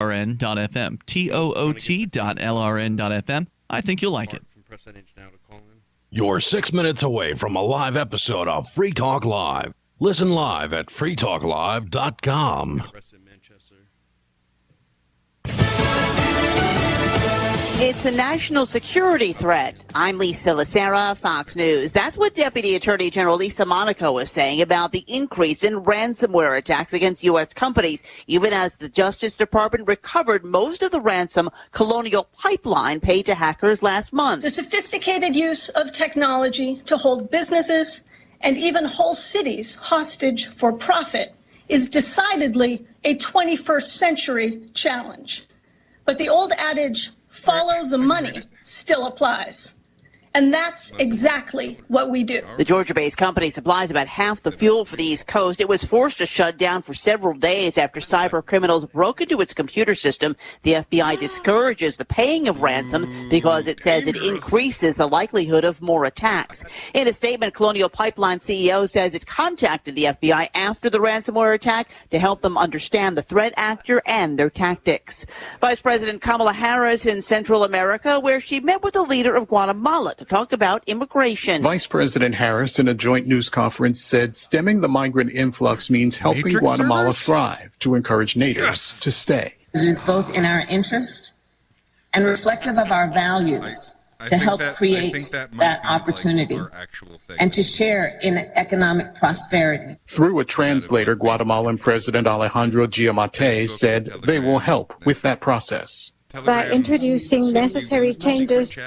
LRN.fm, TOOT.LRN.fm. I think you'll like it. You're 6 minutes away from a live episode of Free Talk Live. Listen live at freetalklive.com. It's a national security threat. I'm Lisa Lacera, Fox News. That's what Deputy Attorney General Lisa Monaco is saying about the increase in ransomware attacks against U.S. companies, even as the Justice Department recovered most of the ransom Colonial Pipeline paid to hackers last month. The sophisticated use of technology to hold businesses and even whole cities hostage for profit is decidedly a 21st century challenge. But the old adage, follow the money, still applies. And that's exactly what we do. The Georgia-based company supplies about half the fuel for the East Coast. It was forced to shut down for several days after cyber criminals broke into its computer system. The FBI discourages the paying of ransoms because it says it increases the likelihood of more attacks. In a statement, Colonial Pipeline CEO says it contacted the FBI after the ransomware attack to help them understand the threat actor and their tactics. Vice President Kamala Harris in Central America, where she met with the leader of Guatemala to talk about immigration. Vice President Harris, in a joint news conference, said stemming the migrant influx means helping Guatemala thrive to encourage natives to stay. It is both in our interest and reflective of our values to help create that opportunity and to share in economic prosperity. Through a translator, Guatemalan President Alejandro Giammattei said they will help with that process by introducing necessary changes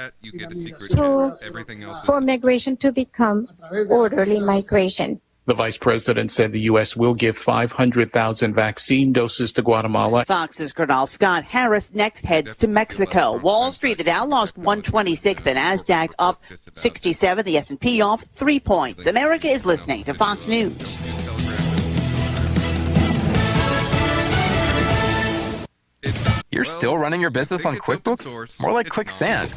for migration to become orderly migration. The vice president said the U.S. will give 500,000 vaccine doses to Guatemala. Fox's Colonel Scott. Harris next heads to Mexico. Wall Street, the Dow lost 126, the NASDAQ up 67, the S&P off 3 points. America is listening to Fox News. You're still running your business on QuickBooks? More like quicksand.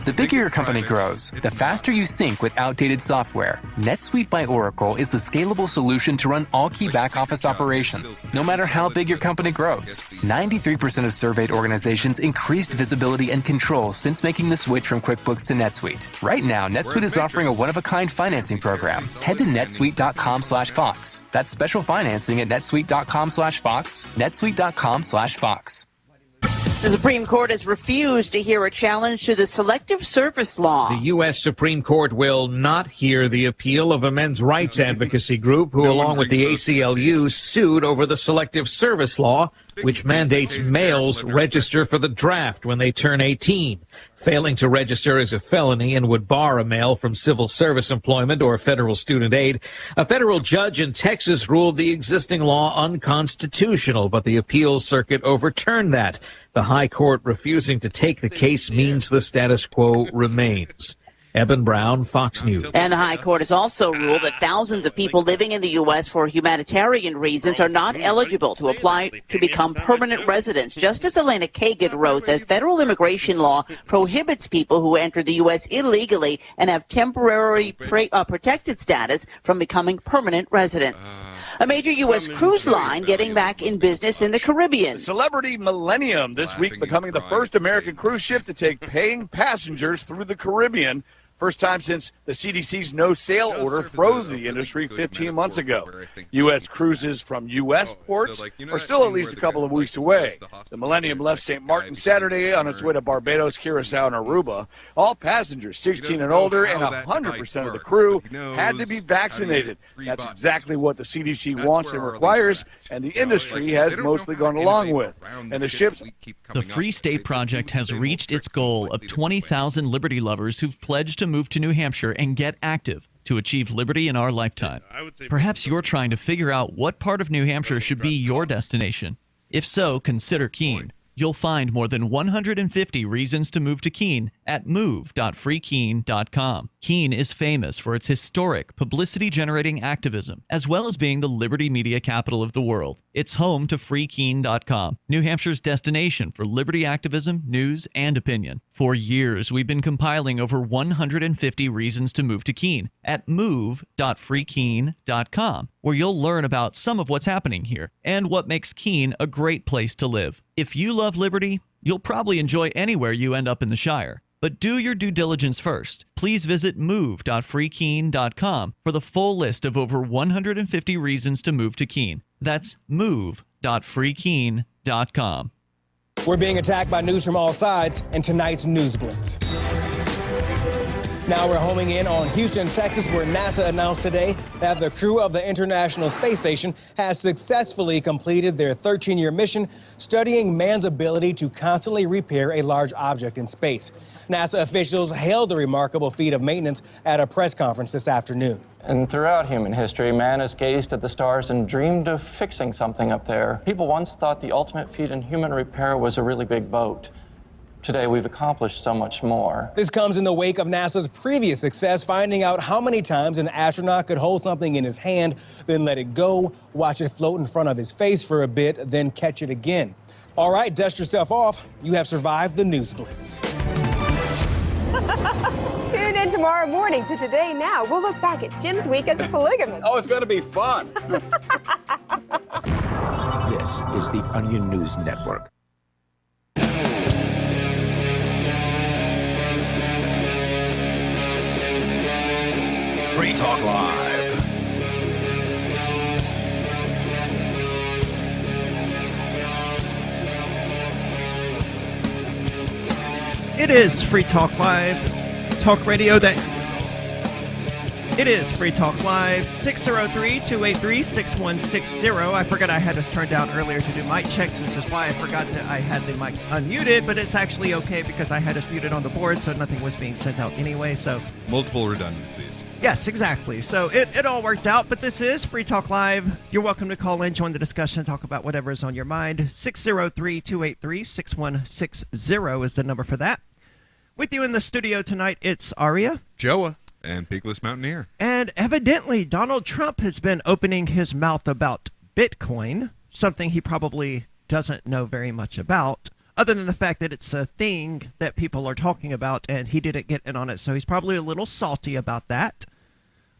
The bigger your company grows, the faster you sync with outdated software. NetSuite by Oracle is the scalable solution to run all key back-office operations, no matter how big your company grows. 93% of surveyed organizations increased visibility and control since making the switch from QuickBooks to NetSuite. Right now, NetSuite is offering a one-of-a-kind financing program. Head to netsuite.com/Fox. That's special financing at netsuite.com/Fox, netsuite.com/Fox. The Supreme Court has refused to hear a challenge to the Selective Service Law. The U.S. Supreme Court will not hear the appeal of a men's rights advocacy group who, along with the ACLU, sued over the Selective Service Law, which mandates males register for the draft when they turn 18. Failing to register is a felony and would bar a male from civil service employment or federal student aid. A federal judge in Texas ruled the existing law unconstitutional, but the appeals circuit overturned that. The High Court refusing to take the case means the status quo remains. Eben Brown, Fox News. And the High Court has also ruled that thousands of people living in the U.S. for humanitarian reasons are not eligible to apply to become permanent residents. Justice Elena Kagan wrote that federal immigration law prohibits people who enter the U.S. illegally and have temporary protected status from becoming permanent residents. A major U.S. cruise line getting back in business in the Caribbean. Celebrity Millennium this week becoming the first American cruise ship to take paying passengers through the Caribbean. First time since the CDC's no-sail order froze the industry 15 months ago. U.S. cruises from U.S. ports are still at least a couple of weeks away. The Millennium left St. Martin Saturday on its way to Barbados, Curacao, and Aruba. All passengers 16 and older and 100% of the crew had to be vaccinated. That's exactly what the CDC wants and requires, and the industry has mostly gone along with. And the ships... The Free State Project has reached its goal of 20,000 liberty lovers who've pledged to move to New Hampshire and get active to achieve liberty in our lifetime. Perhaps you're trying to figure out what part of New Hampshire should be your destination. If so, consider Keene. You'll find more than 150 reasons to move to Keene at move.freekeene.com. Keene is famous for its historic, publicity-generating activism, as well as being the liberty media capital of the world. It's home to freekeene.com, New Hampshire's destination for liberty activism, news, and opinion. For years, we've been compiling over 150 reasons to move to Keene at move.freekeene.com, where you'll learn about some of what's happening here and what makes Keene a great place to live. If you love liberty, you'll probably enjoy anywhere you end up in the Shire. But do your due diligence first. Please visit move.freekeene.com for the full list of over 150 reasons to move to Keene. That's move.freekeene.com. We're being attacked by news from all sides in tonight's News Blitz. Now we're homing in on Houston, Texas, where NASA announced today that the crew of the International Space Station has successfully completed their 13-year mission studying man's ability to constantly repair a large object in space. NASA officials hailed the remarkable feat of maintenance at a press conference this afternoon. And throughout human history, man has gazed at the stars and dreamed of fixing something up there. People once thought the ultimate feat in human repair was a really big boat. Today, we've accomplished so much more. This comes in the wake of NASA's previous success, finding out how many times an astronaut could hold something in his hand, then let it go, watch it float in front of his face for a bit, then catch it again. All right, dust yourself off. You have survived the News Blitz. Tune in tomorrow morning to Today Now. We'll look back at Jim's week as a polygamist. Oh, it's going to be fun. This is the Onion News Network. Free Talk Live. It is Free Talk Live, talk radio that... It is Free Talk Live, 603-283-6160. I forgot I had this turned down earlier to do mic checks, which is why I forgot that I had the mics unmuted, but it's actually okay because I had it muted on the board, so nothing was being sent out anyway, so... Multiple redundancies. Yes, exactly. So it all worked out, but this is Free Talk Live. You're welcome to call in, join the discussion, talk about whatever is on your mind. 603-283-6160 is the number for that. With you in the studio tonight, it's Aria. Joa. And Pigless Mountaineer. And evidently, Donald Trump has been opening his mouth about Bitcoin, something he probably doesn't know very much about, other than the fact that it's a thing that people are talking about, and he didn't get in on it, so he's probably a little salty about that.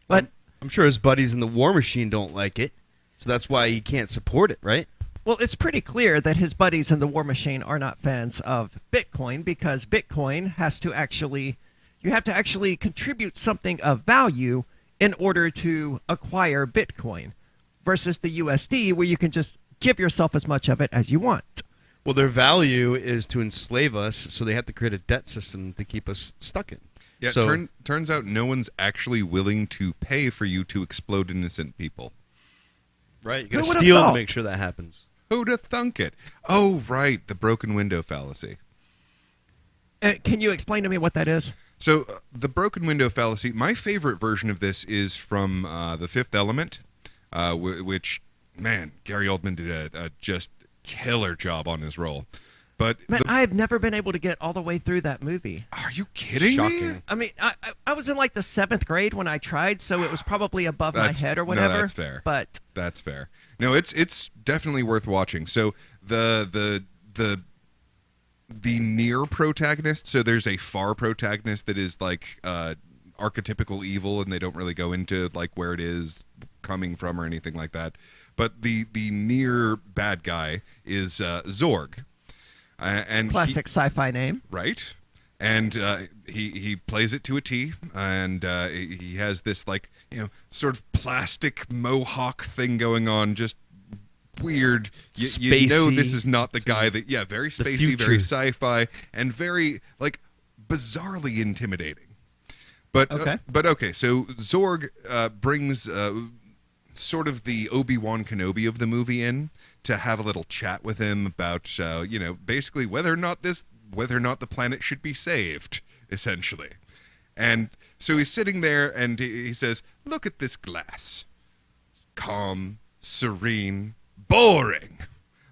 But I'm sure his buddies in the War Machine don't like it, so that's why he can't support it, right? Well, it's pretty clear that his buddies in the War Machine are not fans of Bitcoin, because Bitcoin has to actually... You have to actually contribute something of value in order to acquire Bitcoin versus the USD, where you can just give yourself as much of it as you want. Well, their value is to enslave us, so they have to create a debt system to keep us stuck in. Yeah, so, turns out no one's actually willing to pay for you to explode innocent people. Right, you got to steal to make sure that happens. Who'd have thunk it? Oh, right, the broken window fallacy. Can you explain to me what that is? So, the broken window fallacy, my favorite version of this is from The Fifth Element, which, man, Gary Oldman did a just killer job on his role. But man, I've never been able to get all the way through that movie. Are you kidding me? I mean, I was in like the 7th grade when I tried, so it was probably above my head or whatever. No, that's fair. But that's fair. No, it's definitely worth watching. So the near protagonist, so there's a far protagonist that is like archetypical evil, and they don't really go into like where it is coming from or anything like that. But the near bad guy is Zorg. And classic sci-fi name, right? And he plays it to a T, and he has this like sort of plastic mohawk thing going on, just weird. You know this is not the guy that very spacey, very sci-fi, and very like bizarrely intimidating. But okay, so Zorg brings sort of the Obi-Wan Kenobi of the movie in to have a little chat with him about basically whether or not the planet should be saved, essentially. And so he's sitting there and he says, "Look at this glass. Calm, serene, boring.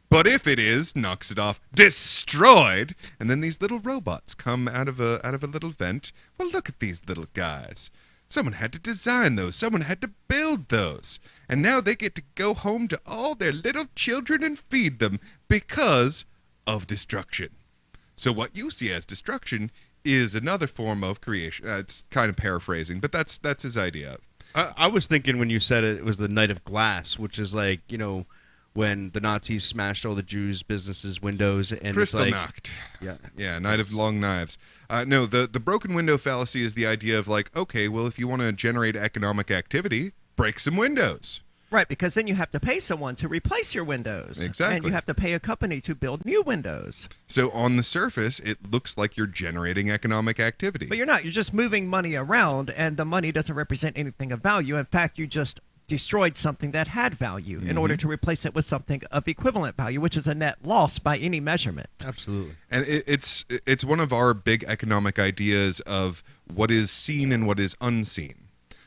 But if it is, knocks it off, destroyed." And then these little robots come out of a little vent. Well, look at these little guys. Someone had to design those. Someone had to build those. And now they get to go home to all their little children and feed them because of destruction. So what you see as destruction is another form of creation. It's kind of paraphrasing, but that's his idea. I was thinking when you said it was the Night of Glass, which is like, when the Nazis smashed all the Jews' businesses' windows and Kristallnacht. Yeah, Night of Long Knives. No, the broken window fallacy is the idea of like, okay, well, if you want to generate economic activity, break some windows. Right, because then you have to pay someone to replace your windows. Exactly. And you have to pay a company to build new windows. So on the surface, it looks like you're generating economic activity. But you're not. You're just moving money around, and the money doesn't represent anything of value. In fact, you just destroyed something that had value in order to replace it with something of equivalent value, which is a net loss by any measurement. Absolutely. And it's one of our big economic ideas of what is seen and what is unseen.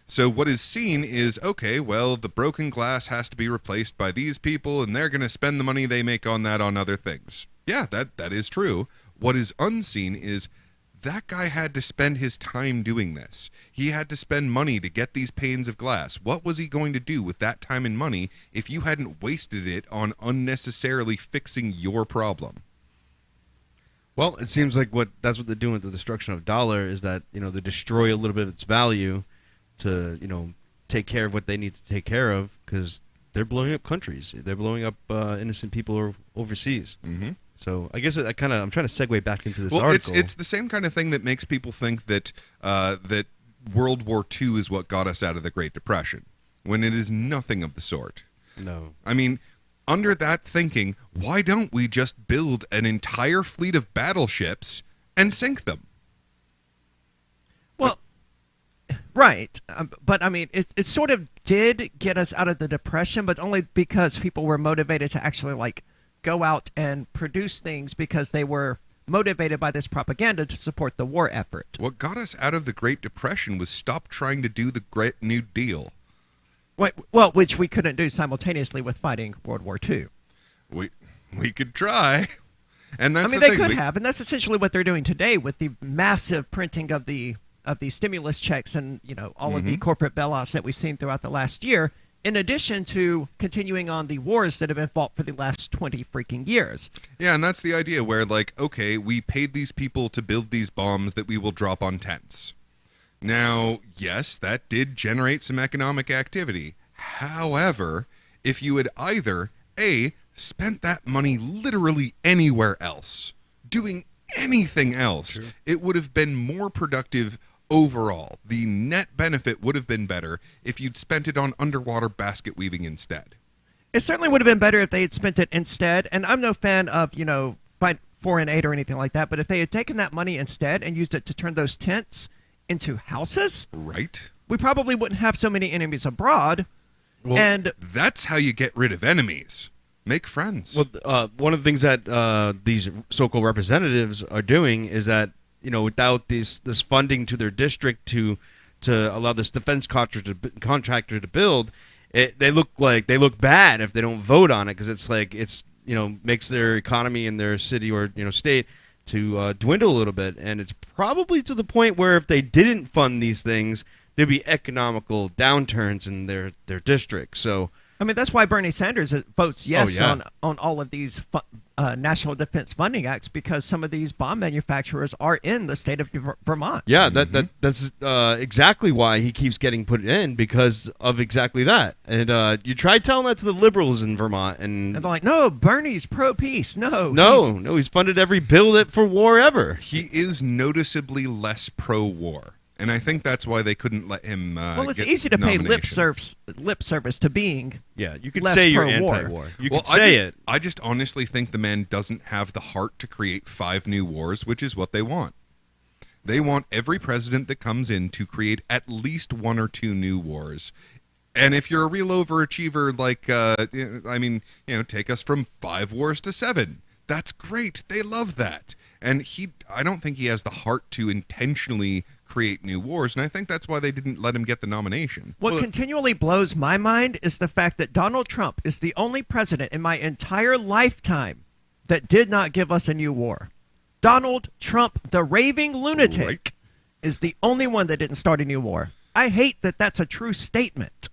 So what is seen is, okay, well, the broken glass has to be replaced by these people, and they're going to spend the money they make on that on other things. Yeah, that is true. What is unseen is that guy had to spend his time doing this. He had to spend money to get these panes of glass. What was he going to do with that time and money if you hadn't wasted it on unnecessarily fixing your problem? Well, it seems like that's what they're doing with the destruction of dollar is that, they destroy a little bit of its value to, take care of what they need to take care of because they're blowing up countries. They're blowing up innocent people overseas. Mm-hmm. So I guess I'm trying to segue back into this article. article. It's the same kind of thing that makes people think that that World War II is what got us out of the Great Depression, when it is nothing of the sort. No. I mean, under that thinking, why don't we just build an entire fleet of battleships and sink them? Well, right. But, I mean, it sort of did get us out of the Depression, but only because people were motivated to actually, go out and produce things because they were motivated by this propaganda to support the war effort. What got us out of the Great Depression was stop trying to do the Great New Deal. Well, which we couldn't do simultaneously with fighting World War II. We could try. And that's they could have, and that's essentially what they're doing today with the massive printing of the stimulus checks and all of the corporate bailouts that we've seen throughout the last year, in addition to continuing on the wars that have been fought for the last 20 freaking years. Yeah, and that's the idea where, okay, we paid these people to build these bombs that we will drop on tents. Now, yes, that did generate some economic activity. However, if you had either, A, spent that money literally anywhere else, doing anything else, sure, it would have been more productive overall. The net benefit would have been better if you'd spent it on underwater basket weaving instead. It certainly would have been better if they had spent it instead, and I'm no fan of, foreign aid or anything like that, but if they had taken that money instead and used it to turn those tents into houses, right, we probably wouldn't have so many enemies abroad. Well, and that's how you get rid of enemies. Make friends. Well, one of the things that these so-called representatives are doing is that, without this funding to their district to allow this defense contractor to build, they look bad if they don't vote on it because it's makes their economy in their city or state to dwindle a little bit, and it's probably to the point where if they didn't fund these things, there'd be economical downturns in their district. So. I mean, that's why Bernie Sanders votes yes on all of these National Defense Funding Acts, because some of these bomb manufacturers are in the state of Vermont. Yeah, that's exactly why he keeps getting put in, because of exactly that. And you try telling that to the liberals in Vermont, and they're like, no, Bernie's pro-peace. No, he's funded every bill for war ever. He is noticeably less pro-war. And I think that's why they couldn't let him it's get easy to pay nomination. lip service to being you can less say you're pro-war. anti-war. You can say it. I just honestly think the man doesn't have the heart to create 5 new wars, which is what they want. They want every president that comes in to create at least 1 or 2 new wars. And if you're a real overachiever, take us from 5 wars to 7. That's great. They love that. And I don't think he has the heart to intentionally create new wars, and I think that's why they didn't let him get the nomination. What continually blows my mind is the fact that Donald Trump is the only president in my entire lifetime that did not give us a new war. Donald Trump, the raving lunatic, is the only one that didn't start a new war. I hate that that's a true statement.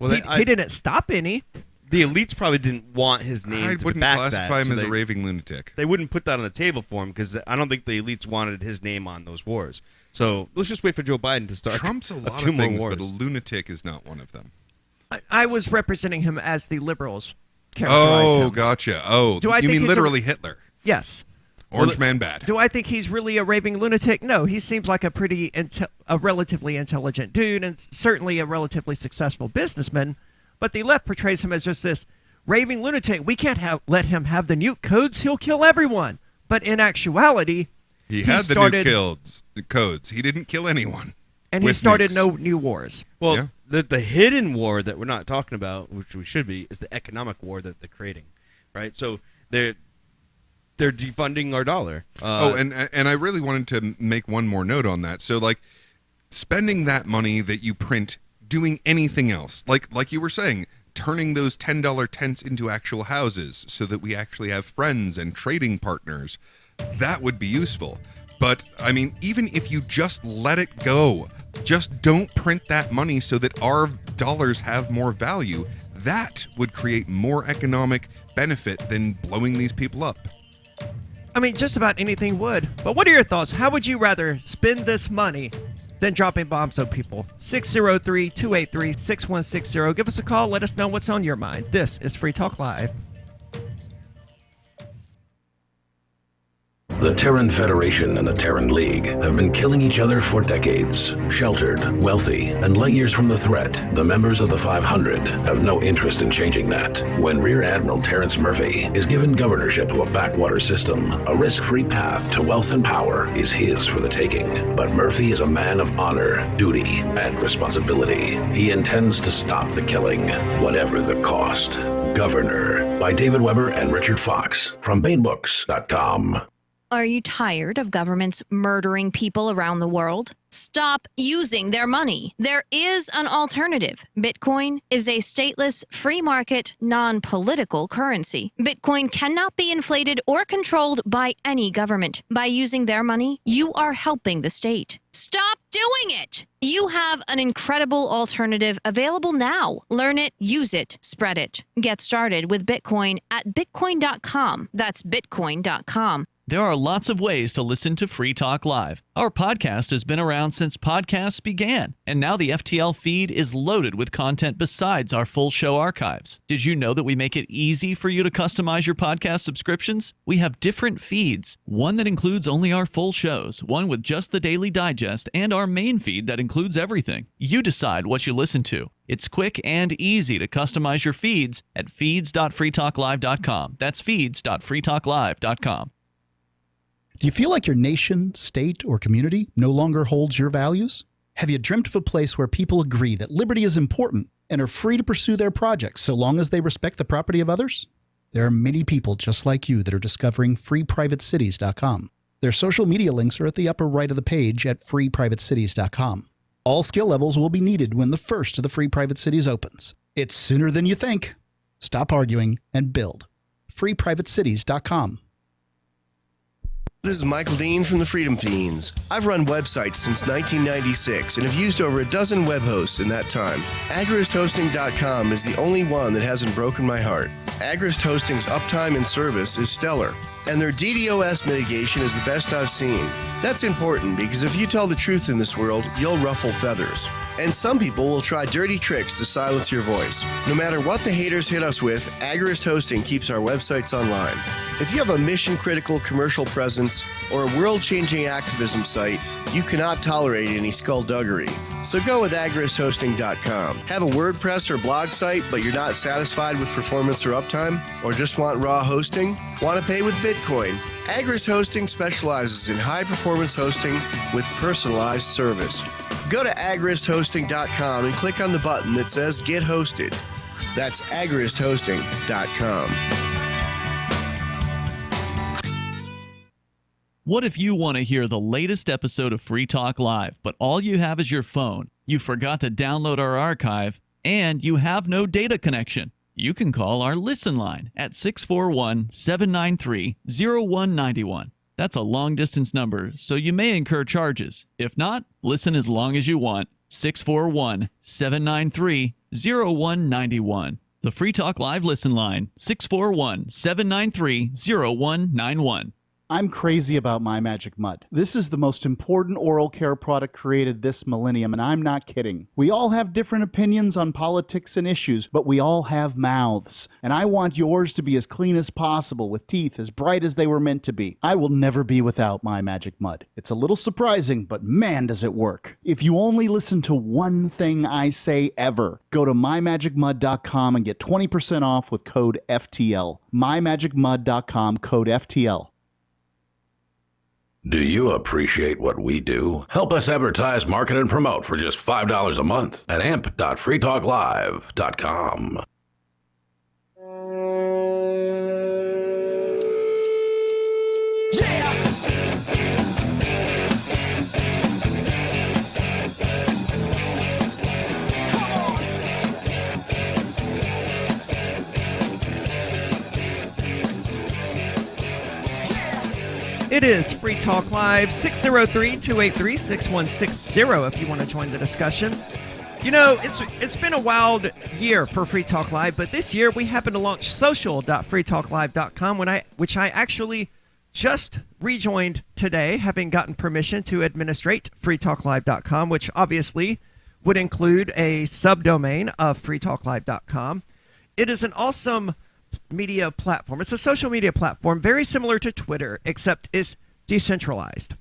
Well, he didn't stop any. the elites probably didn't want his name I to wouldn't back classify that, him as they, a raving lunatic. They wouldn't put that on the table for him because I don't think the elites wanted his name on those wars. So let's just wait for Joe Biden to start. Trump's a lot two of more things, wars. but a lunatic is not one of them. I was representing him as the liberals characterize him. Gotcha. Oh, Do I you think mean he's literally Hitler? Yes. Orange man bad. Do I think he's really a raving lunatic? No, he seems like a relatively intelligent dude and certainly a relatively successful businessman. But the left portrays him as just this raving lunatic. We can't let him have the nuke codes. He'll kill everyone. But in actuality, he had the nuke codes. He didn't kill anyone. And he started no new wars. Well, the hidden war that we're not talking about, which we should be, is the economic war that they're creating, right? So they're defunding our dollar. And I really wanted to make one more note on that. So, like, spending that money that you print doing anything else, like you were saying, turning those $10 tents into actual houses so that we actually have friends and trading partners, that would be useful. But, I mean, even if you just let it go, just don't print that money so that our dollars have more value, that would create more economic benefit than blowing these people up. I mean, just about anything would. But what are your thoughts? How would you rather spend this money than dropping bombs on people? 603-283-6160. Give us a call. Let us know what's on your mind. This is Free Talk Live. The Terran Federation and the Terran League have been killing each other for decades. Sheltered, wealthy, and light years from the threat, the members of the 500 have no interest in changing that. When Rear Admiral Terrence Murphy is given governorship of a backwater system, a risk-free path to wealth and power is his for the taking. But Murphy is a man of honor, duty, and responsibility. He intends to stop the killing, whatever the cost. Governor, by David Weber and Richard Fox, from BaneBooks.com. Are you tired of governments murdering people around the world? Stop using their money. There is an alternative. Bitcoin is a stateless, free market, non-political currency. Bitcoin cannot be inflated or controlled by any government. By using their money, you are helping the state. Stop doing it! You have an incredible alternative available now. Learn it, use it, spread it. Get started with Bitcoin at Bitcoin.com. That's Bitcoin.com. There are lots of ways to listen to Free Talk Live. Our podcast has been around since podcasts began, and now the FTL feed is loaded with content besides our full show archives. Did you know that we make it easy for you to customize your podcast subscriptions? We have different feeds, one that includes only our full shows, one with just the Daily Digest, and our main feed that includes everything. You decide what you listen to. It's quick and easy to customize your feeds at feeds.freetalklive.com. That's feeds.freetalklive.com. Do you feel like your nation, state, or community no longer holds your values? Have you dreamt of a place where people agree that liberty is important and are free to pursue their projects so long as they respect the property of others? There are many people just like you that are discovering freeprivatecities.com. Their social media links are at the upper right of the page at freeprivatecities.com. All skill levels will be needed when the first of the Free Private Cities opens. It's sooner than you think. Stop arguing and build. freeprivatecities.com. This is Michael Dean from the Freedom Fiends. I've run websites since 1996 and have used over a dozen web hosts in that time. AgristHosting.com is the only one that hasn't broken my heart. Agrist Hosting's uptime and service is stellar, and their DDoS mitigation is the best I've seen. That's important because if you tell the truth in this world, you'll ruffle feathers. And some people will try dirty tricks to silence your voice. No matter what the haters hit us with, Agrist Hosting keeps our websites online. If you have a mission-critical commercial presence or a world-changing activism site, you cannot tolerate any skullduggery. So go with agristhosting.com. Have a WordPress or blog site, but you're not satisfied with performance or uptime? Or just want raw hosting? Want to pay with Bitcoin? Agrist Hosting specializes in high-performance hosting with personalized service. Go to agristhosting.com and click on the button that says Get Hosted. That's agristhosting.com. What if you want to hear the latest episode of Free Talk Live, but all you have is your phone, you forgot to download our archive, and you have no data connection? You can call our Listen line at 641-793-0191. That's a long-distance number, so you may incur charges. If not, listen as long as you want. 641-793-0191. The Free Talk Live listen line, 641-793-0191. I'm crazy about My Magic Mud. This is the most important oral care product created this millennium, and I'm not kidding. We all have different opinions on politics and issues, but we all have mouths. And I want yours to be as clean as possible, with teeth as bright as they were meant to be. I will never be without My Magic Mud. It's a little surprising, but man, does it work. If you only listen to one thing I say ever, go to mymagicmud.com and get 20% off with code FTL. mymagicmud.com, code FTL. Do you appreciate what we do? Help us advertise, market, and promote for just $5 a month at amp.freetalklive.com. It is Free Talk Live, 603-283-6160 if you want to join the discussion. You know, it's been a wild year for Free Talk Live, but this year we happened to launch social.freetalklive.com, which I actually just rejoined today, having gotten permission to administrate freetalklive.com, which obviously would include a subdomain of freetalklive.com. It is an awesome media platform. It's a social media platform very similar to Twitter, except it's decentralized.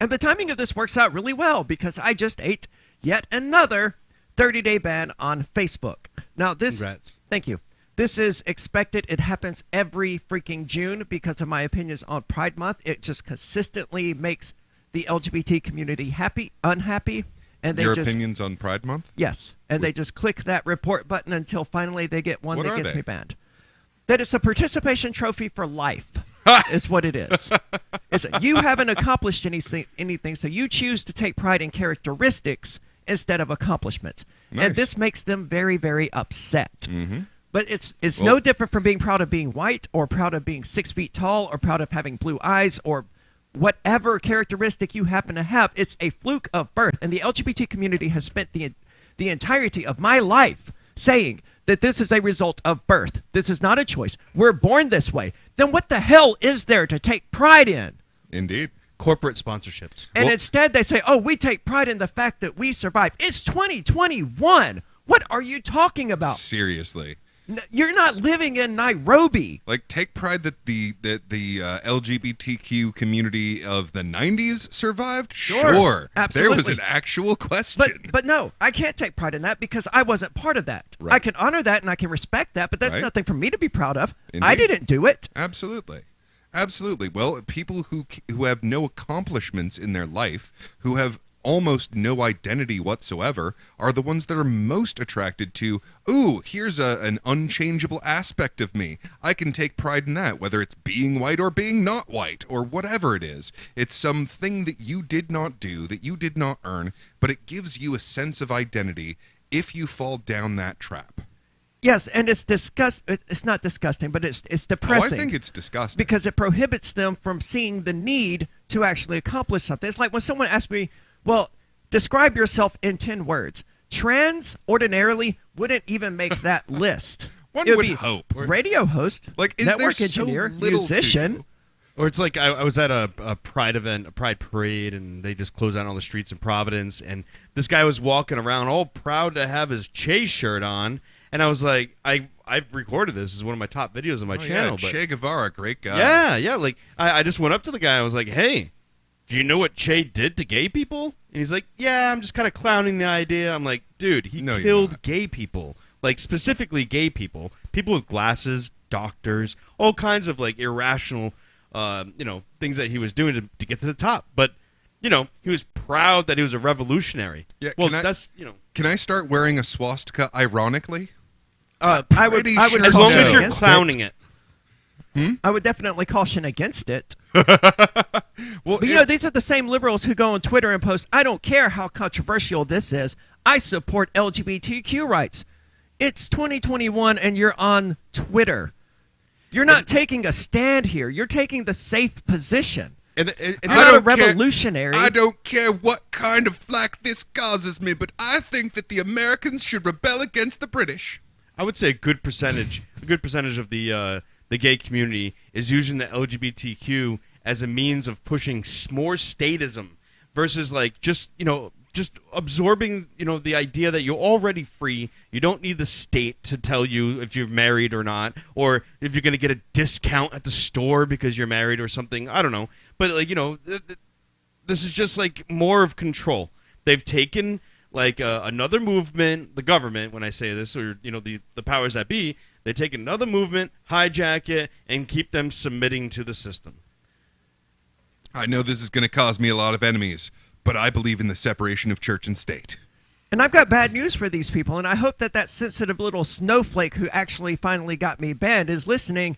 And the timing of this works out really well because I just ate yet another 30-day ban on Facebook. Now this, Congrats. Thank you. This is expected. It happens every freaking June because of my opinions on Pride Month. It just consistently makes the LGBT community unhappy. And they Your opinions on Pride Month? Yes. And they just click that report button until finally they get one that gets they? me banned. That it's a participation trophy for life is what it is. You haven't accomplished anything, so you choose to take pride in characteristics instead of accomplishments. Nice. And this makes them very, very upset. Mm-hmm. But it's no different from being proud of being white or proud of being 6 feet tall or proud of having blue eyes or whatever characteristic you happen to have. It's a fluke of birth. And the LGBT community has spent the entirety of my life saying that this is a result of birth. This is not a choice. We're born this way. Then what the hell is there to take pride in? Indeed. Corporate sponsorships. And instead they say, oh, we take pride in the fact that we survived. It's 2021. What are you talking about? Seriously. You're not living in Nairobi. Like, take pride that the LGBTQ community of the 90s survived? Sure. Absolutely. There was an actual question. But no, I can't take pride in that because I wasn't part of that. Right. I can honor that and I can respect that, but that's Right. nothing for me to be proud of. Indeed. I didn't do it. Absolutely. Well, people who have no accomplishments in their life, who have almost no identity whatsoever, are the ones that are most attracted to, ooh, here's an unchangeable aspect of me. I can take pride in that, whether it's being white or being not white, or whatever it is. It's something that you did not do, that you did not earn, but it gives you a sense of identity if you fall down that trap. Yes, and it's it's not disgusting, but it's depressing. Oh, I think it's disgusting. Because it prohibits them from seeing the need to actually accomplish something. It's like when someone asks me, well, describe yourself in 10 words. Trans ordinarily wouldn't even make that list. One It would be hope. Radio host, Like, is network there so engineer, little musician. to? Or it's like I was at a Pride event, a Pride parade, and they just closed down all the streets in Providence, and this guy was walking around all proud to have his Che shirt on, and I was like, I've recorded this. This is one of my top videos on my channel. Yeah, but Che Guevara, great guy. Yeah, like I just went up to the guy and I was like, hey, do you know what Che did to gay people? And he's like, yeah, I'm just kind of clowning the idea. I'm like, dude, he killed gay people, like specifically gay people with glasses, doctors, all kinds of like irrational, things that he was doing to get to the top. But, he was proud that he was a revolutionary. Yeah, well, Can I start wearing a swastika ironically? I would as long as you're clowning it. I would definitely caution against it. Well, but these are the same liberals who go on Twitter and post, I don't care how controversial this is. I support LGBTQ rights. It's 2021 and you're on Twitter. You're not taking a stand here. You're taking the safe position. And you're not a revolutionary. I don't care what kind of flack this causes me, but I think that the Americans should rebel against the British. I would say a good percentage of the gay community is using the LGBTQ as a means of pushing more statism versus like just absorbing, the idea that you're already free. You don't need the state to tell you if you're married or not, or if you're going to get a discount at the store because you're married or something. I don't know. But this is just like more of control. They've taken like another movement, the government, when I say this, or the powers that be, they take another movement, hijack it, and keep them submitting to the system. I know this is going to cause me a lot of enemies, but I believe in the separation of church and state. And I've got bad news for these people, and I hope that sensitive little snowflake who actually finally got me banned is listening.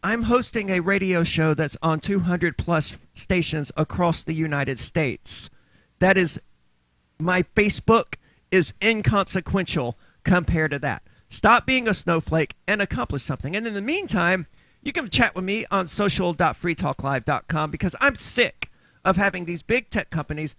I'm hosting a radio show that's on 200-plus stations across the United States. That is, my Facebook is inconsequential compared to that. Stop being a snowflake and accomplish something. And in the meantime, you can chat with me on social.freetalklive.com because I'm sick of having these big tech companies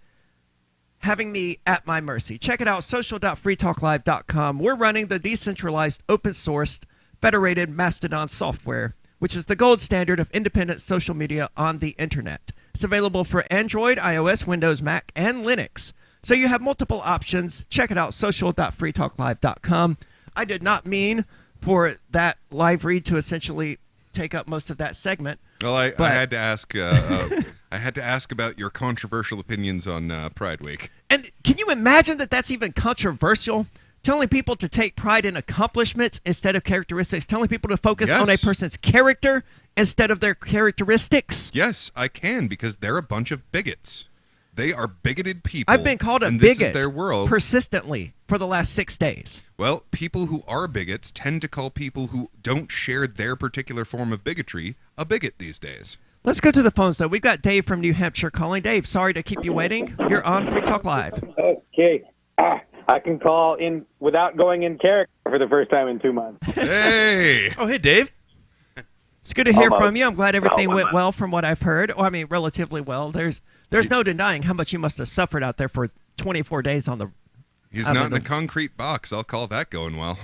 having me at my mercy. Check it out, social.freetalklive.com. We're running the decentralized, open-sourced, federated Mastodon software, which is the gold standard of independent social media on the internet. It's available for Android, iOS, Windows, Mac, and Linux. So you have multiple options. Check it out, social.freetalklive.com. I did not mean for that live read to essentially take up most of that segment. Well, I had to ask. I had to ask about your controversial opinions on Pride Week. And can you imagine that that's even controversial? Telling people to take pride in accomplishments instead of characteristics. Telling people to focus on a person's character instead of their characteristics. Yes, I can, because they're a bunch of bigots. They are bigoted people. I've been called a bigot this is their world. persistently for the last 6 days. Well, people who are bigots tend to call people who don't share their particular form of bigotry a bigot these days. Let's go to the phones, though. We've got Dave from New Hampshire calling. Dave, sorry to keep you waiting. You're on Free Talk Live. Okay. I can call in without going in character for the first time in 2 months. Hey! Oh, hey, Dave. It's good to hear from you. I'm glad everything went well from what I've heard. Well, I mean, relatively well. There's no denying how much you must have suffered out there for 24 days on the... He's not in a concrete box. I'll call that going well.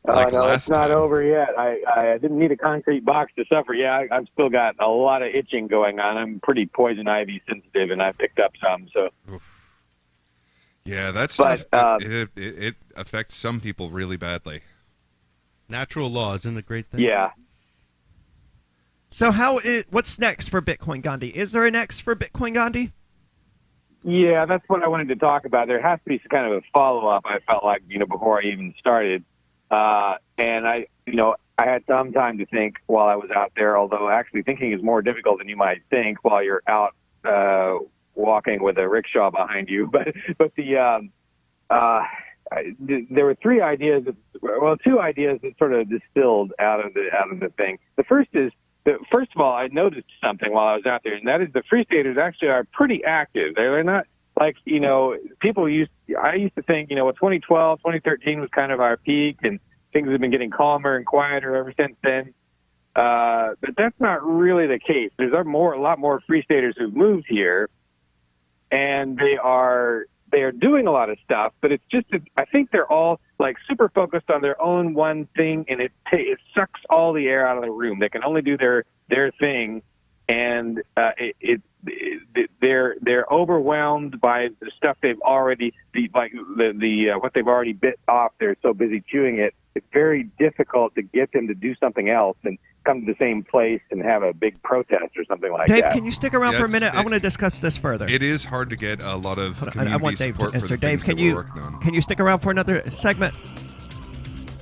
No, it's not over yet. I didn't need a concrete box to suffer. Yeah, I've still got a lot of itching going on. I'm pretty poison ivy sensitive, and I picked up some. So, yeah, that stuff it affects some people really badly. Natural law isn't a great thing. Yeah. So what's next for Bitcoin Gandhi? Is there a next for Bitcoin Gandhi? Yeah, that's what I wanted to talk about. There has to be some kind of a follow-up, I felt like, before I even started. And I had some time to think while I was out there, although actually thinking is more difficult than you might think while you're out walking with a rickshaw behind you. But there were two ideas that sort of distilled out of the thing. The first is that, first of all, I noticed something while I was out there, and that is the Free Staters actually are pretty active. They're not like, I used to think, 2012, 2013 was kind of our peak, and things have been getting calmer and quieter ever since then. But that's not really the case. There's a lot more Free Staters who've moved here, and they are doing a lot of stuff, but it's just that I think they're all like super focused on their own one thing, and it sucks all the air out of the room. They can only do their thing, and they're overwhelmed by the stuff they've already what they've already bit off. They're so busy chewing it. It's very difficult to get them to do something else and come to the same place and have a big protest or something like Dave, that. can you stick around for a minute? I want to discuss this further. It is hard to get a lot of community I want Dave support to answer. for the Dave, things that we're working on. can you stick around for another segment?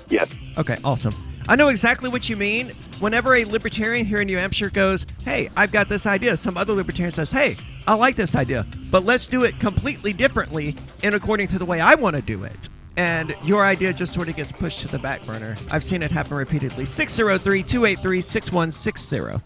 Yes. Okay, awesome. I know exactly what you mean. Whenever a libertarian here in New Hampshire goes, hey, I've got this idea, some other libertarian says, hey, I like this idea, but let's do it completely differently and according to the way I want to do it. And your idea just sort of gets pushed to the back burner. I've seen it happen repeatedly. 603-283-6160.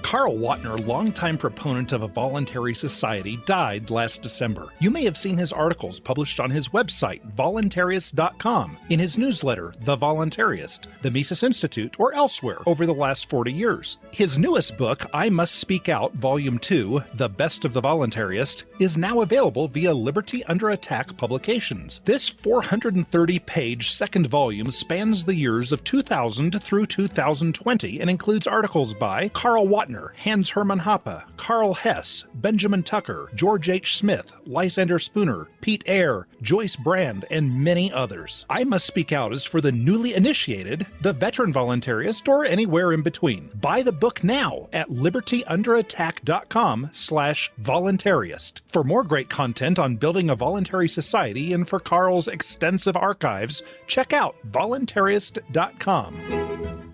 Carl Watner, longtime proponent of a voluntary society, died last December. You may have seen his articles published on his website, voluntarist.com, in his newsletter, The Voluntarist, the Mises Institute, or elsewhere over the last 40 years. His newest book, I Must Speak Out, Volume 2, The Best of the Voluntarist, is now available via Liberty Under Attack Publications. This 430-page second volume spans the years of 2000 through 2020 and includes articles by Carl Watner, Hans Hermann Hoppe, Karl Hess, Benjamin Tucker, George H. Smith, Lysander Spooner, Pete Eyre, Joyce Brand, and many others. I Must Speak Out is for the newly initiated, the veteran voluntarist, or anywhere in between. Buy the book now at libertyunderattack.com/voluntarist. For more great content on building a voluntary society and for Carl's extensive archives, check out voluntarist.com.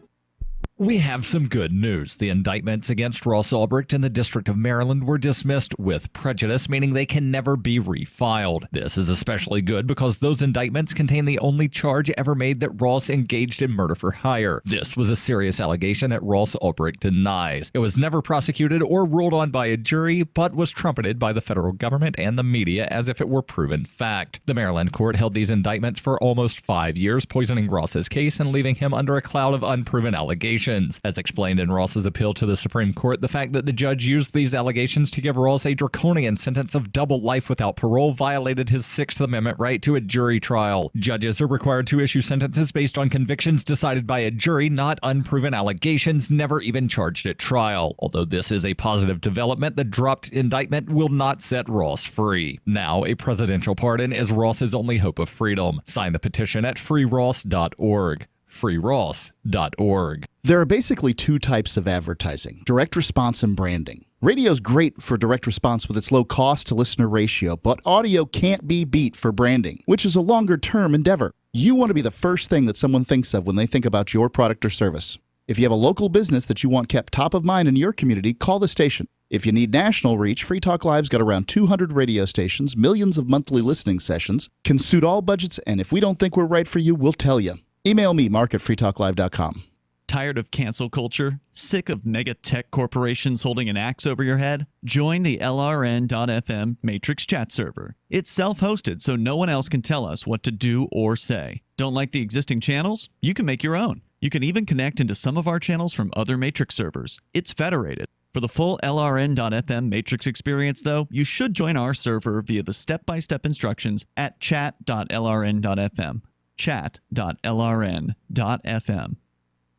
We have some good news. The indictments against Ross Ulbricht in the District of Maryland were dismissed with prejudice, meaning they can never be refiled. This is especially good because those indictments contain the only charge ever made that Ross engaged in murder for hire. This was a serious allegation that Ross Ulbricht denies. It was never prosecuted or ruled on by a jury, but was trumpeted by the federal government and the media as if it were proven fact. The Maryland court held these indictments for almost 5 years, poisoning Ross's case and leaving him under a cloud of unproven allegations. As explained in Ross's appeal to the Supreme Court, the fact that the judge used these allegations to give Ross a draconian sentence of double life without parole violated his Sixth Amendment right to a jury trial. Judges are required to issue sentences based on convictions decided by a jury, not unproven allegations never even charged at trial. Although this is a positive development, the dropped indictment will not set Ross free. Now, a presidential pardon is Ross's only hope of freedom. Sign the petition at freeross.org. freeross.org. There are basically two types of advertising: direct response and branding. Radio's great for direct response with its low cost to listener ratio, but audio can't be beat for branding, which is a longer term endeavor. You want to be the first thing that someone thinks of when they think about your product or service. If you have a local business that you want kept top of mind in your community, call the station. If you need national reach, Free Talk Live's got around 200 radio stations, millions of monthly listening sessions, can suit all budgets, and if we don't think we're right for you, we'll tell you. Email me, Mark at freetalklive.com. Tired of cancel culture? Sick of mega tech corporations holding an axe over your head? Join the LRN.FM Matrix chat server. It's self-hosted, so no one else can tell us what to do or say. Don't like the existing channels? You can make your own. You can even connect into some of our channels from other Matrix servers. It's federated. For the full LRN.FM Matrix experience, though, you should join our server via the step-by-step instructions at chat.lrn.fm. chat.lrn.fm.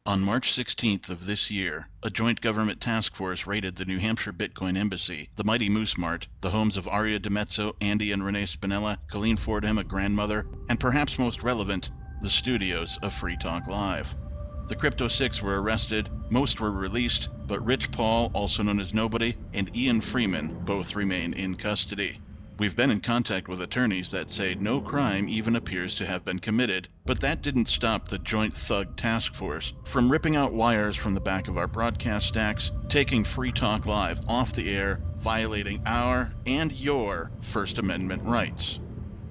On March 16th of this year, a joint government task force raided the New Hampshire Bitcoin Embassy, the Mighty Moose Mart, the homes of Aria DiMezzo, Andy and Renee Spinella, Colleen Fordham, a grandmother, and perhaps most relevant, the studios of Free Talk Live. The Crypto Six were arrested, most were released, but Rich Paul, also known as Nobody, and Ian Freeman both remain in custody. We've been in contact with attorneys that say no crime even appears to have been committed, but that didn't stop the Joint Thug Task Force from ripping out wires from the back of our broadcast stacks, taking Free Talk Live off the air, violating our and your First Amendment rights.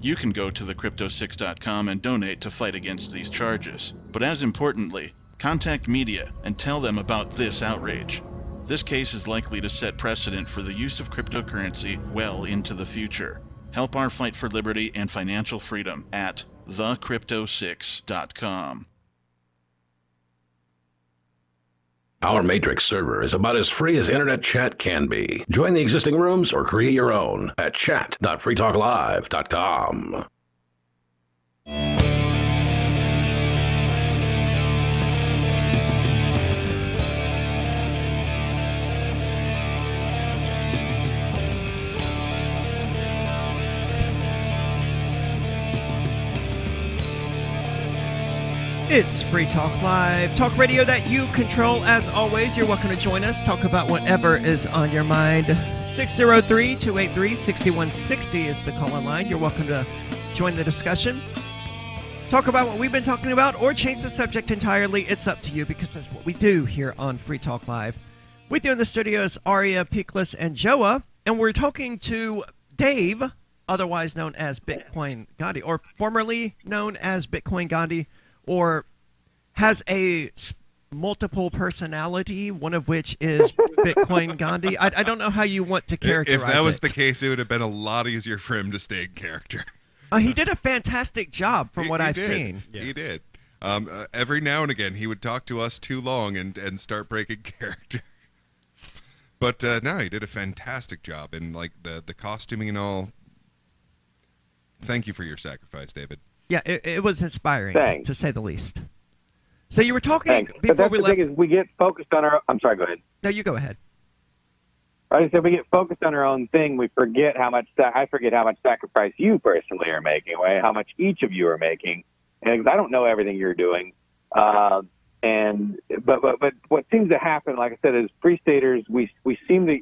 You can go to thecrypto6.com and donate to fight against these charges. But as importantly, contact media and tell them about this outrage. This case is likely to set precedent for the use of cryptocurrency well into the future. Help our fight for liberty and financial freedom at thecrypto6.com. Our Matrix server is about as free as internet chat can be. Join the existing rooms or create your own at chat.freetalklive.com. It's Free Talk Live, talk radio that you control. As always, you're welcome to join us. Talk about whatever is on your mind. 603-283-6160 is the call-in line. You're welcome to join the discussion. Talk about what we've been talking about or change the subject entirely. It's up to you because that's what we do here on Free Talk Live. With you in the studio is Aria, Peakless, and Joa, and we're talking to Dave, otherwise known as Bitcoin Gandhi, or formerly known as Bitcoin Gandhi, or has a multiple personality, one of which is Bitcoin Gandhi. I don't know how you want to characterize it. If that was the case, it would have been a lot easier for him to stay in character. He did a fantastic job from what I've seen. He did. Every now and again, he would talk to us too long and start breaking character. But no, he did a fantastic job, and like the costuming and all. Thank you for your sacrifice, David. Yeah, it was inspiring, Thanks. to say the least. So you were talking Thanks. before But that's we the left. thing is we get focused on our. I'm sorry. Go ahead. No, you go ahead. I said we get focused on our own thing. We forget how much. I forget how much sacrifice you personally are making, right? How much each of you are making, and I don't know everything you're doing. But what seems to happen, like I said, is free staters. We seem to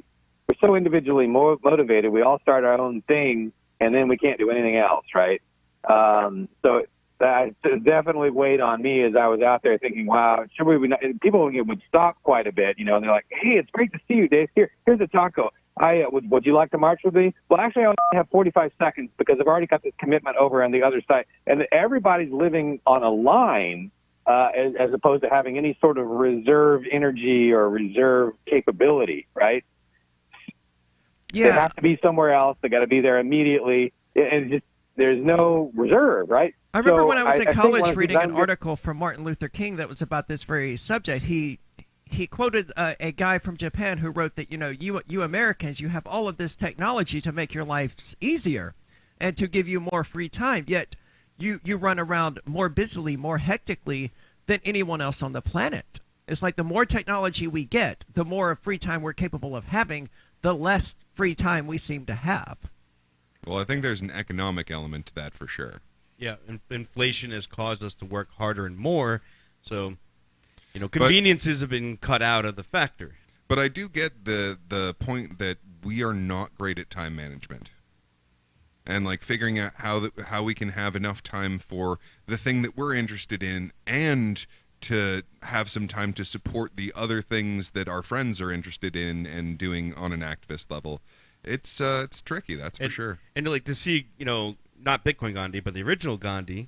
we're so individually more motivated. We all start our own thing, and then we can't do anything else, right? So that definitely weighed on me as I was out there thinking, wow, should we not? And people would stop quite a bit, and they're like, hey, it's great to see you, Dave. Here's a taco. Would you like to march with me? Well, actually, I only have 45 seconds because I've already got this commitment over on the other side. And everybody's living on a line as opposed to having any sort of reserve energy or reserve capability, right? Yeah. They have to be somewhere else. They got to be there immediately. And just there's no reserve, right? I remember So when I was in think college one of the reading an things- article from Martin Luther King that was about this very subject. He quoted a guy from Japan who wrote that, you Americans, you have all of this technology to make your lives easier and to give you more free time, yet you run around more busily, more hectically than anyone else on the planet. It's like the more technology we get, the more free time we're capable of having, the less free time we seem to have. Well, I think there's an economic element to that for sure. Yeah, inflation has caused us to work harder and more, so conveniences have been cut out of the factor. But I do get the point that we are not great at time management, and like figuring out how we can have enough time for the thing that we're interested in, and to have some time to support the other things that our friends are interested in and doing on an activist level. It's tricky, that's for sure. And like to see, not Bitcoin Gandhi, but the original Gandhi,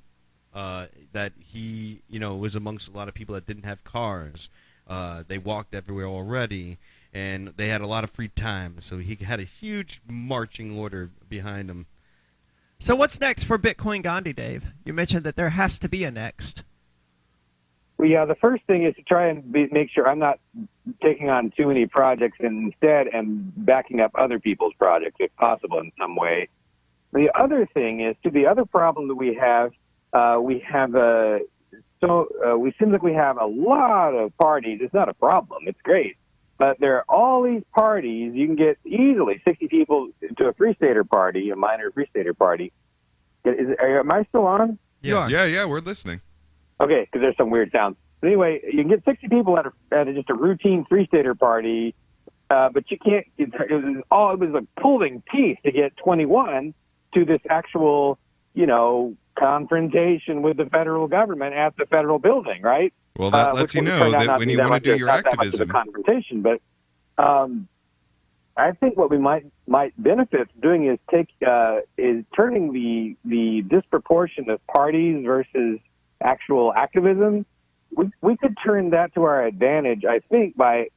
that he, was amongst a lot of people that didn't have cars. They walked everywhere already, and they had a lot of free time. So he had a huge marching order behind him. So what's next for Bitcoin Gandhi, Dave? You mentioned that there has to be a next. Well, yeah, the first thing is to try and make sure I'm not taking on too many projects, and instead am backing up other people's projects if possible in some way. The other thing is, the other problem that we seem like we have a lot of parties. It's not a problem. It's great. But there are all these parties. You can get easily 60 people to a Free Stater party, a minor Free Stater party. Am I still on? Yeah, we're listening. Okay, because there's some weird sounds. But anyway, you can get 60 people at just a routine Free Stater party, but you can't. It was a pulling teeth to get 21 to this actual, confrontation with the federal government at the federal building, right? Well, that lets you know that when you want to do your activism, confrontation. But I think what we might benefit from doing is turning the disproportion of parties versus actual activism. We could turn that to our advantage, I think, by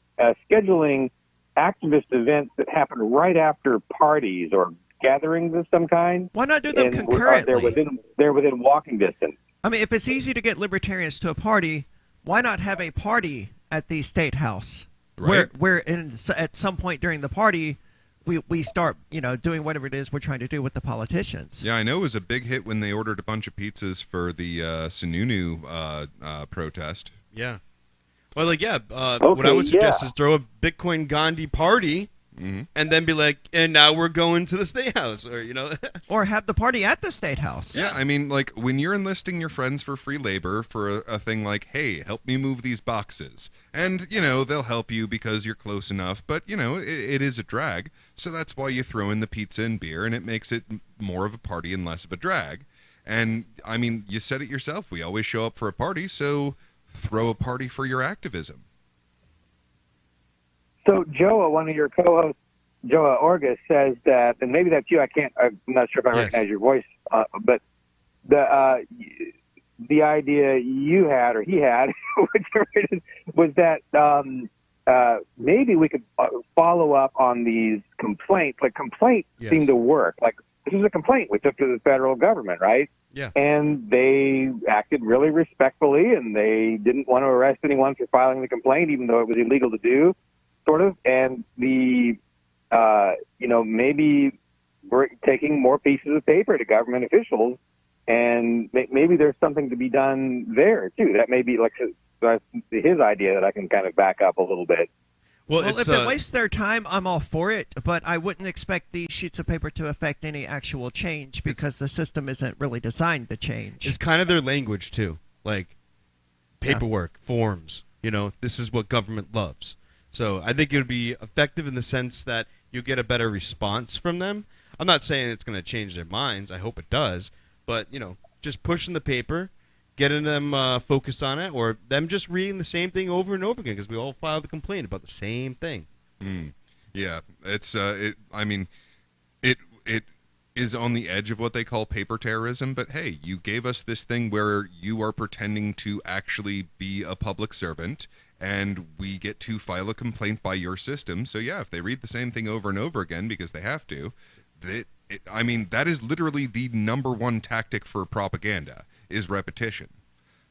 scheduling activist events that happen right after parties or gatherings of some kind. Why not do them concurrently? They're within walking distance. I mean, if it's easy to get libertarians to a party, why not have a party at the State House? Right. Where at some point during the party, we start, doing whatever it is we're trying to do with the politicians. Yeah, I know it was a big hit when they ordered a bunch of pizzas for the Sununu protest. Yeah. Well, what I would suggest is throw a Bitcoin Gandhi party, and then be like, and now we're going to the State House, or or have the party at the State House. Yeah, I mean, like when you're enlisting your friends for free labor for a thing like, hey, help me move these boxes, and they'll help you because you're close enough, but it is a drag, so that's why you throw in the pizza and beer, and it makes it more of a party and less of a drag. And I mean, you said it yourself, we always show up for a party, so throw a party for your activism. So Joa, one of your co-hosts, Joa Orga, says that, and maybe that's you. I'm not sure if I recognize your voice, but the idea you had or he had, whichever it is, was that maybe we could follow up on these complaints. Like complaints seem to work. Like this is a complaint we took to the federal government, right? Yeah. And they acted really respectfully, and they didn't want to arrest anyone for filing the complaint, even though it was illegal to do, sort of. And the, maybe we're taking more pieces of paper to government officials, and maybe there's something to be done there too. That may be like his idea that I can kind of back up a little bit. Well, if it wastes their time, I'm all for it, but I wouldn't expect these sheets of paper to affect any actual change because the system isn't really designed to change. It's kind of their language, too. Like, paperwork, forms, this is what government loves. So I think it would be effective in the sense that you get a better response from them. I'm not saying it's going to change their minds. I hope it does. But, just pushing the paper, getting them focused on it, or them just reading the same thing over and over again, because we all filed a complaint about the same thing. Yeah, it's it is on the edge of what they call paper terrorism, but hey, you gave us this thing where you are pretending to actually be a public servant, and we get to file a complaint by your system. So yeah, if they read the same thing over and over again because they have to, that is literally the number one tactic for propaganda, is repetition.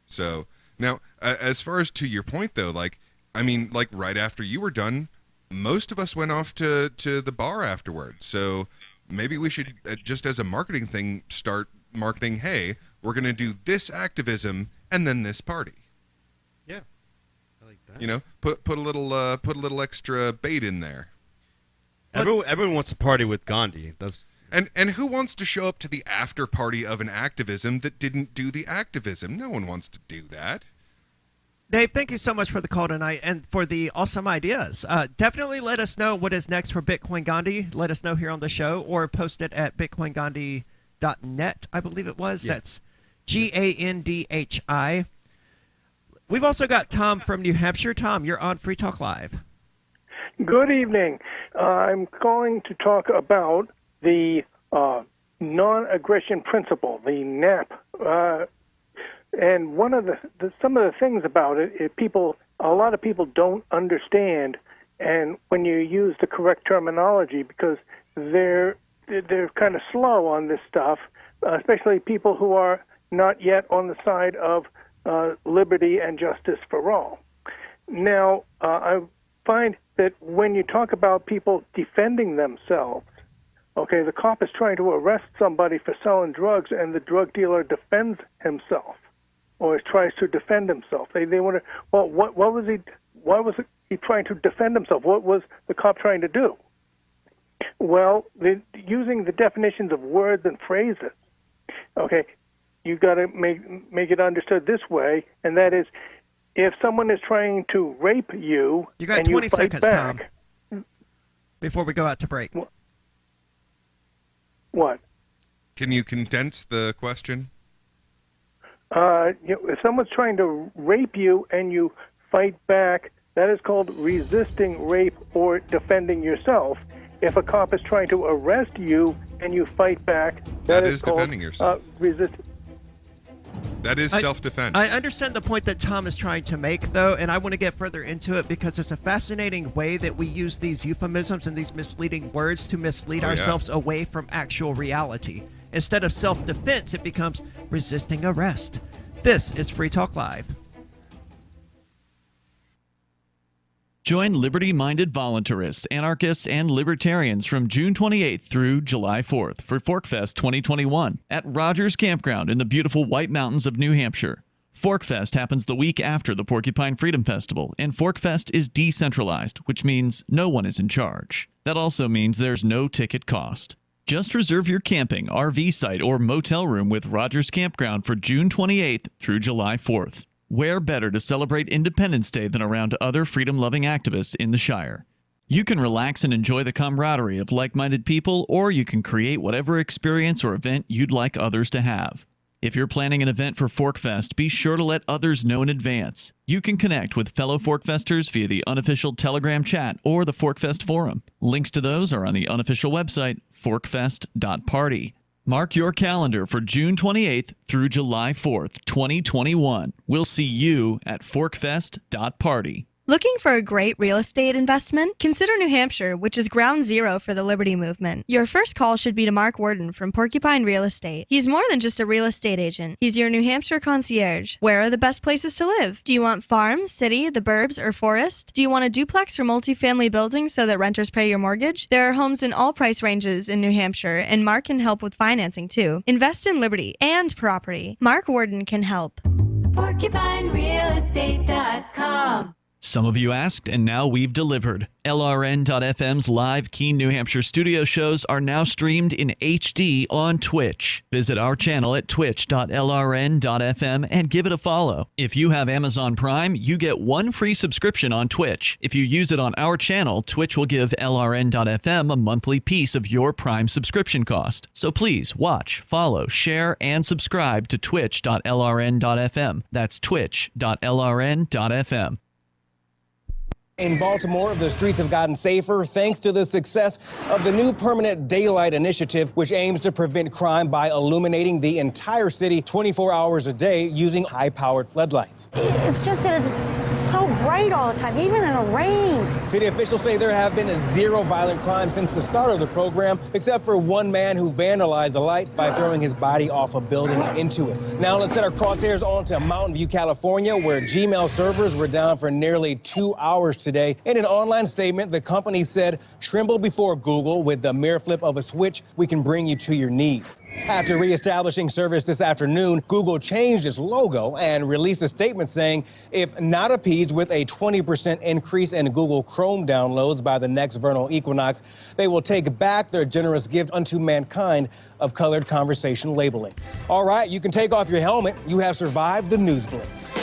So now, as far as to your point though, right after you were done, most of us went off to the bar afterwards. So maybe we should, just as a marketing thing, start marketing, hey, we're going to do this activism and then this party. Yeah. I like that. Put a little extra bait in there. Everyone wants to party with Gandhi. And who wants to show up to the after party of an activism that didn't do the activism? No one wants to do that. Dave, thank you so much for the call tonight and for the awesome ideas. Definitely let us know what is next for Bitcoin Gandhi. Let us know here on the show, or post it at bitcoingandhi.net, I believe it was. Yeah. That's GANDHI. We've also got Tom from New Hampshire. Tom, you're on Free Talk Live. Good evening. I'm calling to talk about the non-aggression principle, the NAP. And one of some of the things about it, a lot of people don't understand, and when you use the correct terminology, because they're kind of slow on this stuff, especially people who are not yet on the side of liberty and justice for all. Now, I find that when you talk about people defending themselves, okay, the cop is trying to arrest somebody for selling drugs, and the drug dealer defends himself, or tries to defend himself. They want to. Well, what was he? Why was he trying to defend himself? What was the cop trying to do? Well, using the definitions of words and phrases. Okay, you got to make it understood this way, and that is, if someone is trying to rape you, you got and 20 you fight seconds, back, Tom, before we go out to break. What? Can you condense the question? If someone's trying to rape you and you fight back, that is called resisting rape or defending yourself. If a cop is trying to arrest you and you fight back, that is called defending yourself. Resisting. That is self-defense. I understand the point that Tom is trying to make, though, and I want to get further into it because it's a fascinating way that we use these euphemisms and these misleading words to mislead ourselves away from actual reality. Instead of self-defense, it becomes resisting arrest. This is Free Talk Live. Join liberty-minded voluntarists, anarchists, and libertarians from June 28th through July 4th for ForkFest 2021 at Rogers Campground in the beautiful White Mountains of New Hampshire. ForkFest happens the week after the Porcupine Freedom Festival, and ForkFest is decentralized, which means no one is in charge. That also means there's no ticket cost. Just reserve your camping, RV site, or motel room with Rogers Campground for June 28th through July 4th. Where better to celebrate Independence Day than around other freedom-loving activists in the Shire? You can relax and enjoy the camaraderie of like-minded people, or you can create whatever experience or event you'd like others to have. If you're planning an event for ForkFest, be sure to let others know in advance. You can connect with fellow ForkFesters via the unofficial Telegram chat or the ForkFest forum. Links to those are on the unofficial website, forkfest.party. Mark your calendar for June 28th through July 4th, 2021. We'll see you at forkfest.party. Looking for a great real estate investment? Consider New Hampshire, which is ground zero for the Liberty Movement. Your first call should be to Mark Worden from Porcupine Real Estate. He's more than just a real estate agent. He's your New Hampshire concierge. Where are the best places to live? Do you want farm, city, the burbs, or forest? Do you want a duplex or multifamily building so that renters pay your mortgage? There are homes in all price ranges in New Hampshire, and Mark can help with financing too. Invest in Liberty and property. Mark Worden can help. PorcupineRealEstate.com. Some of you asked, and now we've delivered. LRN.FM's live Keene, New Hampshire studio shows are now streamed in HD on Twitch. Visit our channel at twitch.lrn.fm and give it a follow. If you have Amazon Prime, you get one free subscription on Twitch. If you use it on our channel, Twitch will give LRN.FM a monthly piece of your Prime subscription cost. So please watch, follow, share, and subscribe to twitch.lrn.fm. That's twitch.lrn.fm. In Baltimore, the streets have gotten safer thanks to the success of the new Permanent Daylight Initiative, which aims to prevent crime by illuminating the entire city 24 hours a day using high-powered floodlights. It's just that it's so bright all the time, even in the rain. City officials say there have been zero violent crime since the start of the program, except for one man who vandalized the light by throwing his body off a building into it. Now let's set our crosshairs on to Mountain View, California, where Gmail servers were down for nearly 2 hours today. In an online statement, the company said, "Tremble before Google. With the mere flip of a switch, we can bring you to your knees." After reestablishing service this afternoon, Google changed its logo and released a statement saying, if not appeased with a 20% increase in Google Chrome downloads by the next vernal equinox, they will take back their generous gift unto mankind of colored conversation labeling. All right, you can take off your helmet. You have survived the News Blitz.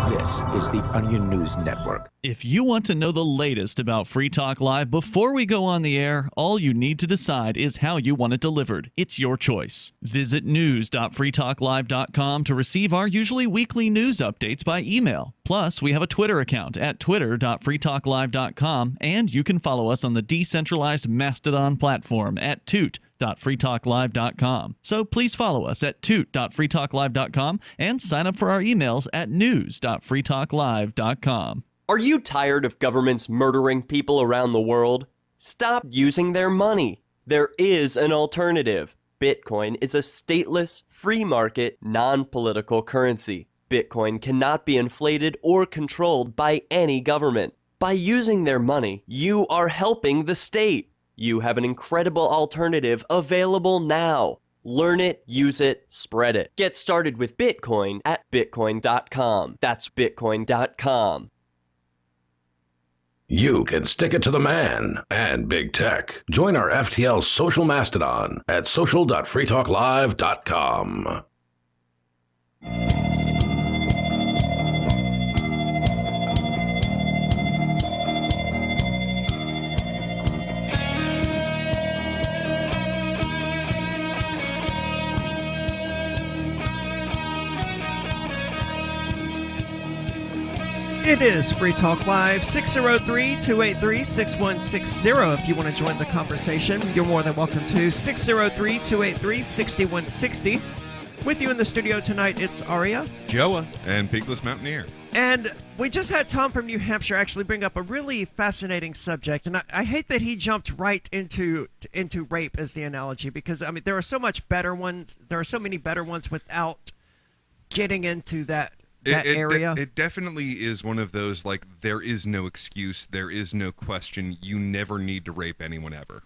This is the Onion News Network. If you want to know the latest about Free Talk Live before we go on the air, all you need to decide is how you want it delivered. It's your choice. Visit news.freetalklive.com to receive our usually weekly news updates by email. Plus, we have a Twitter account at twitter.freetalklive.com, and you can follow us on the decentralized Mastodon platform at toot.freetalklive.com. So please follow us at toot.freetalklive.com and sign up for our emails at news.freetalklive.com. Are you tired of governments murdering people around the world? Stop using their money. There is an alternative. Bitcoin is a stateless, free market, non-political currency. Bitcoin cannot be inflated or controlled by any government. By using their money, you are helping the state. You have an incredible alternative available now. Learn it, use it, spread it. Get started with Bitcoin at bitcoin.com. That's bitcoin.com. You can stick it to the man and big tech. Join our FTL social mastodon at social.freetalklive.com. It is Free Talk Live, 603-283-6160. If you want to join the conversation, you're more than welcome to. 603-283-6160. With you in the studio tonight, it's Aria, Joa, and Peakless Mountaineer. And we just had Tom from New Hampshire actually bring up a really fascinating subject. And I hate that he jumped right into rape as the analogy, because, I mean, there are so much better ones. There are so many better ones without getting into that area. It definitely is one of those, like, there is no excuse, there is no question, you never need to rape anyone ever.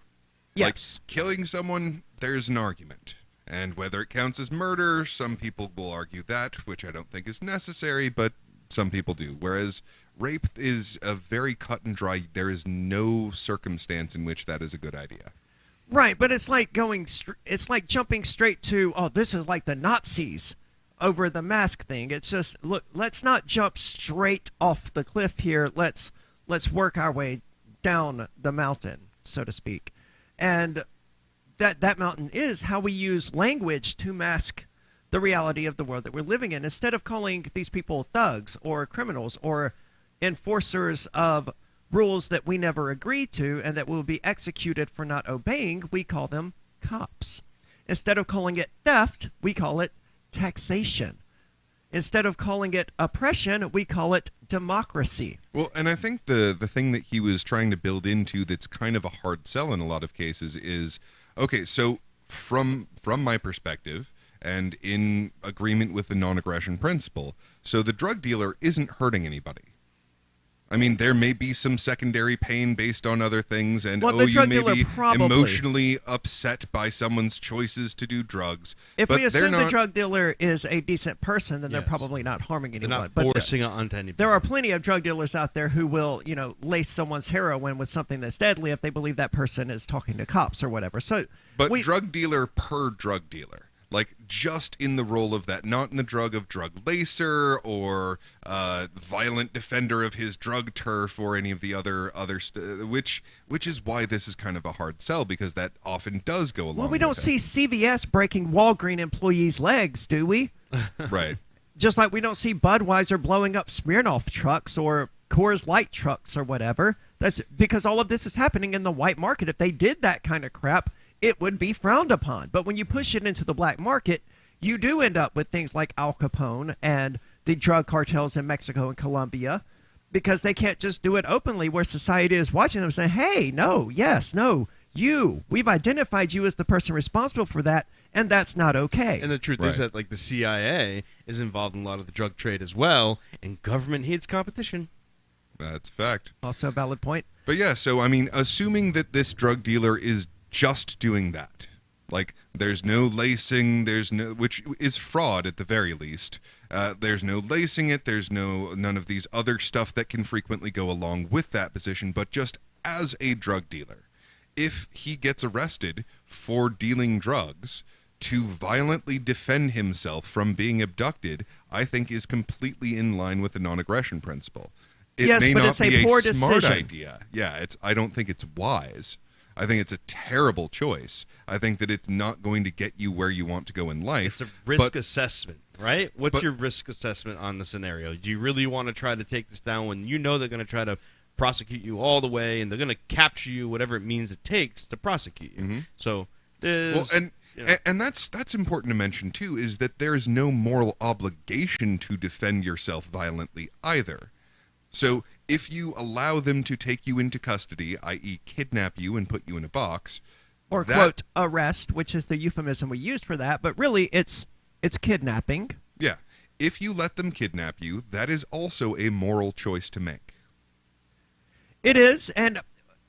Yes. Like, killing someone, there's an argument. And whether it counts as murder, some people will argue that, which I don't think is necessary, but some people do. Whereas rape is a very cut and dry, there is no circumstance in which that is a good idea. Right, but it's like it's like jumping straight to, oh, this is like the Nazis over the mask thing. It's just, look, let's not jump straight off the cliff here. Let's work our way down the mountain, so to speak. And that mountain is how we use language to mask the reality of the world that we're living in. Instead of calling these people thugs or criminals or enforcers of rules that we never agree to and that will be executed for not obeying, we call them cops. Instead of calling it theft, we call it taxation. Instead of calling it oppression, we call it democracy. Well, and I think the thing that he was trying to build into that's kind of a hard sell in a lot of cases is, okay, so from my perspective, and in agreement with the non-aggression principle, so the drug dealer isn't hurting anybody. I mean, there may be some secondary pain based on other things, and you may be emotionally upset by someone's choices to do drugs. If but we assume the drug dealer is a decent person, then they're probably not harming anyone. They're not forcing it onto anybody. There are plenty of drug dealers out there who will, lace someone's heroin with something that's deadly if they believe that person is talking to cops or whatever. But drug dealer per drug dealer. Like, just in the role of that, not in the drug lacer or violent defender of his drug turf or any of the other which is why this is kind of a hard sell, because that often does go along. Well, we don't see CVS breaking Walgreens employees' legs, do we? Right. Just like we don't see Budweiser blowing up Smirnoff trucks or Coors Light trucks or whatever. That's because all of this is happening in the white market. If they did that kind of crap, it would be frowned upon. But when you push it into the black market, you do end up with things like Al Capone and the drug cartels in Mexico and Colombia, because they can't just do it openly where society is watching them saying, hey, no, yes, no, we've identified you as the person responsible for that, and that's not okay. And the truth is that, like, the CIA is involved in a lot of the drug trade as well, and government hates competition. That's a fact. Also a valid point. But yeah, so, I mean, assuming that this drug dealer is just doing that, like, there's no lacing, which is fraud at the very least. There's no lacing it. There's none of these other stuff that can frequently go along with that position. But just as a drug dealer, if he gets arrested for dealing drugs, to violently defend himself from being abducted, I think is completely in line with the non-aggression principle. It may not be a smart idea. Yeah, I don't think it's wise. I think it's a terrible choice. I think that it's not going to get you where you want to go in life. It's a risk assessment, right? What's your risk assessment on the scenario? Do you really want to try to take this down when you know they're going to try to prosecute you all the way and they're going to capture you, whatever it means it takes to prosecute you? Mm-hmm. So, and that's important to mention too, is that there is no moral obligation to defend yourself violently either. So if you allow them to take you into custody, i.e. kidnap you and put you in a box, or quote arrest, which is the euphemism we used for that, but really it's kidnapping. Yeah. If you let them kidnap you, that is also a moral choice to make. It is, and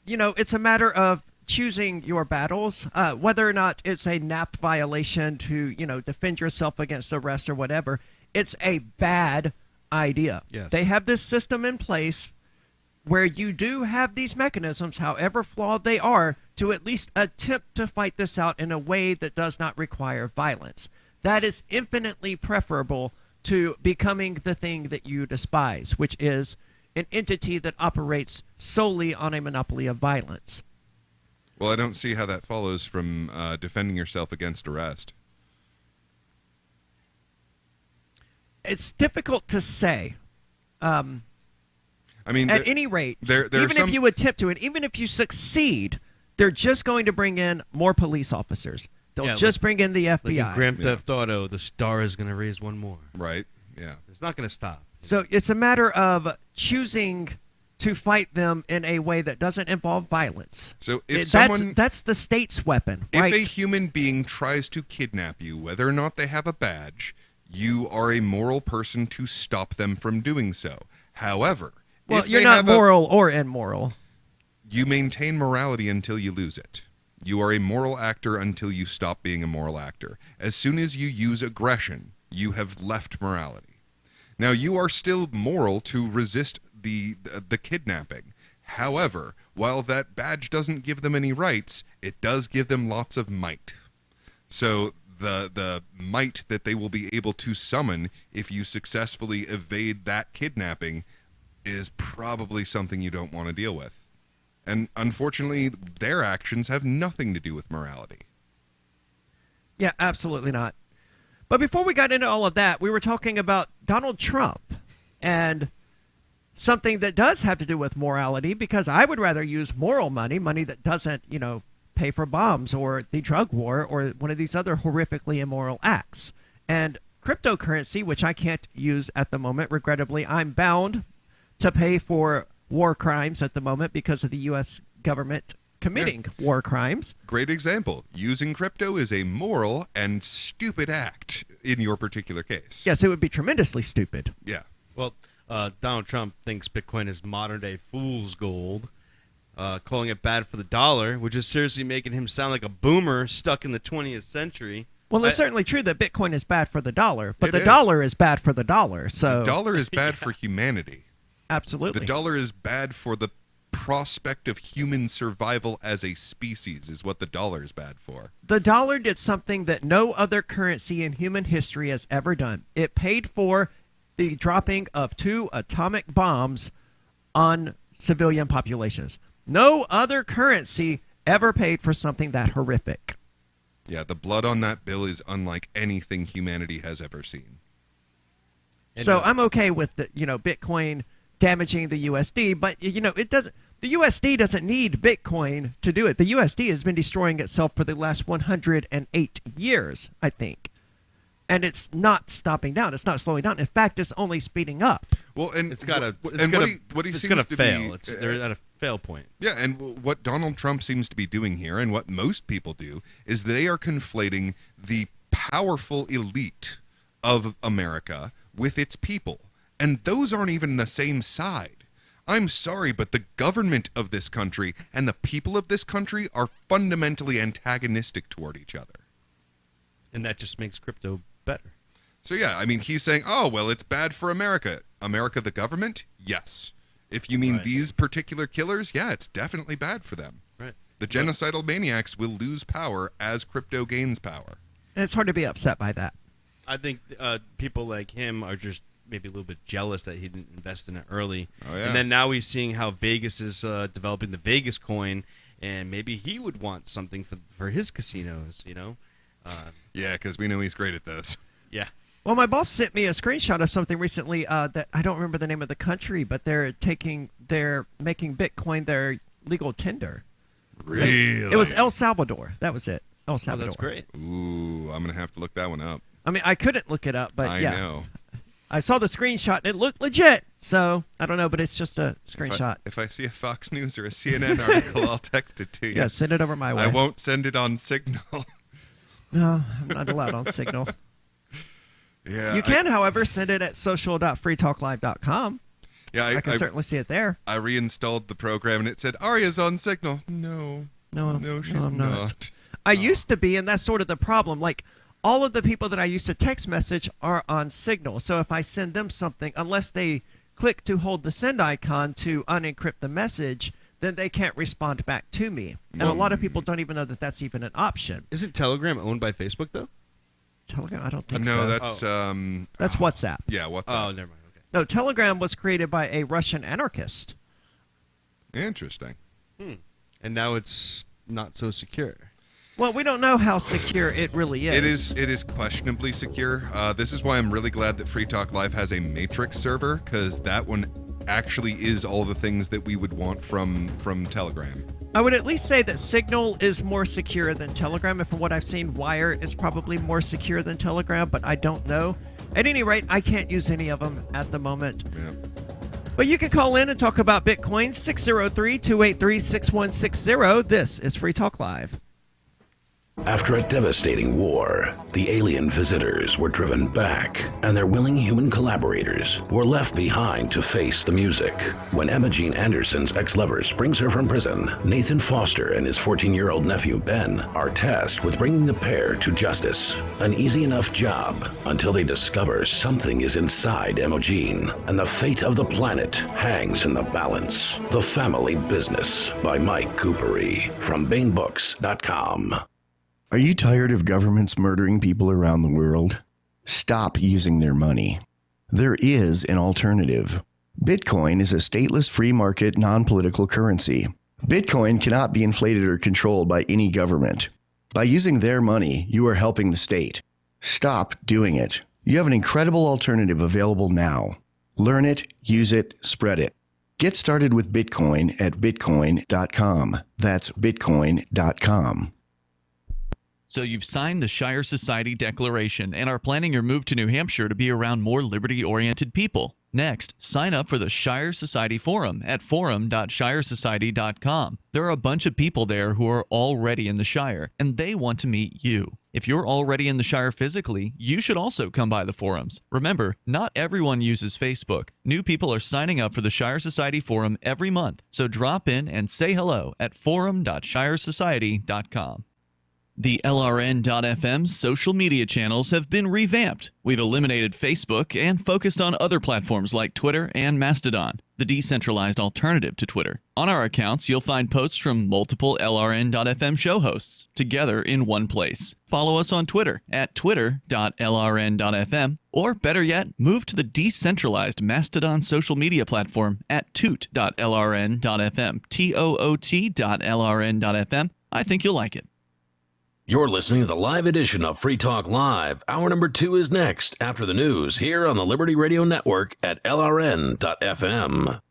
it's a matter of choosing your battles, whether or not it's a NAP violation to, defend yourself against arrest or whatever. It's a bad idea. Yes. They have this system in place where you do have these mechanisms, however flawed they are, to at least attempt to fight this out in a way that does not require violence. That is infinitely preferable to becoming the thing that you despise, which is an entity that operates solely on a monopoly of violence. Well, I don't see how that follows from defending yourself against arrest. It's difficult to say. I mean, at any rate, even if you attempt to, and even if you succeed, they're just going to bring in more police officers. They'll just bring in the FBI. Like in Grand Theft Auto, the star is going to raise one more. Right, yeah. It's not going to stop. So it's a matter of choosing to fight them in a way that doesn't involve violence. So if that's the state's weapon, right? If a human being tries to kidnap you, whether or not they have a badge, you are a moral person to stop them from doing so. However, if you're not moral or immoral. You maintain morality until you lose it. You are a moral actor until you stop being a moral actor. As soon as you use aggression, you have left morality. Now, you are still moral to resist the kidnapping. However, while that badge doesn't give them any rights, it does give them lots of might. So the might that they will be able to summon if you successfully evade that kidnapping is probably something you don't want to deal with. And unfortunately, their actions have nothing to do with morality. Yeah, absolutely not. But before we got into all of that, we were talking about Donald Trump and something that does have to do with morality, because I would rather use moral money that doesn't, pay for bombs or the drug war or one of these other horrifically immoral acts. And cryptocurrency, which I can't use at the moment, regrettably, I'm bound to pay for war crimes at the moment because of the U.S. government committing war crimes. Great example. Using crypto is a moral and stupid act in your particular case. Yes, it would be tremendously stupid. Yeah. Well, Donald Trump thinks Bitcoin is modern-day fool's gold, calling it bad for the dollar, which is seriously making him sound like a boomer stuck in the 20th century. Well, it's certainly true that Bitcoin is bad for the dollar, but the is. dollar is bad for the dollar. So The dollar is bad for humanity. Absolutely. The dollar is bad for the prospect of human survival as a species is what the dollar is bad for. The dollar did something that no other currency in human history has ever done. It paid for the dropping of 2 atomic bombs on civilian populations. No other currency ever paid for something that horrific. Yeah, the blood on that bill is unlike anything humanity has ever seen. So I'm okay with the, Bitcoin damaging the USD, but it doesn't. The USD doesn't need Bitcoin to do it. The USD has been destroying itself for the last 108 years, I think. And it's not stopping down. It's not slowing down. In fact, it's only speeding up. Well, and it's got to it's going to fail. They're at a fail point. Yeah, and what Donald Trump seems to be doing here, and what most people do, is they are conflating the powerful elite of America with its people. And those aren't even the same side. I'm sorry, but the government of this country and the people of this country are fundamentally antagonistic toward each other. And that just makes crypto better. So yeah, I mean, he's saying, oh, well, it's bad for America. America, the government? Yes. If you mean these particular killers, yeah, it's definitely bad for them. Right. The genocidal maniacs will lose power as crypto gains power. And it's hard to be upset by that. I think people like him are just maybe a little bit jealous that he didn't invest in it early. Oh, yeah. And then now he's seeing how Vegas is developing the Vegas coin, and maybe he would want something for his casinos, Yeah, because we know he's great at this. Yeah. Well, my boss sent me a screenshot of something recently that I don't remember the name of the country, but they're making Bitcoin their legal tender. Really? It was El Salvador. That was it. El Salvador. Oh, that's great. Ooh, I'm going to have to look that one up. I mean, I couldn't look it up, but I yeah. know. I saw the screenshot and it looked legit. So I don't know, but it's just a screenshot. If I see a Fox News or a CNN article, I'll text it to you. Yeah, send it over my way. I won't send it on Signal. No, I'm not allowed on Signal. Yeah, you can, however, send it at social.freetalklive.com. Yeah, I can certainly see it there. I reinstalled the program and it said Arya's on Signal. No, she's not. I used to be, and that's sort of the problem. Like, all of the people that I used to text message are on Signal. So if I send them something, unless they click to hold the send icon to unencrypt the message, then they can't respond back to me. And a lot of people don't even know that that's even an option. Isn't Telegram owned by Facebook, though? Telegram? I don't think no, so. that's that's WhatsApp. Yeah, WhatsApp. Oh, never mind. Okay. No, Telegram was created by a Russian anarchist. Interesting. And now it's not so secure. Well, we don't know how secure it really is. It is questionably secure. This is why I'm really glad that Free Talk Live has a Matrix server, because that one actually is all the things that we would want from Telegram. I would at least say that Signal is more secure than Telegram, and from what I've seen, Wire is probably more secure than Telegram, but I don't know. At any rate, I can't use any of them at the moment. Yeah. But you can call in and talk about Bitcoin, 603-283-6160. This is Free Talk Live. After a devastating war, the alien visitors were driven back, and their willing human collaborators were left behind to face the music. When Emma Jean Anderson's ex-lover brings her from prison, Nathan Foster and his 14-year-old nephew Ben are tasked with bringing the pair to justice. An easy enough job until they discover something is inside Emma Jean, and the fate of the planet hangs in the balance. The Family Business by Mike Coopery from BaneBooks.com. Are you tired of governments murdering people around the world? Stop using their money. There is an alternative. Bitcoin is a stateless free market non-political currency. Bitcoin cannot be inflated or controlled by any government. By using their money, you are helping the state. Stop doing it. You have an incredible alternative available now. Learn it, use it, spread it. Get started with Bitcoin at bitcoin.com. That's bitcoin.com. So you've signed the Shire Society Declaration and are planning your move to New Hampshire to be around more liberty-oriented people. Next, sign up for the Shire Society Forum at forum.shiresociety.com. There are a bunch of people there who are already in the Shire, and they want to meet you. If you're already in the Shire physically, you should also come by the forums. Remember, not everyone uses Facebook. New people are signing up for the Shire Society Forum every month, so drop in and say hello at forum.shiresociety.com. The LRN.FM's social media channels have been revamped. We've eliminated Facebook and focused on other platforms like Twitter and Mastodon, the decentralized alternative to Twitter. On our accounts, you'll find posts from multiple LRN.FM show hosts together in one place. Follow us on Twitter at twitter.lrn.fm, or better yet, move to the decentralized Mastodon social media platform at toot.lrn.fm, toot.lrn.fm. I think you'll like it. You're listening to the live edition of Free Talk Live. Hour number 2 is next after the news here on the Liberty Radio Network at LRN.FM.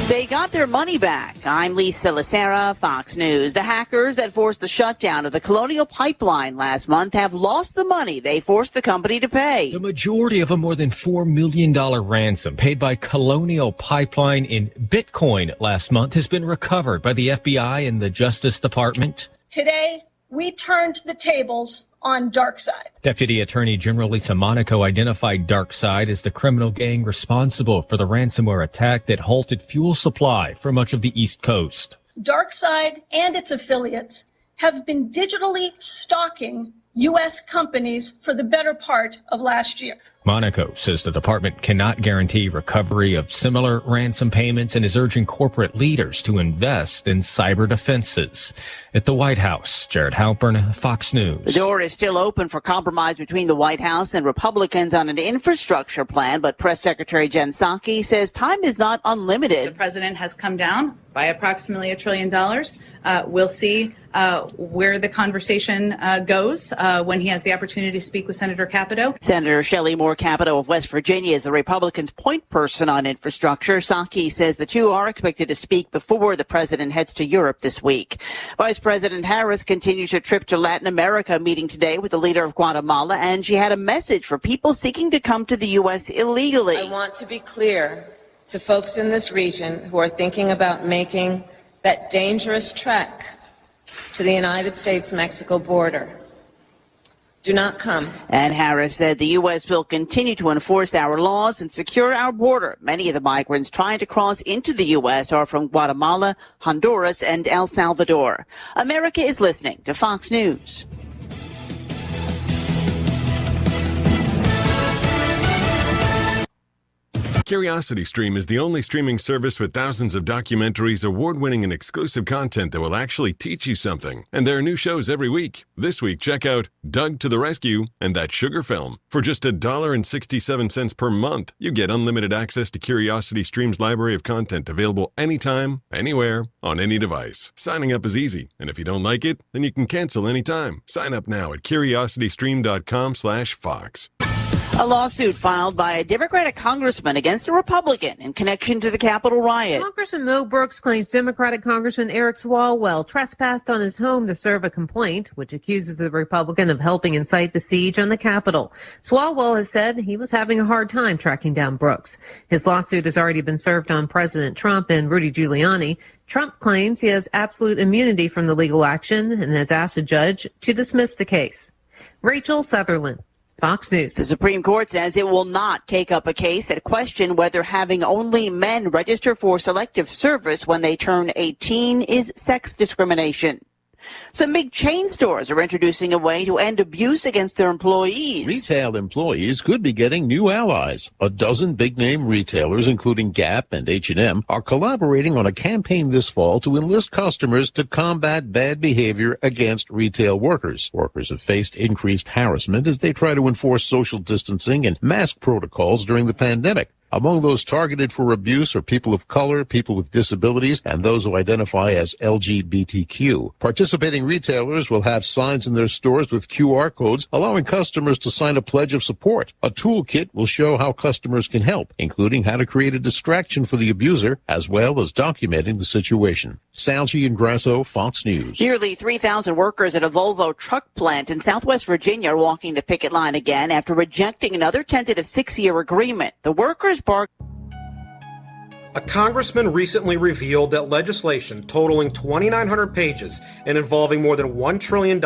They got their money back. I'm Lisa Lacera, Fox News. The hackers that forced the shutdown of the Colonial Pipeline last month have lost the money they forced the company to pay. The majority of a more than $4 million ransom paid by Colonial Pipeline in Bitcoin last month has been recovered by the FBI and the Justice Department. Today, we turned the tables on DarkSide. Deputy Attorney General Lisa Monaco identified DarkSide as the criminal gang responsible for the ransomware attack that halted fuel supply for much of the East Coast. DarkSide and its affiliates have been digitally stalking U.S. companies for the better part of last year. Monaco says the department cannot guarantee recovery of similar ransom payments and is urging corporate leaders to invest in cyber defenses. At the White House, Jared Halpern, Fox News. The door is still open for compromise between the White House and Republicans on an infrastructure plan, but Press Secretary Jen Psaki says time is not unlimited. The president has come down by approximately $1 trillion. We'll see where the conversation goes when he has the opportunity to speak with Senator Capito. Senator Shelley Moore Capito of West Virginia is the Republicans' point person on infrastructure. Psaki says the two are expected to speak before the president heads to Europe this week. Vice President Harris continues her trip to Latin America, meeting today with the leader of Guatemala, and she had a message for people seeking to come to the U.S. illegally. I want to be clear to folks in this region who are thinking about making that dangerous trek to the United States-Mexico border. Do not come. And Harris said the U.S. will continue to enforce our laws and secure our border. Many of the migrants trying to cross into the U.S. are from Guatemala, Honduras, and El Salvador. America is listening to Fox News. CuriosityStream is the only streaming service with thousands of documentaries, award-winning and exclusive content that will actually teach you something. And there are new shows every week. This week, check out Doug to the Rescue and That Sugar Film. For just $1.67 per month, you get unlimited access to CuriosityStream's library of content available anytime, anywhere, on any device. Signing up is easy, and if you don't like it, then you can cancel anytime. Sign up now at curiositystream.com/Fox. A lawsuit filed by a Democratic congressman against a Republican in connection to the Capitol riot. Congressman Mo Brooks claims Democratic Congressman Eric Swalwell trespassed on his home to serve a complaint, which accuses the Republican of helping incite the siege on the Capitol. Swalwell has said he was having a hard time tracking down Brooks. His lawsuit has already been served on President Trump and Rudy Giuliani. Trump claims he has absolute immunity from the legal action and has asked a judge to dismiss the case. Rachel Sutherland, Fox News. The Supreme Court says it will not take up a case that questions whether having only men register for selective service when they turn 18 is sex discrimination. Some big chain stores are introducing a way to end abuse against their employees. Retail employees could be getting new allies. A dozen big-name retailers, including Gap and H&M, are collaborating on a campaign this fall to enlist customers to combat bad behavior against retail workers. Workers have faced increased harassment as they try to enforce social distancing and mask protocols during the pandemic. Among those targeted for abuse are people of color, people with disabilities, and those who identify as LGBTQ. Participating retailers will have signs in their stores with QR codes allowing customers to sign a pledge of support. A toolkit will show how customers can help, including how to create a distraction for the abuser, as well as documenting the situation. Salchi Ingrasso, Fox News. Nearly 3,000 workers at a Volvo truck plant in Southwest Virginia are walking the picket line again after rejecting another tentative 6-year agreement. The workers barked. A congressman recently revealed that legislation totaling 2,900 pages and involving more than $1 trillion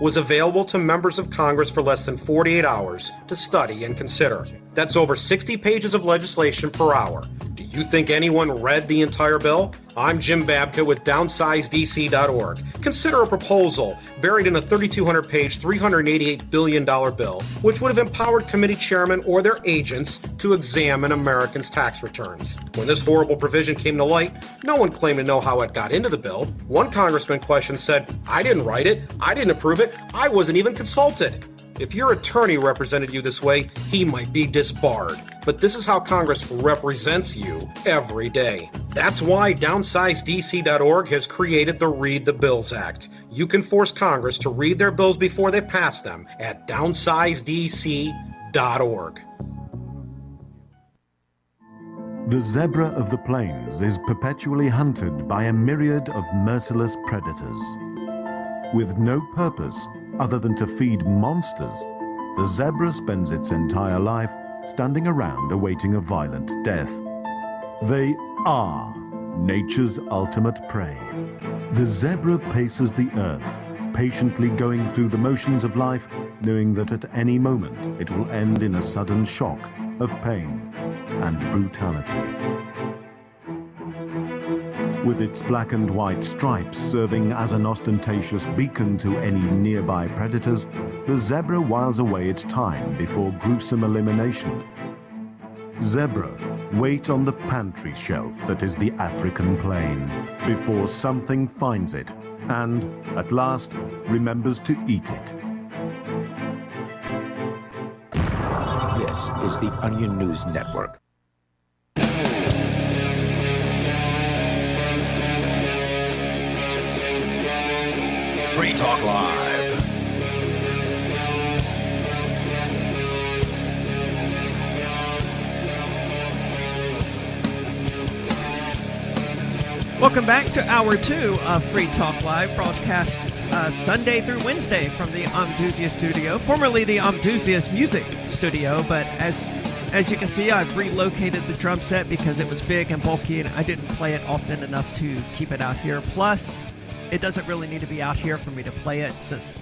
was available to members of Congress for less than 48 hours to study and consider. That's over 60 pages of legislation per hour. Do you think anyone read the entire bill? I'm Jim Babka with DownsizeDC.org. Consider a proposal buried in a 3,200-page, $388 billion bill, which would have empowered committee chairmen or their agents to examine Americans' tax returns. When this horrible provision came to light, no one claimed to know how it got into the bill. One congressman questioned said, "I didn't write it, I didn't approve it, I wasn't even consulted." If your attorney represented you this way, he might be disbarred. But this is how Congress represents you every day. That's why DownsizeDC.org has created the Read the Bills Act. You can force Congress to read their bills before they pass them at DownsizeDC.org. The zebra of the plains is perpetually hunted by a myriad of merciless predators. With no purpose other than to feed monsters, the zebra spends its entire life standing around awaiting a violent death. They are nature's ultimate prey. The zebra paces the earth, patiently going through the motions of life, knowing that at any moment it will end in a sudden shock of pain and brutality. With its black and white stripes serving as an ostentatious beacon to any nearby predators, the zebra whiles away its time before gruesome elimination. Zebra wait on the pantry shelf that is the African plain before something finds it and, at last, remembers to eat it. This is the Onion News Network. Free Talk Live. Welcome back to Hour 2 of Free Talk Live, broadcast Sunday through Wednesday from the Omdusia Studio, formerly the Omdusia's Music Studio, but as you can see, I've relocated the drum set because it was big and bulky and I didn't play it often enough to keep it out here. Plus, it doesn't really need to be out here for me to play it since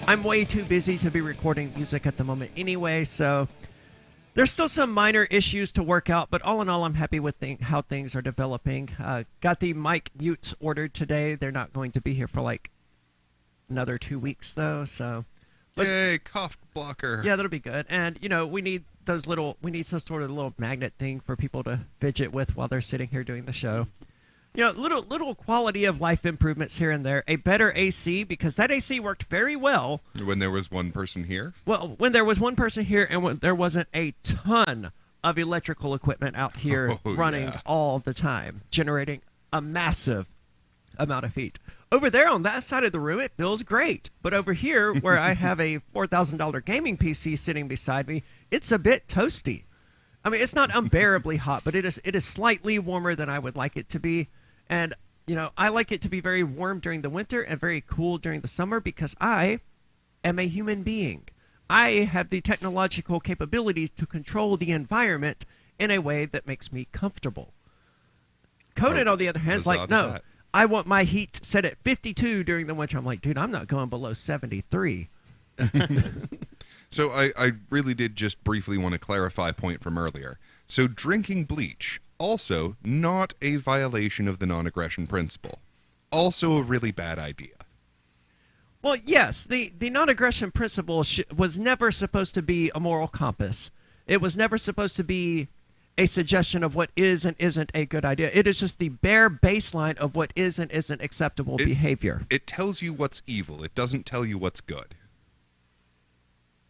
I'm way too busy to be recording music at the moment anyway, so there's still some minor issues to work out, but all in all, I'm happy with how things are developing. Got the mic mutes ordered today. They're not going to be here for like another 2 weeks, though. So, yay, cough blocker. Yeah, that'll be good. And we need some sort of little magnet thing for people to fidget with while they're sitting here doing the show. Little quality of life improvements here and there. A better AC, because that AC worked very well. When there was one person here? Well, when there was one person here and when there wasn't a ton of electrical equipment out here running all the time, generating a massive amount of heat. Over there on that side of the room, it feels great. But over here, where I have a $4,000 gaming PC sitting beside me, it's a bit toasty. I mean, it's not unbearably hot, but it is slightly warmer than I would like it to be. And, I like it to be very warm during the winter and very cool during the summer because I am a human being. I have the technological capabilities to control the environment in a way that makes me comfortable. Conan, on the other hand, is like, no, I want my heat set at 52 during the winter. I'm like, dude, I'm not going below 73. So I really did just briefly want to clarify a point from earlier. So drinking bleach, also not a violation of the non-aggression principle. Also a really bad idea. Well, yes, the non-aggression principle was never supposed to be a moral compass. It was never supposed to be a suggestion of what is and isn't a good idea. It is just the bare baseline of what is and isn't acceptable behavior. It tells you what's evil. It doesn't tell you what's good.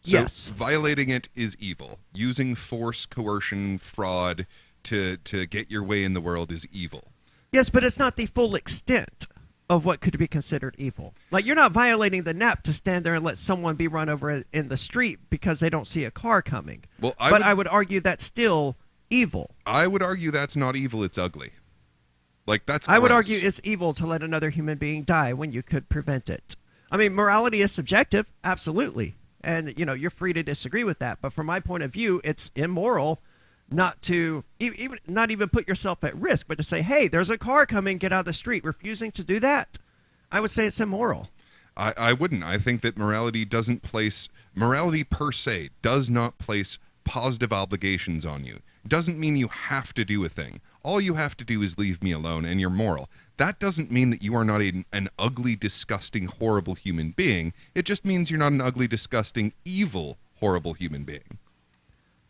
So Yes. violating it is evil. Using force, coercion, fraud to get your way in the world is evil. Yes, but it's not the full extent of what could be considered evil. Like, you're not violating the NAP to stand there and let someone be run over in the street because they don't see a car coming. Well, I would argue that's still evil. I would argue that's not evil, it's ugly. Like, that's I would gross. argue it's evil to let another human being die when you could prevent it. I mean, morality is subjective, absolutely. And, you're free to disagree with that. But from my point of view, it's immoral not to not even put yourself at risk, but to say, hey, there's a car coming, get out of the street. Refusing to do that, I would say it's immoral. I wouldn't. I think that morality per se does not place positive obligations on you. It doesn't mean you have to do a thing. All you have to do is leave me alone and you're moral. That doesn't mean that you are not an ugly, disgusting, horrible human being. It just means you're not an ugly, disgusting, evil, horrible human being.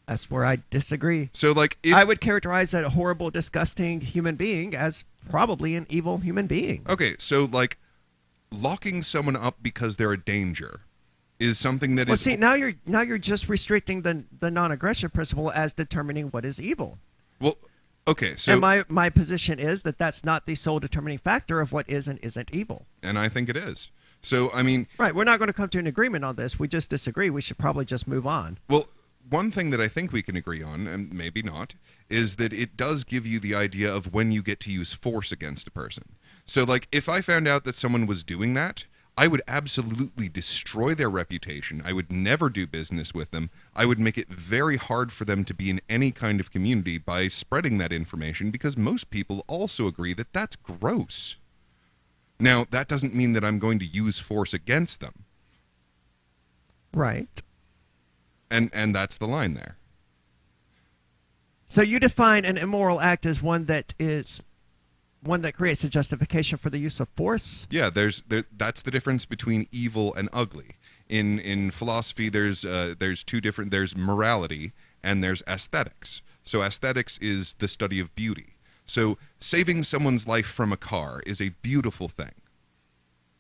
That's where I disagree. So, like, I would characterize a horrible, disgusting human being as probably an evil human being. Okay, so, like, locking someone up because they're a danger is something that is... Well, see, now you're just restricting the non-aggression principle as determining what is evil. Well, okay, so... And my position is that that's not the sole determining factor of what is and isn't evil. And I think it is. So, I mean... Right, we're not going to come to an agreement on this. We just disagree. We should probably just move on. Well... One thing that I think we can agree on, and maybe not, is that it does give you the idea of when you get to use force against a person. So, like, if I found out that someone was doing that, I would absolutely destroy their reputation. I would never do business with them. I would make it very hard for them to be in any kind of community by spreading that information, because most people also agree that that's gross. Now, that doesn't mean that I'm going to use force against them. Right. And that's the line there. So you define an immoral act as one that creates a justification for the use of force? Yeah, that's the difference between evil and ugly. In philosophy, there's two different. There's morality and there's aesthetics. So aesthetics is the study of beauty. So saving someone's life from a car is a beautiful thing.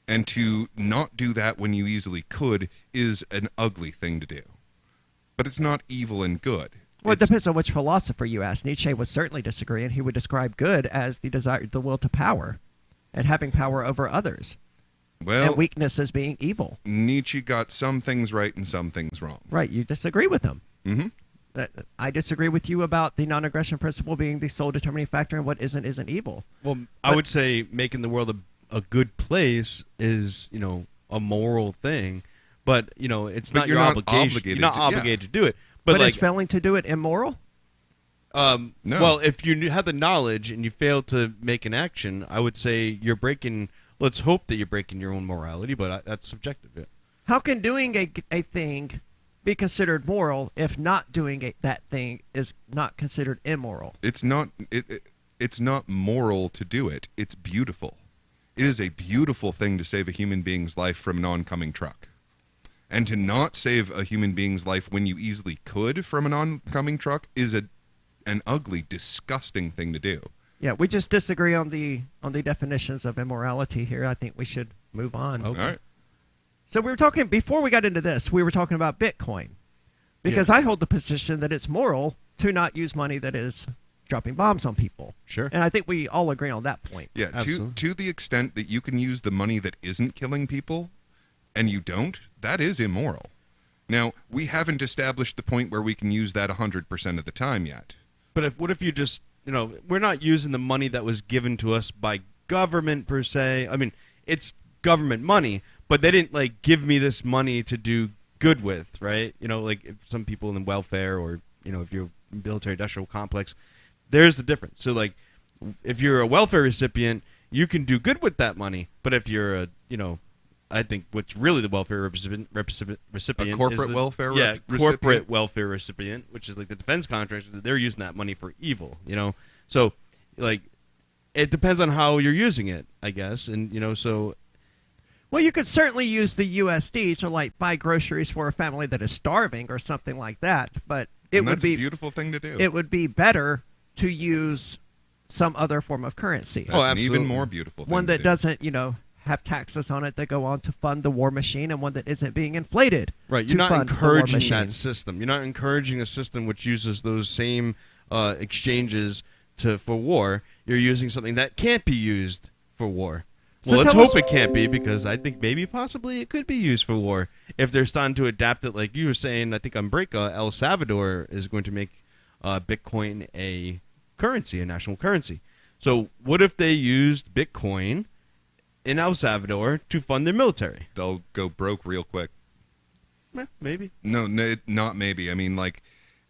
And to not do that when you easily could is an ugly thing to do. But it's not evil and good. Well, it depends on which philosopher you ask. Nietzsche would certainly disagree, and he would describe good as the will to power, and having power over others. Well, and weakness as being evil. Nietzsche got some things right and some things wrong. Right, you disagree with him. Mm-hmm. I disagree with you about the non-aggression principle being the sole determining factor in what isn't evil. Well, I would say making the world a good place is, a moral thing. But, it's not your obligation. You're not obligated to do it. But is failing to do it immoral? No. Well, if you have the knowledge and you fail to make an action, I would say you're breaking... Let's hope that you're breaking your own morality, but that's subjective. Yeah. How can doing a thing be considered moral if not doing that thing is not considered immoral? It's not. It's not moral to do it. It's beautiful. It is a beautiful thing to save a human being's life from an oncoming truck. And to not save a human being's life when you easily could from an oncoming truck is an ugly, disgusting thing to do. Yeah, we just disagree on the definitions of immorality here. I think we should move on. Okay. All right. So we were talking, before we got into this, we were talking about Bitcoin. Because I hold the position that it's moral to not use money that is dropping bombs on people. Sure. And I think we all agree on that point. Yeah, to the extent that you can use the money that isn't killing people and you don't, that is immoral. Now, we haven't established the point where we can use that 100% of the time yet. But what if you just, we're not using the money that was given to us by government per se. I mean, it's government money, but they didn't, give me this money to do good with, right? If some people in welfare or, if you're military-industrial complex, there's the difference. So, if you're a welfare recipient, you can do good with that money. But if you're I think what's really the welfare recipient a corporate is welfare recipient? Corporate welfare recipient, which is like the defense contractors, they're using that money for evil, So, it depends on how you're using it, I guess, and, so... Well, you could certainly use the USD to, buy groceries for a family that is starving or something like that, but that's a beautiful thing to do. It would be better to use some other form of currency. That's an even more beautiful thing one that doesn't, have taxes on it that go on to fund the war machine and one that isn't being inflated. Right, you're not encouraging that system. You're not encouraging a system which uses those same exchanges for war. You're using something that can't be used for war. Well, let's hope it can't be, because I think maybe possibly it could be used for war. If they're starting to adapt it, like you were saying, I think on break, El Salvador is going to make Bitcoin a currency, a national currency. So what if they used Bitcoin in El Salvador to fund their military? They'll go broke real quick. Maybe. No, not maybe. I mean, like,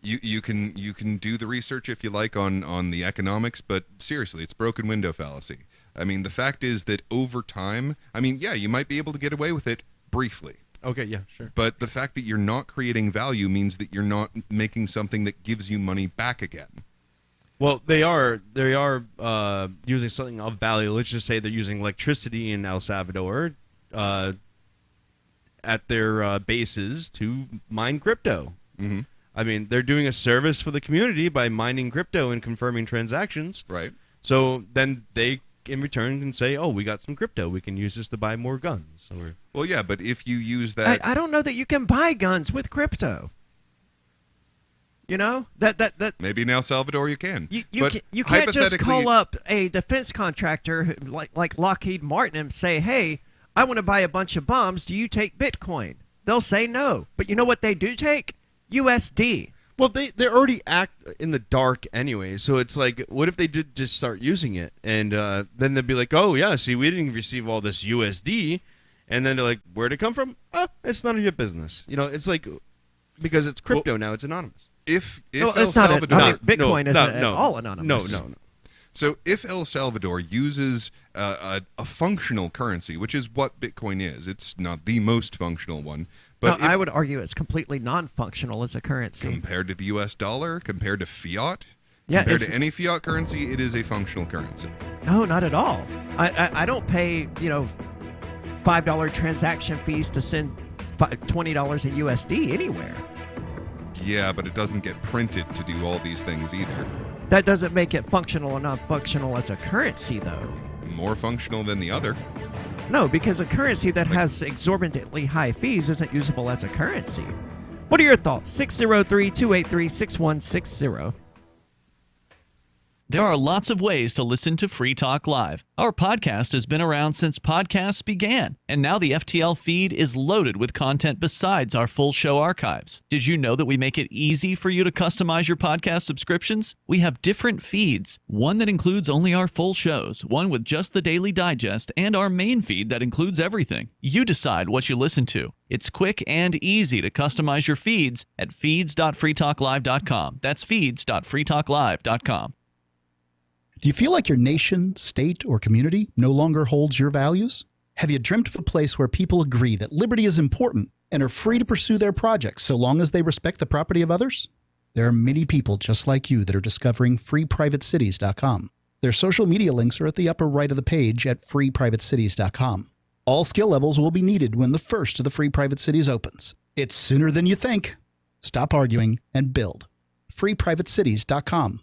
you can do the research if you like on the economics, but seriously, it's broken window fallacy. I mean, the fact is that over time, I mean, yeah, you might be able to get away with it briefly. Okay, yeah, sure. But the fact that you're not creating value means that you're not making something that gives you money back again. Well, they are using something of value. Let's just say they're using electricity in El Salvador at their bases to mine crypto. Mm-hmm. I mean, they're doing a service for the community by mining crypto and confirming transactions. Right. So then they, in return, can say, oh, we got some crypto. We can use this to buy more guns. Well, yeah, but if you use that... I don't know that you can buy guns with crypto. You know? that Maybe in El Salvador you can. You can't just call up a defense contractor like Lockheed Martin and say, hey, I want to buy a bunch of bombs. Do you take Bitcoin? They'll say no. But you know what they do take? USD. Well, they already act in the dark anyway, so it's like, what if they did just start using it? And then they'd be like, oh, yeah, see, we didn't receive all this USD. And then they're like, where'd it come from? Oh, it's none of your business. You know, it's like, because it's crypto now, it's anonymous. If well, El Salvador... Bitcoin isn't at all anonymous. No. So if El Salvador uses a functional currency, which is what Bitcoin is, it's not the most functional one, but I would argue it's completely non-functional as a currency. Compared to the US dollar, compared to fiat, yeah, compared to any fiat currency, it is a functional currency. No, not at all. I don't pay, $5 transaction fees to send $20 in USD anywhere. Yeah, but it doesn't get printed to do all these things either. That doesn't make it functional or non-functional as a currency, though. More functional than the other. No, because a currency that has exorbitantly high fees isn't usable as a currency. What are your thoughts? 603-283-6160. There are lots of ways to listen to Free Talk Live. Our podcast has been around since podcasts began, and now the FTL feed is loaded with content besides our full show archives. Did you know that we make it easy for you to customize your podcast subscriptions? We have different feeds, one that includes only our full shows, one with just the Daily Digest, and our main feed that includes everything. You decide what you listen to. It's quick and easy to customize your feeds at feeds.freetalklive.com. That's feeds.freetalklive.com. Do you feel like your nation, state, or community no longer holds your values? Have you dreamt of a place where people agree that liberty is important and are free to pursue their projects so long as they respect the property of others? There are many people just like you that are discovering freeprivatecities.com. Their social media links are at the upper right of the page at freeprivatecities.com. All skill levels will be needed when the first of the Free Private Cities opens. It's sooner than you think. Stop arguing and build. freeprivatecities.com.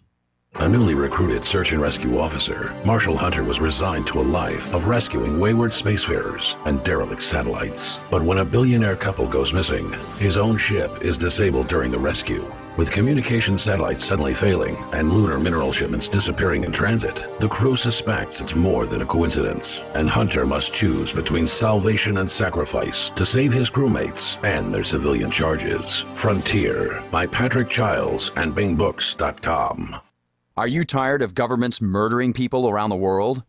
A newly recruited search and rescue officer, Marshall Hunter was resigned to a life of rescuing wayward spacefarers and derelict satellites. But when a billionaire couple goes missing, his own ship is disabled during the rescue. With communication satellites suddenly failing and lunar mineral shipments disappearing in transit, the crew suspects it's more than a coincidence, and Hunter must choose between salvation and sacrifice to save his crewmates and their civilian charges. Frontier by Patrick Childs and BingBooks.com. Are you tired of governments murdering people around the world?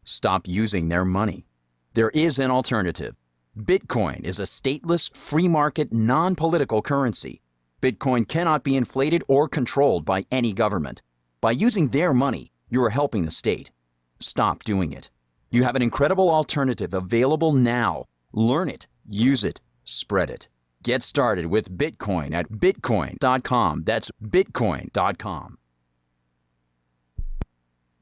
Stop using their money. There is an alternative. Bitcoin is a stateless, free market, non-political currency. Bitcoin cannot be inflated or controlled by any government. By using their money, you are helping the state. Stop doing it. You have an incredible alternative available now. Learn it, use it, spread it. Get started with Bitcoin at bitcoin.com. That's bitcoin.com.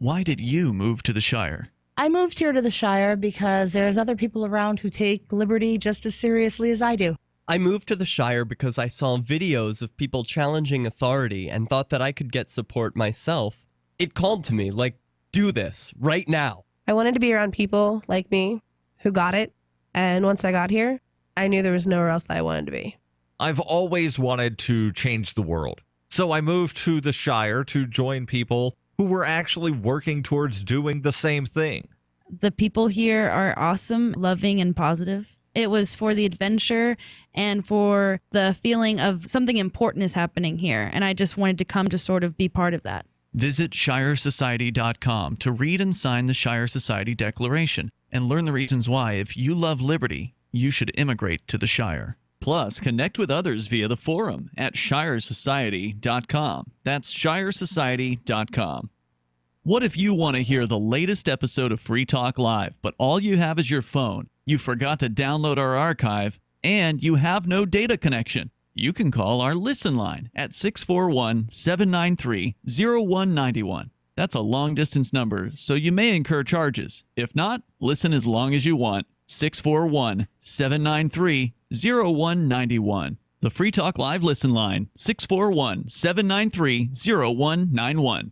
Why did you move to the Shire? I moved here to the Shire because there's other people around who take liberty just as seriously as I do. I moved to the Shire because I saw videos of people challenging authority and thought that I could get support myself. It called to me, like, do this, right now. I wanted to be around people like me who got it. And once I got here, I knew there was nowhere else that I wanted to be. I've always wanted to change the world. So I moved to the Shire to join people who were actually working towards doing the same thing. The people here are awesome, loving, and positive. It was for the adventure and for the feeling of something important is happening here. And I just wanted to come to sort of be part of that. Visit ShireSociety.com to read and sign the Shire Society Declaration and learn the reasons why, if you love liberty, you should immigrate to the Shire. Plus, connect with others via the forum at ShireSociety.com. That's ShireSociety.com. What if you want to hear the latest episode of Free Talk Live, but all you have is your phone, you forgot to download our archive, and you have no data connection? You can call our Listen line at 641-793-0191. That's a long-distance number, so you may incur charges. If not, listen as long as you want. 641-793-0191. The Free Talk Live Listen line, 641-793-0191.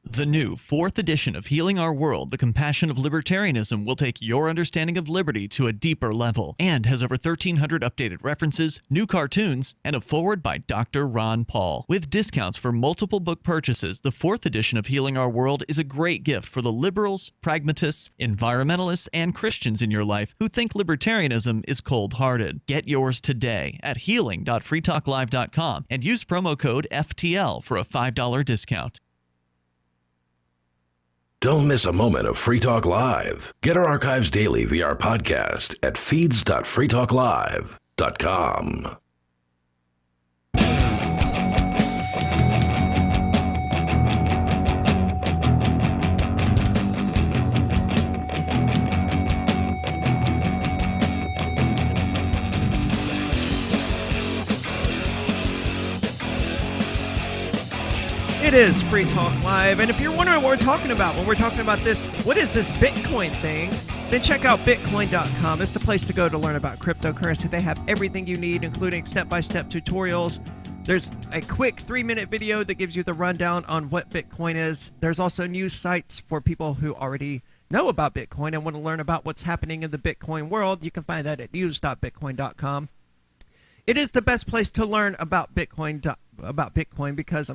The new 4th edition of Healing Our World, The Compassion of Libertarianism, will take your understanding of liberty to a deeper level and has over 1,300 updated references, new cartoons, and a foreword by Dr. Ron Paul. With discounts for multiple book purchases, the 4th edition of Healing Our World is a great gift for the liberals, pragmatists, environmentalists, and Christians in your life who think libertarianism is cold-hearted. Get yours today at healing.freetalklive.com and use promo code FTL for a $5 discount. Don't miss a moment of Free Talk Live. Get our archives daily via our podcast at feeds.freetalklive.com. It is Free Talk Live, and if you're wondering what we're talking about when we're talking about this, what is this Bitcoin thing, then check out Bitcoin.com. It's the place to go to learn about cryptocurrency. They have everything you need, including step-by-step tutorials. There's a quick 3-minute video that gives you the rundown on what Bitcoin is. There's also news sites for people who already know about Bitcoin and want to learn about what's happening in the Bitcoin world. You can find that at news.bitcoin.com. It is the best place to learn about Bitcoin because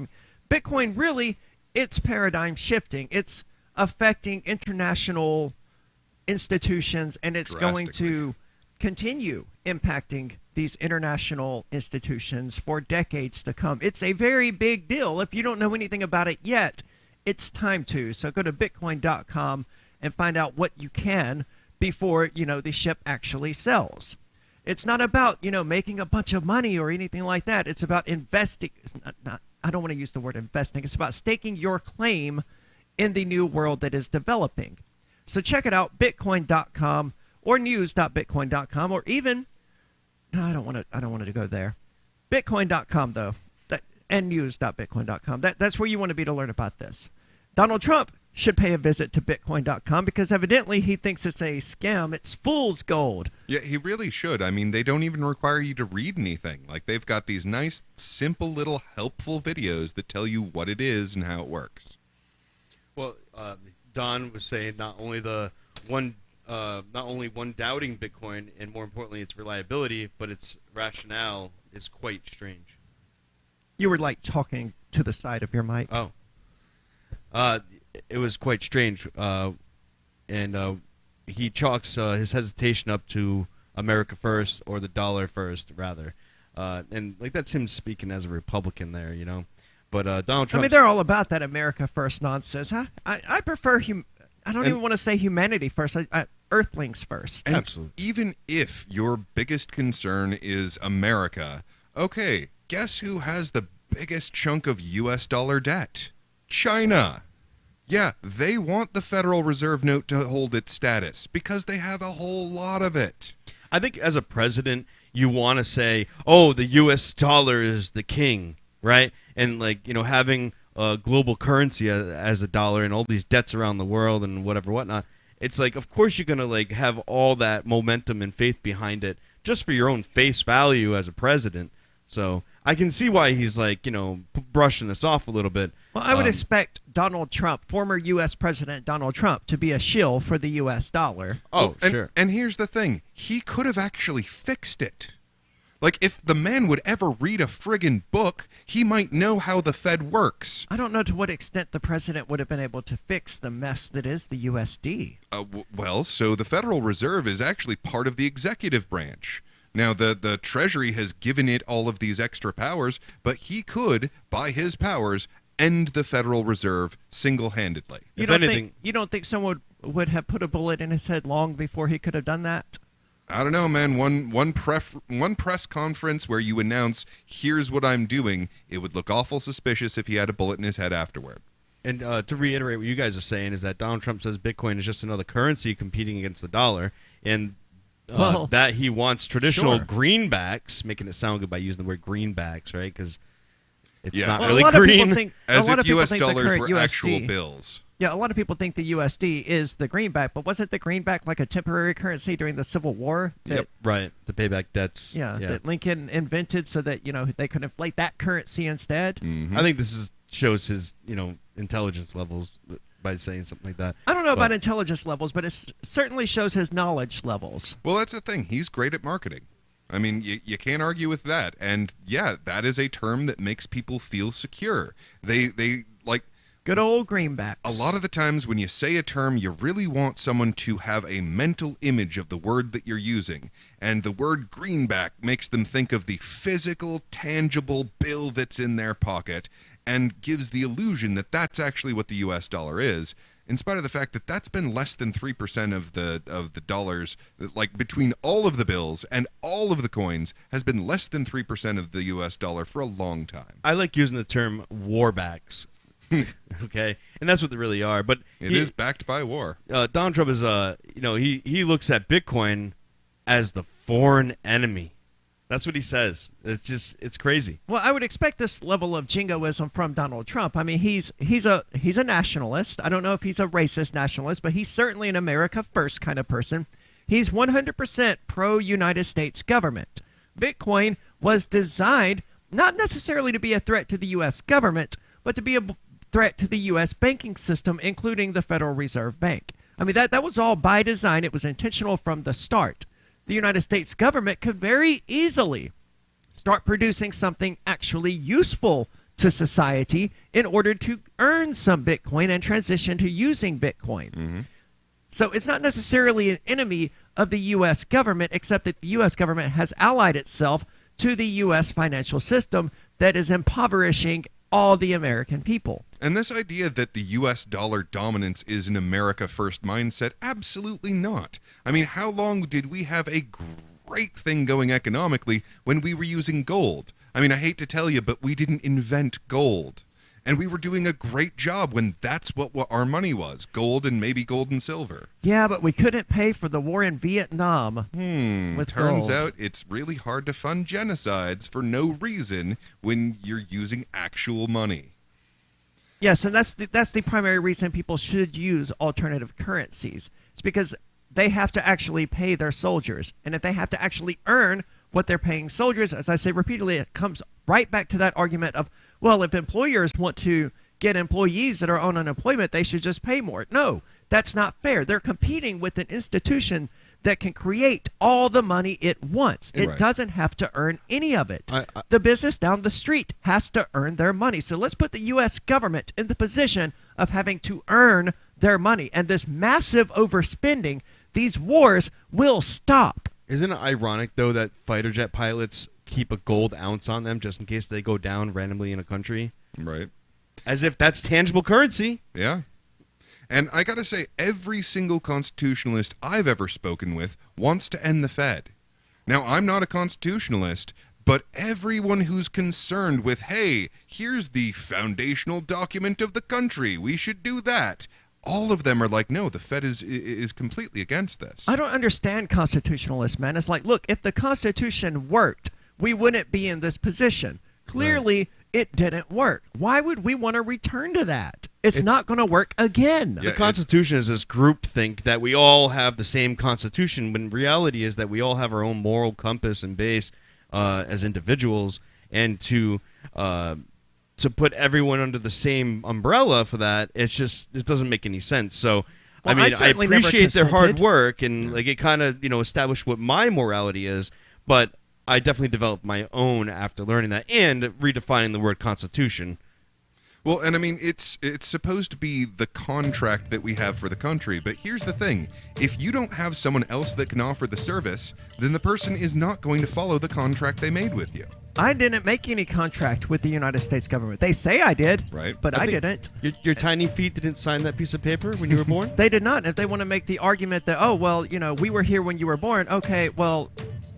Bitcoin really, it's paradigm shifting. It's affecting international institutions, and it's going to continue impacting these international institutions for decades to come. It's a very big deal. If you don't know anything about it yet, it's time to. So go to bitcoin.com and find out what you can before, the ship actually sells. It's not about, making a bunch of money or anything like that. It's about investing. It's not I don't want to use the word investing. It's about staking your claim in the new world that is developing. So check it out, bitcoin.com or news.bitcoin.com, or even no, I don't want to go there. Bitcoin.com though, and news.bitcoin.com. That's where you want to be to learn about this. Donald Trump should pay a visit to bitcoin.com because evidently he thinks it's a scam. It's fool's gold. Yeah, he really should. I mean, they don't even require you to read anything. Like, they've got these nice, simple little helpful videos that tell you what it is and how it works. Well, Don was saying not only one doubting Bitcoin, and more importantly its reliability, but its rationale is quite strange. You were like talking to the side of your mic. Oh. It was quite strange, and he chalks his hesitation up to America first, or the dollar first, rather. And that's him speaking as a Republican there, But Donald Trump. I mean, they're all about that America first nonsense. Huh? I prefer I don't even want to say humanity first. Earthlings first. And absolutely. Even if your biggest concern is America, okay, guess who has the biggest chunk of U.S. dollar debt? China. Yeah, they want the Federal Reserve note to hold its status because they have a whole lot of it. I think as a president, you want to say, oh, the U.S. dollar is the king, right? And, having a global currency as a dollar and all these debts around the world and whatnot, it's of course you're going to, have all that momentum and faith behind it just for your own face value as a president. So I can see why he's, brushing this off a little bit. Well, I would expect Donald Trump, former U.S. President Donald Trump, to be a shill for the U.S. dollar. Oh, sure. And here's the thing. He could have actually fixed it. Like, if the man would ever read a friggin' book, he might know how the Fed works. I don't know to what extent the president would have been able to fix the mess that is the USD. Well, so the Federal Reserve is actually part of the executive branch. Now, the Treasury has given it all of these extra powers, but he could, by his powers, end the Federal Reserve single-handedly. You don't think someone would have put a bullet in his head long before he could have done that? I don't know, man. One press conference where you announce, here's what I'm doing, it would look awful suspicious if he had a bullet in his head afterward. And to reiterate what you guys are saying is that Donald Trump says Bitcoin is just another currency competing against the dollar, and that he wants traditional greenbacks, making it sound good by using the word greenbacks, right? Because it's not really green. As if U.S. dollars were actual bills. Yeah, a lot of people think the USD is the greenback, but wasn't the greenback like a temporary currency during the Civil War? Yep, right. To pay back debts. Yeah, that Lincoln invented so that they could inflate that currency instead. Mm-hmm. I think this shows his intelligence levels by saying something like that. I don't know about intelligence levels, but it certainly shows his knowledge levels. Well, that's the thing. He's great at marketing. I mean, you can't argue with that. And yeah, that is a term that makes people feel secure. They like good old greenbacks. A lot of the times when you say a term, you really want someone to have a mental image of the word that you're using. And the word greenback makes them think of the physical, tangible bill that's in their pocket and gives the illusion that that's actually what the U.S. dollar is, in spite of the fact that that's been less than 3% of the dollars, like between all of the bills and all of the coins, has been less than 3% of the U.S. dollar for a long time. I like using the term warbacks. Okay, and that's what they really are. But it is backed by war. Donald Trump is he looks at Bitcoin as the foreign enemy. That's what he says. It's crazy. Well, I would expect this level of jingoism from Donald Trump. I mean, he's a nationalist. I don't know if he's a racist nationalist, but he's certainly an America First kind of person. He's 100% pro-United States government. Bitcoin was designed not necessarily to be a threat to the U.S. government, but to be a threat to the U.S. banking system, including the Federal Reserve Bank. I mean, that was all by design. It was intentional from the start. The United States government could very easily start producing something actually useful to society in order to earn some Bitcoin and transition to using Bitcoin. Mm-hmm. So it's not necessarily an enemy of the U.S. government, except that the U.S. government has allied itself to the U.S. financial system that is impoverishing all the American people. And this idea that the U.S. dollar dominance is an America First mindset, absolutely not. I mean, how long did we have a great thing going economically when we were using gold? I mean, I hate to tell you, but we didn't invent gold. And we were doing a great job when that's what our money was, gold and maybe gold and silver. Yeah, but we couldn't pay for the war in Vietnam with Turns gold. out it's really hard to fund genocides for no reason when you're using actual money. Yes, and that's the primary reason people should use alternative currencies. It's because they have to actually pay their soldiers. And if they have to actually earn what they're paying soldiers, as I say repeatedly, it comes right back to that argument of, well, if employers want to get employees that are on unemployment, they should just pay more. No, that's not fair. They're competing with an institution that can create all the money it wants. It doesn't have to earn any of it. The business down the street has to earn their money. So let's put the U.S. government in the position of having to earn their money. And this massive overspending, these wars will stop. Isn't it ironic, though, that fighter jet pilots keep a gold ounce on them just in case they go down randomly in a country? Right. As if that's tangible currency. Yeah. And I got to say, every single constitutionalist I've ever spoken with wants to end the Fed. Now, I'm not a constitutionalist, but everyone who's concerned with, hey, here's the foundational document of the country, we should do that, all of them are like, no, the Fed is completely against this. I don't understand constitutionalists, man. It's like, look, if the Constitution worked, we wouldn't be in this position. Clearly, it didn't work. Why would we want to return to that? It's not going to work again. The Constitution is this groupthink that we all have the same Constitution, when reality is that we all have our own moral compass and base as individuals, and to to put everyone under the same umbrella for that, it doesn't make any sense. So, Well, I certainly never appreciate their hard consented. work, and like it kind of established what my morality is, but I definitely developed my own after learning that and redefining the word constitution. Well, and I mean, it's supposed to be the contract that we have for the country, but here's the thing. If you don't have someone else that can offer the service, then the person is not going to follow the contract they made with you. I didn't make any contract with the United States government. They say I did, right? But I think didn't. Your tiny feet didn't sign that piece of paper when you were born? They did not. If they want to make the argument that, oh, well, we were here when you were born. Okay, well,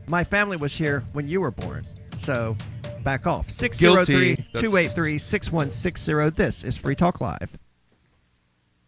my family was here when you were born. So back off. 603-283-6160. This is Free Talk Live.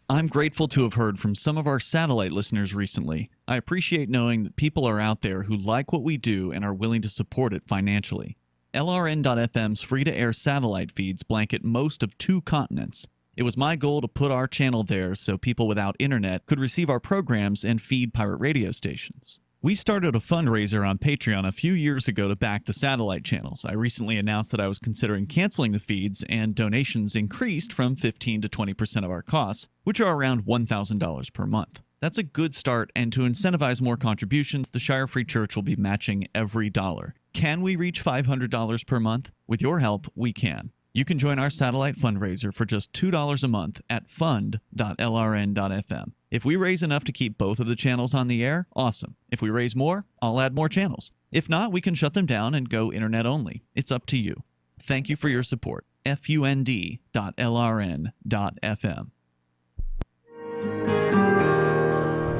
I'm grateful to have heard from some of our satellite listeners recently. I appreciate knowing that people are out there who like what we do and are willing to support it financially. LRN.FM's free-to-air satellite feeds blanket most of 2 continents. It was my goal to put our channel there so people without internet could receive our programs and feed pirate radio stations. We started a fundraiser on Patreon a few years ago to back the satellite channels. I recently announced that I was considering canceling the feeds, and donations increased from 15 to 20% of our costs, which are around $1,000 per month. That's a good start, and to incentivize more contributions, the Shire Free Church will be matching every dollar. Can we reach $500 per month? With your help, we can. You can join our satellite fundraiser for just $2 a month at fund.lrn.fm. If we raise enough to keep both of the channels on the air, awesome. If we raise more, I'll add more channels. If not, we can shut them down and go internet only. It's up to you. Thank you for your support. fund.lrn.fm.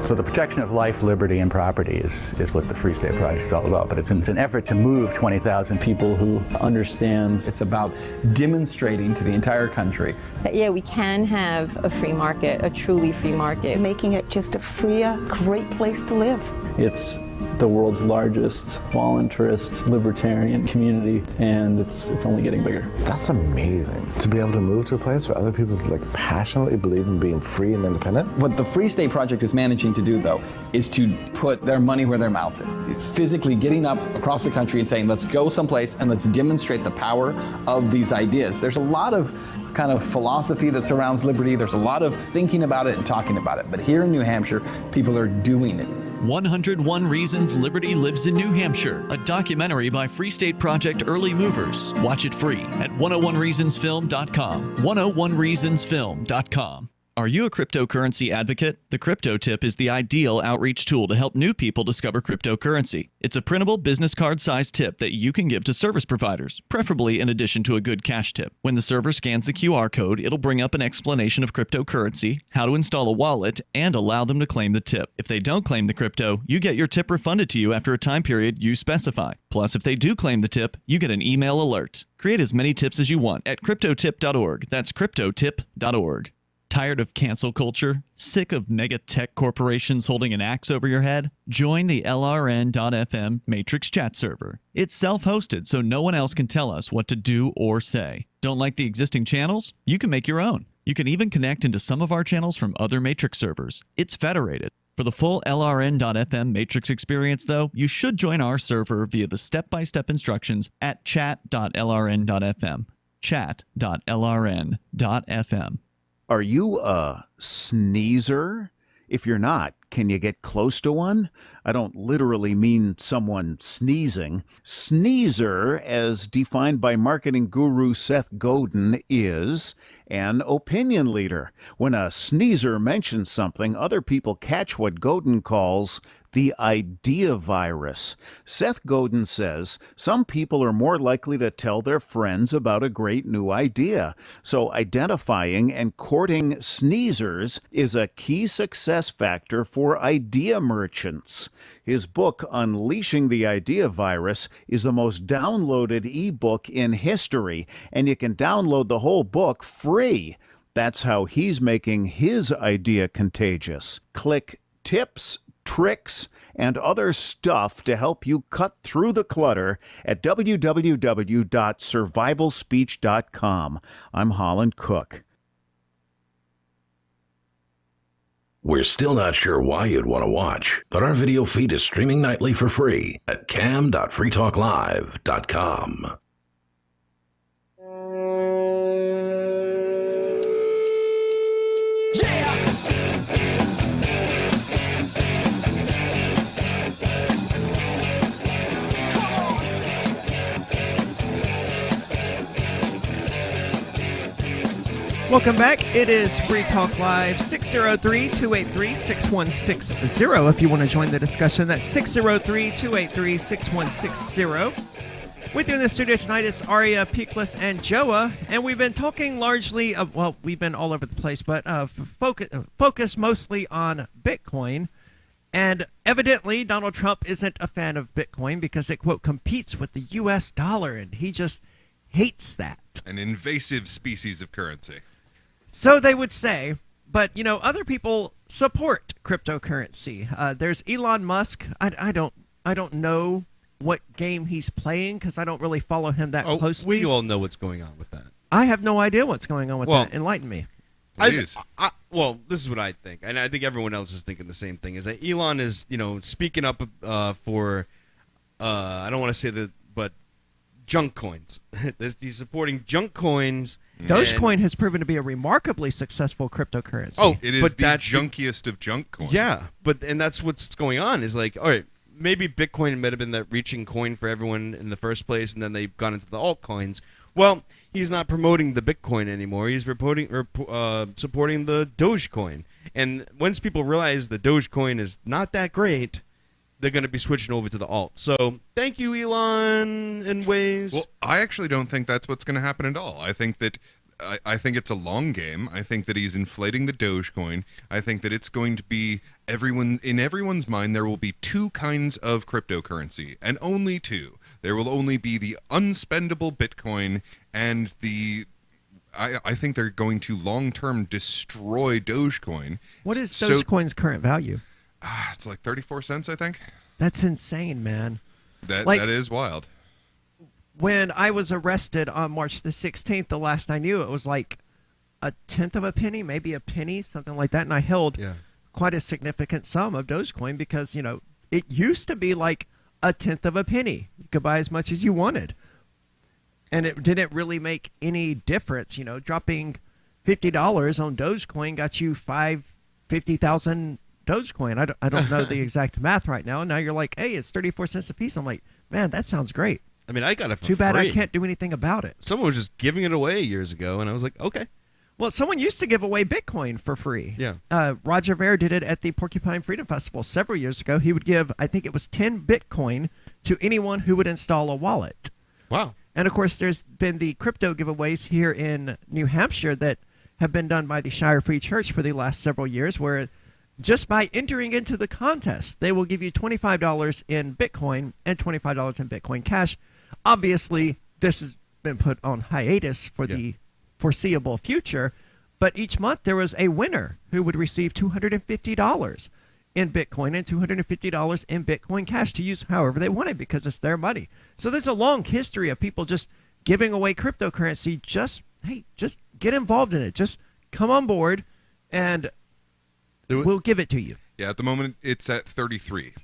So the protection of life, liberty, and property is what the Free State Project is all about. But it's an effort to move 20,000 people who understand. It's about demonstrating to the entire country that, yeah, we can have a free market, a truly free market. Making it just a freer, great place to live. It's the world's largest voluntarist libertarian community, and it's only getting bigger. That's amazing, to be able to move to a place where other people passionately believe in being free and independent. What the Free State Project is managing to do, though, is to put their money where their mouth is. It's physically getting up across the country and saying, let's go someplace and let's demonstrate the power of these ideas. There's a lot of kind of philosophy that surrounds liberty. There's a lot of thinking about it and talking about it. But here in New Hampshire, people are doing it. 101 Reasons Liberty Lives in New Hampshire, a documentary by Free State Project Early Movers. Watch it free at 101reasonsfilm.com. 101reasonsfilm.com. Are you a cryptocurrency advocate? The Crypto Tip is the ideal outreach tool to help new people discover cryptocurrency. It's a printable business card-sized tip that you can give to service providers, preferably in addition to a good cash tip. When the server scans the QR code, it'll bring up an explanation of cryptocurrency, how to install a wallet, and allow them to claim the tip. If they don't claim the crypto, you get your tip refunded to you after a time period you specify. Plus, if they do claim the tip, you get an email alert. Create as many tips as you want at cryptotip.org. That's cryptotip.org. Tired of cancel culture? Sick of mega tech corporations holding an axe over your head? Join the LRN.FM Matrix chat server. It's self-hosted, so no one else can tell us what to do or say. Don't like the existing channels? You can make your own. You can even connect into some of our channels from other Matrix servers. It's federated. For the full LRN.FM Matrix experience, though, you should join our server via the step-by-step instructions at chat.lrn.fm. Chat.lrn.fm. Are you a sneezer? If you're not, can you get close to one? I don't literally mean someone sneezing. Sneezer, as defined by marketing guru Seth Godin, is an opinion leader. When a sneezer mentions something, other people catch what Godin calls the idea virus. Seth Godin says some people are more likely to tell their friends about a great new idea. So identifying and courting sneezers is a key success factor for idea merchants. His book, Unleashing the Idea Virus, is the most downloaded ebook in history, and you can download the whole book free. That's how he's making his idea contagious. Click tips, tricks, and other stuff to help you cut through the clutter at www.survivalspeech.com. I'm Holland Cook. We're still not sure why you'd want to watch, but our video feed is streaming nightly for free at cam.freetalklive.com. Welcome back. It is Free Talk Live, 603-283-6160. If you want to join the discussion, that's 603-283-6160. With you in the studio tonight is Aria, Peakless, and Joa, and we've been talking largely of, well, we've been all over the place, but focus mostly on Bitcoin. And evidently, Donald Trump isn't a fan of Bitcoin because it, quote, competes with the U.S. dollar, and he just hates that. An invasive species of currency. So they would say, but, you know, other people support cryptocurrency. There's Elon Musk. I don't know what game he's playing because I don't really follow him that closely. We all know what's going on with that. I have no idea what's going on with that. Enlighten me. Well, this is what I think, and I think everyone else is thinking the same thing, is that Elon is, you know, speaking up for, I don't want to say that, but junk coins. He's supporting junk coins. Dogecoin has proven to be a remarkably successful cryptocurrency. Oh, it is the junkiest of junk coins. Yeah, and that's what's going on is like, all right, maybe Bitcoin might have been that reaching coin for everyone in the first place, and then they've gone into the altcoins. Well, he's not promoting the Bitcoin anymore. He's supporting the Dogecoin. And once people realize the Dogecoin is not that great, they're going to be switching over to the alt. So thank you, Elon, in ways. Well, I actually don't think that's what's going to happen at all. I think that I think it's a long game. I think that he's inflating the Dogecoin. I think that it's going to be in everyone's mind, there will be two kinds of cryptocurrency, and only two. There will only be the unspendable Bitcoin and I think they're going to long-term destroy Dogecoin. What is Dogecoin's current value? It's like 34 cents, I think. That's insane, man. That is wild. When I was arrested on March the 16th, the last I knew, it was like a tenth of a penny, maybe a penny, something like that. And I held quite a significant sum of Dogecoin because, you know, it used to be like a tenth of a penny. You could buy as much as you wanted. And it didn't really make any difference. You know, dropping $50 on Dogecoin got you 50,000 Dogecoin. I don't know the exact math right now. And now you're like, hey, it's 34 cents a piece. I'm like, man, that sounds great. I mean, I got it for Too bad free. I can't do anything about it. Someone was just giving it away years ago, and I was like, okay. Well, someone used to give away Bitcoin for free. Yeah. Roger Ver did it at the Porcupine Freedom Festival several years ago. He would give, I think it was 10 Bitcoin to anyone who would install a wallet. Wow. And, of course, there's been the crypto giveaways here in New Hampshire that have been done by the Shire Free Church for the last several years, where just by entering into the contest, they will give you $25 in Bitcoin and $25 in Bitcoin Cash. Obviously, this has been put on hiatus for the foreseeable future, but each month there was a winner who would receive $250 in Bitcoin and $250 in Bitcoin Cash to use however they wanted because it's their money. So there's a long history of people just giving away cryptocurrency. Just get involved in it. Just come on board and we'll give it to you. Yeah, at the moment it's at 33.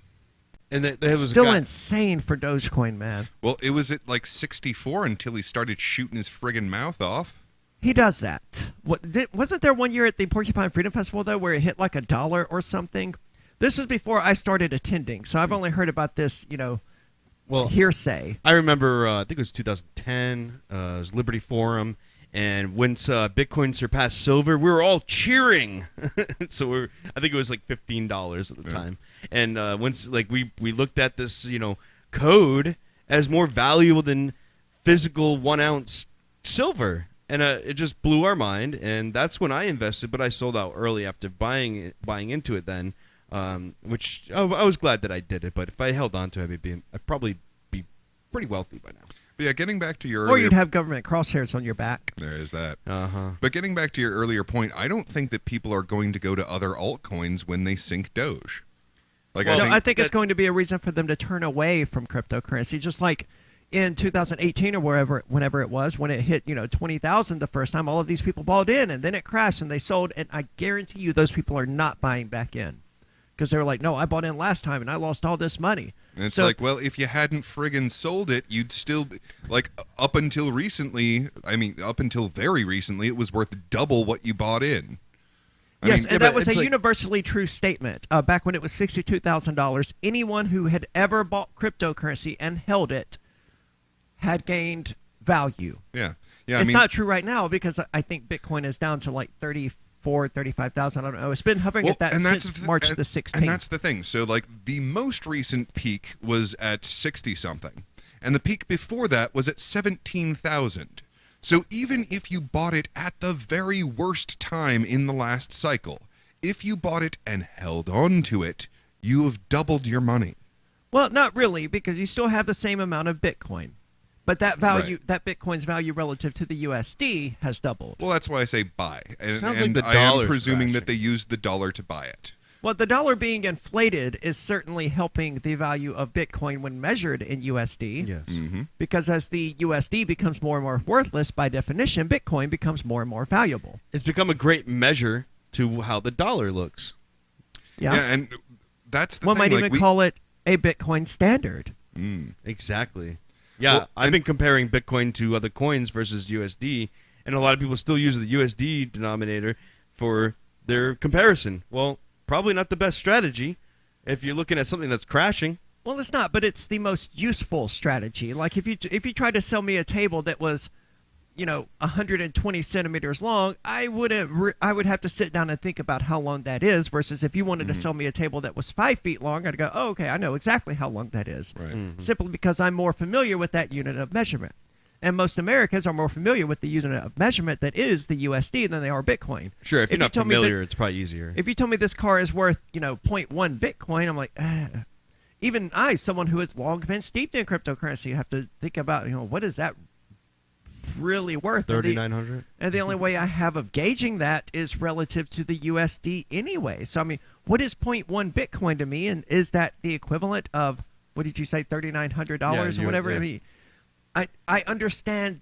And there was still insane for Dogecoin, man. Well, it was at like 64 until he started shooting his friggin' mouth off. He does that. Wasn't there one year at the Porcupine Freedom Festival, though, where it hit like $1 or something? This was before I started attending, so I've only heard about this, hearsay. I remember, I think it was 2010, it was Liberty Forum, and once Bitcoin surpassed silver, we were all cheering. So I think it was like $15 at the time. And once we looked at this, code as more valuable than physical 1 ounce silver. And it just blew our mind, and that's when I invested. But I sold out early after buying into it then, which I was glad that I did it. But if I held on to it, I'd probably be pretty wealthy by now. But yeah, getting back to your earlier... Or you'd have government crosshairs on your back. There is that. But getting back to your earlier point, I don't think that people are going to go to other altcoins when they sink Doge. I think it's going to be a reason for them to turn away from cryptocurrency, just like in 2018 or whenever it was, when it hit 20,000 the first time, all of these people bought in, and then it crashed and they sold, and I guarantee you those people are not buying back in because they were like, no, I bought in last time and I lost all this money. And it's like, well, if you hadn't friggin' sold it, you'd still up until very recently, it was worth double what you bought in. That was a universally true statement. Back when it was $62,000, anyone who had ever bought cryptocurrency and held it had gained value. Yeah. Yeah, it's not true right now because I think Bitcoin is down to like 35,000. I don't know. It's been hovering at that since March the 16th. And that's the thing. So, like, the most recent peak was at 60-something. And the peak before that was at 17,000. So even if you bought it at the very worst time in the last cycle, if you bought it and held on to it, you have doubled your money. Well, not really, because you still have the same amount of Bitcoin. But that value, that Bitcoin's value relative to the USD has doubled. Well, that's why I say buy. And, Sounds like the I am dollar's presuming crashing. that they used the dollar to buy it. Well, the dollar being inflated is certainly helping the value of Bitcoin when measured in USD. Yes. Mm-hmm. Because as the USD becomes more and more worthless, by definition, Bitcoin becomes more and more valuable. It's become a great measure to how the dollar looks. Yeah, and that's the one thing. might even call it a Bitcoin standard. Exactly. Yeah, Well, I've been comparing Bitcoin to other coins versus USD, and a lot of people still use the USD denominator for their comparison. Well, probably not the best strategy if you're looking at something that's crashing. Well, it's not, but it's the most useful strategy. Like if you tried to sell me a table that was, 120 centimeters long, I would have to sit down and think about how long that is. Versus if you wanted to sell me a table that was 5 feet long, I'd go, oh, okay, I know exactly how long that is. Right. Simply because I'm more familiar with that unit of measurement. And most Americans are more familiar with the unit of measurement that is the USD than they are Bitcoin. Sure, if you're not told me familiar, it's probably easier. If you told me this car is worth, 0.1 Bitcoin, I'm like, even I, someone who has long been steeped in cryptocurrency, have to think about, what is that really worth? 3,900. And the only way I have of gauging that is relative to the USD anyway. So, I mean, what is 0.1 Bitcoin to me? And is that the equivalent of, what did you say, $3,900 or whatever? Yeah. I mean, I understand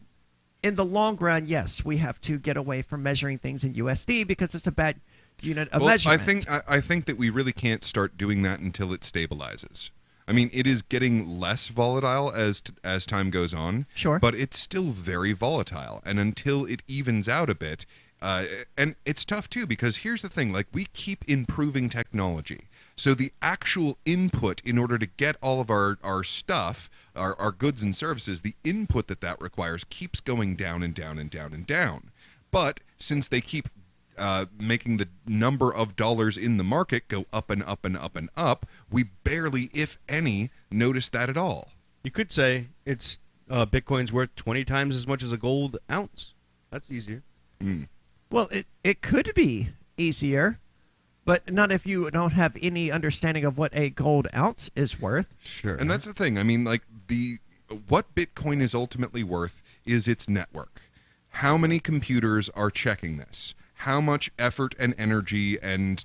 in the long run, yes, we have to get away from measuring things in USD because it's a bad unit of measurement. I think that we really can't start doing that until it stabilizes. I mean, it is getting less volatile as time goes on. Sure. But it's still very volatile. And until it evens out a bit, and it's tough too, because here's the thing, like, we keep improving technology. So the actual input in order to get all of our stuff, our goods and services, the input that requires keeps going down and down and down and down. But since they keep making the number of dollars in the market go up and up and up and up, we barely, if any, notice that at all. You could say it's Bitcoin's worth 20 times as much as a gold ounce. That's easier. Well, it could be easier, but not if you don't have any understanding of what a gold ounce is worth. Sure. And that's the thing. I mean, like, what Bitcoin is ultimately worth is its network. How many computers are checking this? How much effort and energy and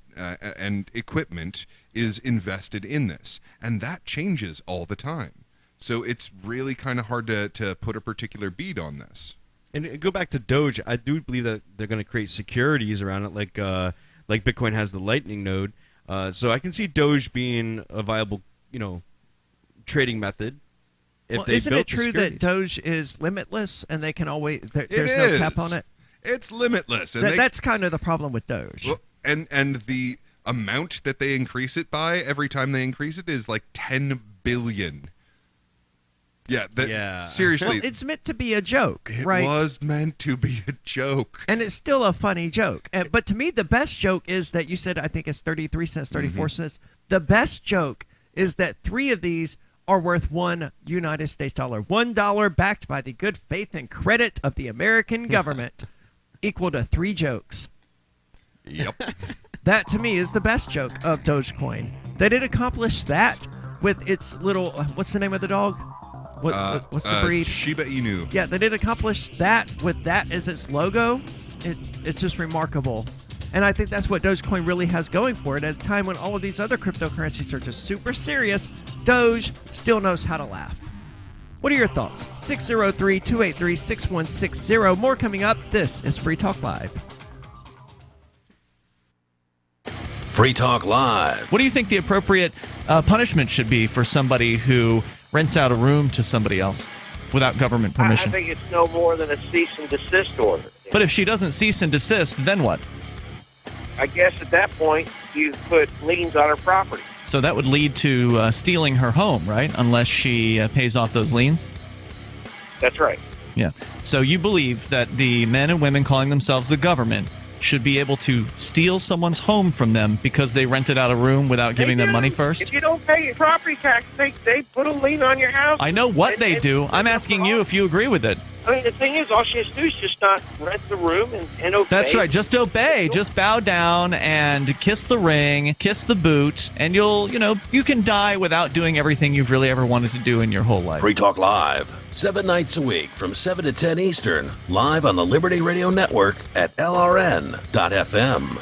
equipment is invested in this? And that changes all the time. So it's really kind of hard to put a particular beat on this. And go back to Doge, I do believe that they're going to create securities around it, like Bitcoin has the Lightning node. So I can see Doge being a viable, trading method. Isn't it true that Doge is limitless and they can always there's no cap on it? It's limitless. And that's kind of the problem with Doge. Well, and the amount that they increase it by every time they increase it is like 10 billion. Yeah. Seriously. Well, it's meant to be a joke, right? It was meant to be a joke. And it's still a funny joke. But to me, the best joke is that you said, I think it's 33 cents, 34 cents. The best joke is that 3 of these are worth $1 United States dollar. $1 backed by the good faith and credit of the American government. Equal to 3 jokes. Yep. That to me is the best joke of Dogecoin. That it accomplished that with its little, what's the name of the dog? What's the breed? Shiba Inu. Yeah, that it accomplished that with that as its logo. It's just remarkable. And I think that's what Dogecoin really has going for it. At a time when all of these other cryptocurrencies are just super serious, Doge still knows how to laugh. What are your thoughts? 603-283-6160. More coming up. This is Free Talk Live. Free Talk Live. What do you think the appropriate punishment should be for somebody who rents out a room to somebody else without government permission? I think it's no more than a cease and desist order. But if she doesn't cease and desist, then what? I guess at that point, you put liens on her property. So that would lead to stealing her home, right? Unless she pays off those liens? That's right. Yeah. So you believe that the men and women calling themselves the government should be able to steal someone's home from them because they rented out a room without giving them money first? If you don't pay your property tax, they put a lien on your house. I know what they do. I'm asking you if you agree with it. I mean, the thing is, all she has to do is just not rent the room and obey. That's right. Just obey. Just bow down and kiss the ring, kiss the boot, and you can die without doing everything you've really ever wanted to do in your whole life. Free Talk Live, 7 nights a week from 7 to 10 Eastern, live on the Liberty Radio Network at LRN.FM.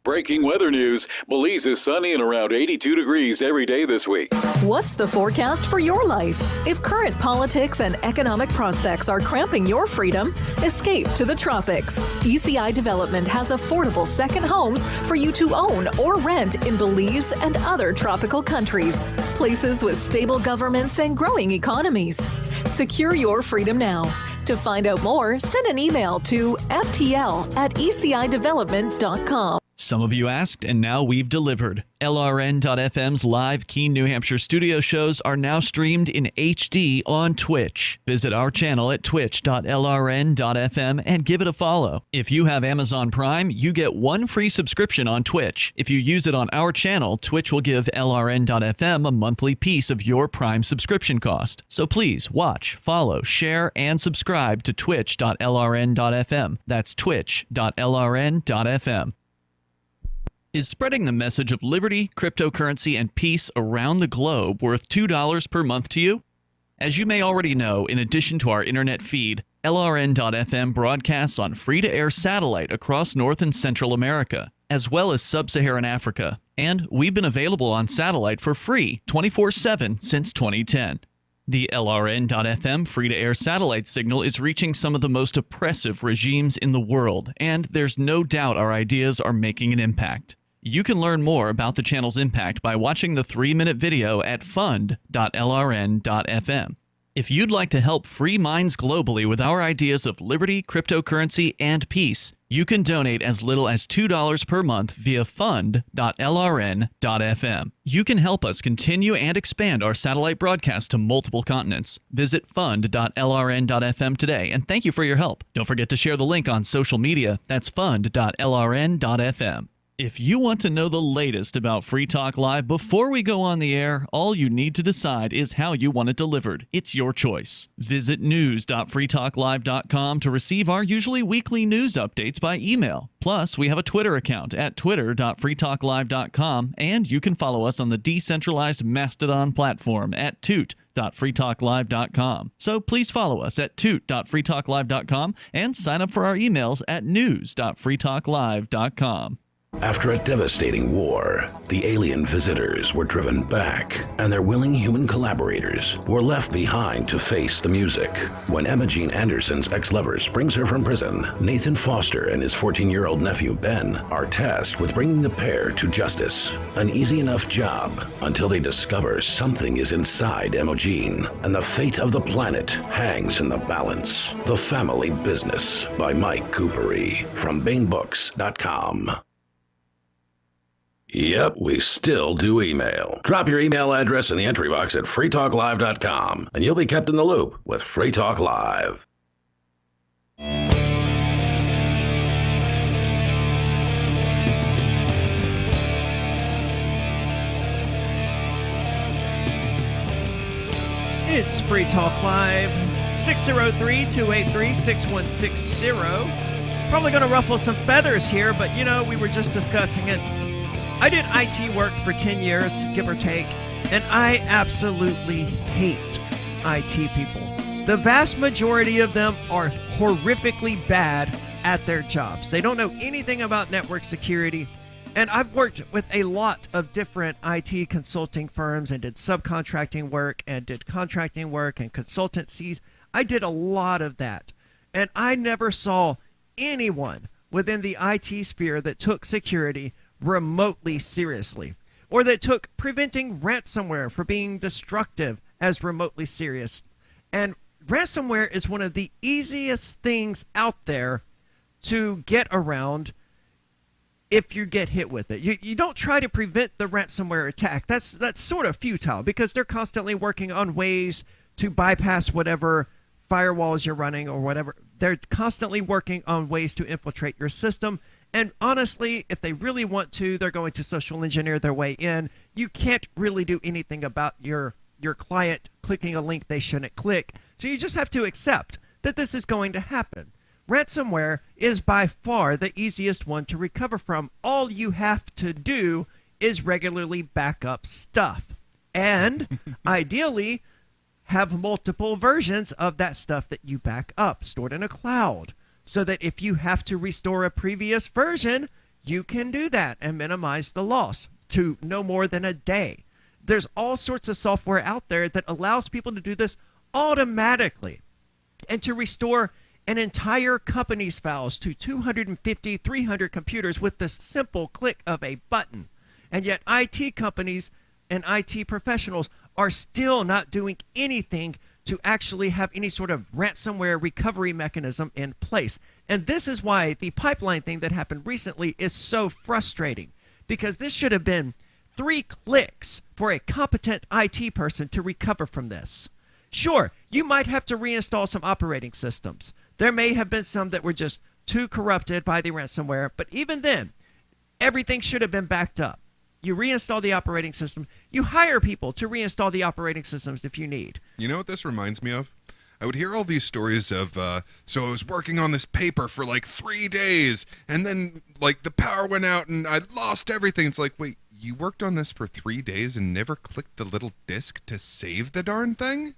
Breaking weather news. Belize is sunny and around 82 degrees every day this week. What's the forecast for your life? If current politics and economic prospects are cramping your freedom, escape to the tropics. ECI Development has affordable second homes for you to own or rent in Belize and other tropical countries. Places with stable governments and growing economies. Secure your freedom now. To find out more, send an email to ftl@ecidevelopment.com. Some of you asked, and now we've delivered. LRN.FM's live Keene, New Hampshire studio shows are now streamed in HD on Twitch. Visit our channel at twitch.lrn.fm and give it a follow. If you have Amazon Prime, you get one free subscription on Twitch. If you use it on our channel, Twitch will give LRN.FM a monthly piece of your Prime subscription cost. So please watch, follow, share, and subscribe to twitch.lrn.fm. That's twitch.lrn.fm. Is spreading the message of liberty, cryptocurrency, and peace around the globe worth $2 per month to you? As you may already know, in addition to our internet feed, LRN.FM broadcasts on free-to-air satellite across North and Central America, as well as Sub-Saharan Africa. And we've been available on satellite for free 24/7 since 2010. The LRN.FM free-to-air satellite signal is reaching some of the most oppressive regimes in the world, and there's no doubt our ideas are making an impact. You can learn more about the channel's impact by watching the 3-minute video at fund.lrn.fm. If you'd like to help free minds globally with our ideas of liberty, cryptocurrency, and peace, you can donate as little as $2 per month via fund.lrn.fm. You can help us continue and expand our satellite broadcast to multiple continents. Visit fund.lrn.fm today, and thank you for your help. Don't forget to share the link on social media. That's fund.lrn.fm. If you want to know the latest about Free Talk Live before we go on the air, all you need to decide is how you want it delivered. It's your choice. Visit news.freetalklive.com to receive our usually weekly news updates by email. Plus, we have a Twitter account at twitter.freetalklive.com, and you can follow us on the decentralized Mastodon platform at toot.freetalklive.com. So please follow us at toot.freetalklive.com and sign up for our emails at news.freetalklive.com. After a devastating war, the alien visitors were driven back, and their willing human collaborators were left behind to face the music. When Emma Jean Anderson's ex-lover springs her from prison, Nathan Foster and his 14-year-old nephew Ben are tasked with bringing the pair to justice. An easy enough job until they discover something is inside Emma Jean, and the fate of the planet hangs in the balance. The Family Business by Mike Coopery from BaneBooks.com. Yep, we still do email. Drop your email address in the entry box at freetalklive.com, and you'll be kept in the loop with Free Talk Live. It's Free Talk Live, 603-283-6160. Probably going to ruffle some feathers here, but we were just discussing it. I did IT work for 10 years, give or take, and I absolutely hate IT people. The vast majority of them are horrifically bad at their jobs. They don't know anything about network security, and I've worked with a lot of different IT consulting firms and did subcontracting work and did contracting work and consultancies. I did a lot of that, and I never saw anyone within the IT sphere that took security remotely seriously, or that took preventing ransomware from being destructive as remotely serious. And ransomware is one of the easiest things out there to get around if you get hit with it. You don't try to prevent the ransomware attack. That's sort of futile because they're constantly working on ways to bypass whatever firewalls you're running or whatever. They're constantly working on ways to infiltrate your system. And honestly, if they really want to, they're going to social engineer their way in. You can't really do anything about your client clicking a link they shouldn't click. So you just have to accept that this is going to happen. Ransomware is by far the easiest one to recover from. All you have to do is regularly back up stuff. And ideally, have multiple versions of that stuff that you back up stored in a cloud, so that if you have to restore a previous version, you can do that and minimize the loss to no more than a day. There's all sorts of software out there that allows people to do this automatically and to restore an entire company's files to 250, 300 computers with the simple click of a button. And yet IT companies and IT professionals are still not doing anything to actually have any sort of ransomware recovery mechanism in place. And this is why the pipeline thing that happened recently is so frustrating, because this should have been 3 clicks for a competent IT person to recover from this. Sure, you might have to reinstall some operating systems. There may have been some that were just too corrupted by the ransomware, but even then, everything should have been backed up. You reinstall the operating system. You hire people to reinstall the operating systems if you need. You know what this reminds me of? I would hear all these stories of, so I was working on this paper for like 3 days, and then like the power went out and I lost everything. It's like, wait, you worked on this for 3 days and never clicked the little disk to save the darn thing?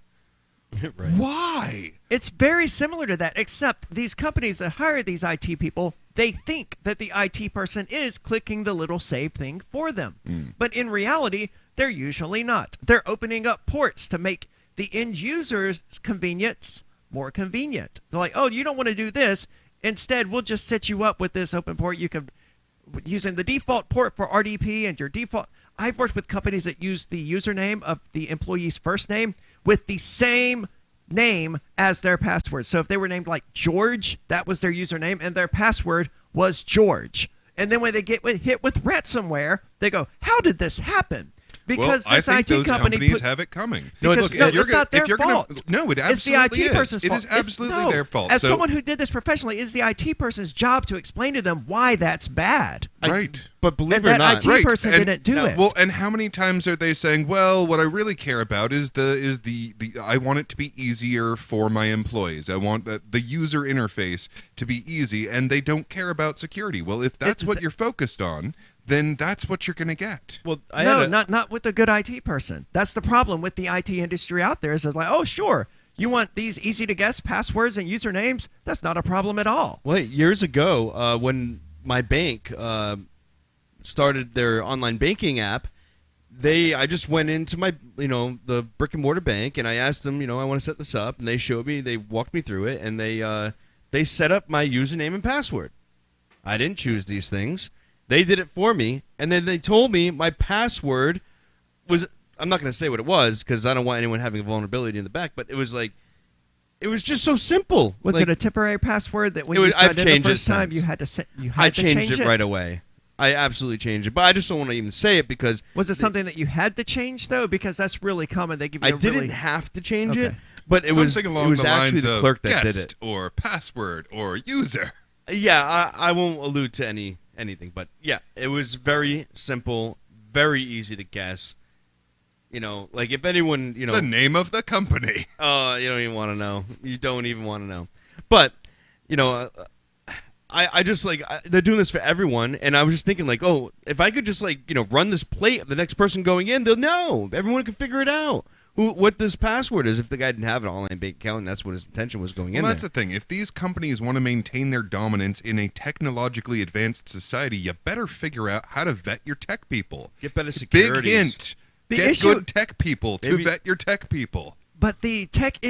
Right. Why? It's very similar to that, except these companies that hire these IT people, they think that the IT person is clicking the little save thing for them. But in reality, they're usually not. They're opening up ports to make the end user's convenience more convenient. They're like, oh, you don't want to do this. Instead, we'll just set you up with this open port. You can, using the default port for RDP and your default. I've worked with companies that use the username of the employee's first name with the same name as their password. So if they were named like George, that was their username, and their password was George. And then when they get hit with ransomware, they go, how did this happen? Because well, this I think IT those company companies have it coming. Because, look, no, it's not their fault. No, it absolutely it's the IT is. person's fault. It is absolutely their fault. As someone who did this professionally, it's the IT person's job to explain to them why that's bad. Right. But believe it or not, that IT person didn't do it. Well, and how many times are they saying, well, what I really care about is the I want it to be easier for my employees. I want the user interface to be easy, and they don't care about security. Well, if that's what you're focused on, then that's what you're going to get. Well, not with a good IT person. That's the problem with the IT industry out there. Is it's like, oh, sure, you want these easy to guess passwords and usernames? That's not a problem at all. Well, years ago, when my bank started their online banking app, I just went into my, the brick and mortar bank, and I asked them, I want to set this up, and they showed me, they walked me through it, and they set up my username and password. I didn't choose these things. They did it for me, and then they told me my password was, I'm not going to say what it was because I don't want anyone having a vulnerability in the back, but it was just so simple. Was it a temporary password that when you signed in the first time you had to change it right away? I absolutely changed it, but I just don't want to even say it because... Was it something that you had to change, though? Because that's really common. They give you I didn't have to change it, but it Something was along the actually lines the of clerk that did guest it. Or password or user. Yeah, I won't allude to anything, but yeah, it was very simple, very easy to guess. Like if anyone, the name of the company. Oh, you don't even want to know. You don't even want to know. But, I just they're doing this for everyone, and I was just thinking oh, if I could just run this plate of the next person going in, they'll know. Everyone can figure it out. What this password is if the guy didn't have an online bank account and that's what his intention was going in Well, that's there. the thing. If these companies want to maintain their dominance in a technologically advanced society, you better figure out how to vet your tech people. Get better security. Big hint. Get good tech people to vet your tech people. But the tech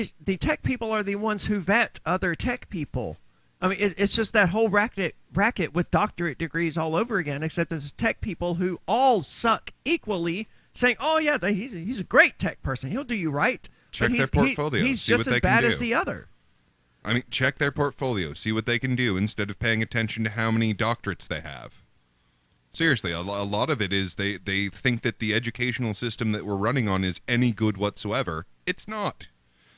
people are the ones who vet other tech people. I mean, it's just that whole racket with doctorate degrees all over again, except it's tech people who all suck equally, saying, oh, yeah, he's a great tech person. He'll do you right. Check their portfolio. He's see just what they as bad can do. as the other. I mean, check their portfolio. See what they can do instead of paying attention to how many doctorates they have. Seriously, a lot of it is they think that the educational system that we're running on is any good whatsoever. It's not.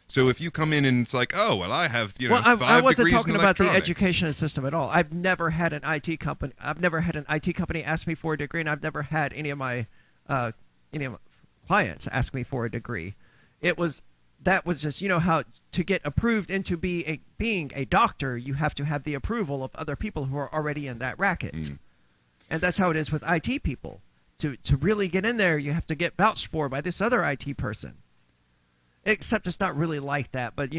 So if you come in and it's like, oh, well, I have, well, 5 I wasn't degrees talking in about the electronics. education system at all. I've never had an IT company. I've never had an IT company ask me for a degree, and I've never had any of my clients ask me for a degree. That was just, how to get approved into being a doctor, you have to have the approval of other people who are already in that racket. And that's how it is with IT people. To really get in there, you have to get vouched for by this other IT person. Except it's not really like that. But,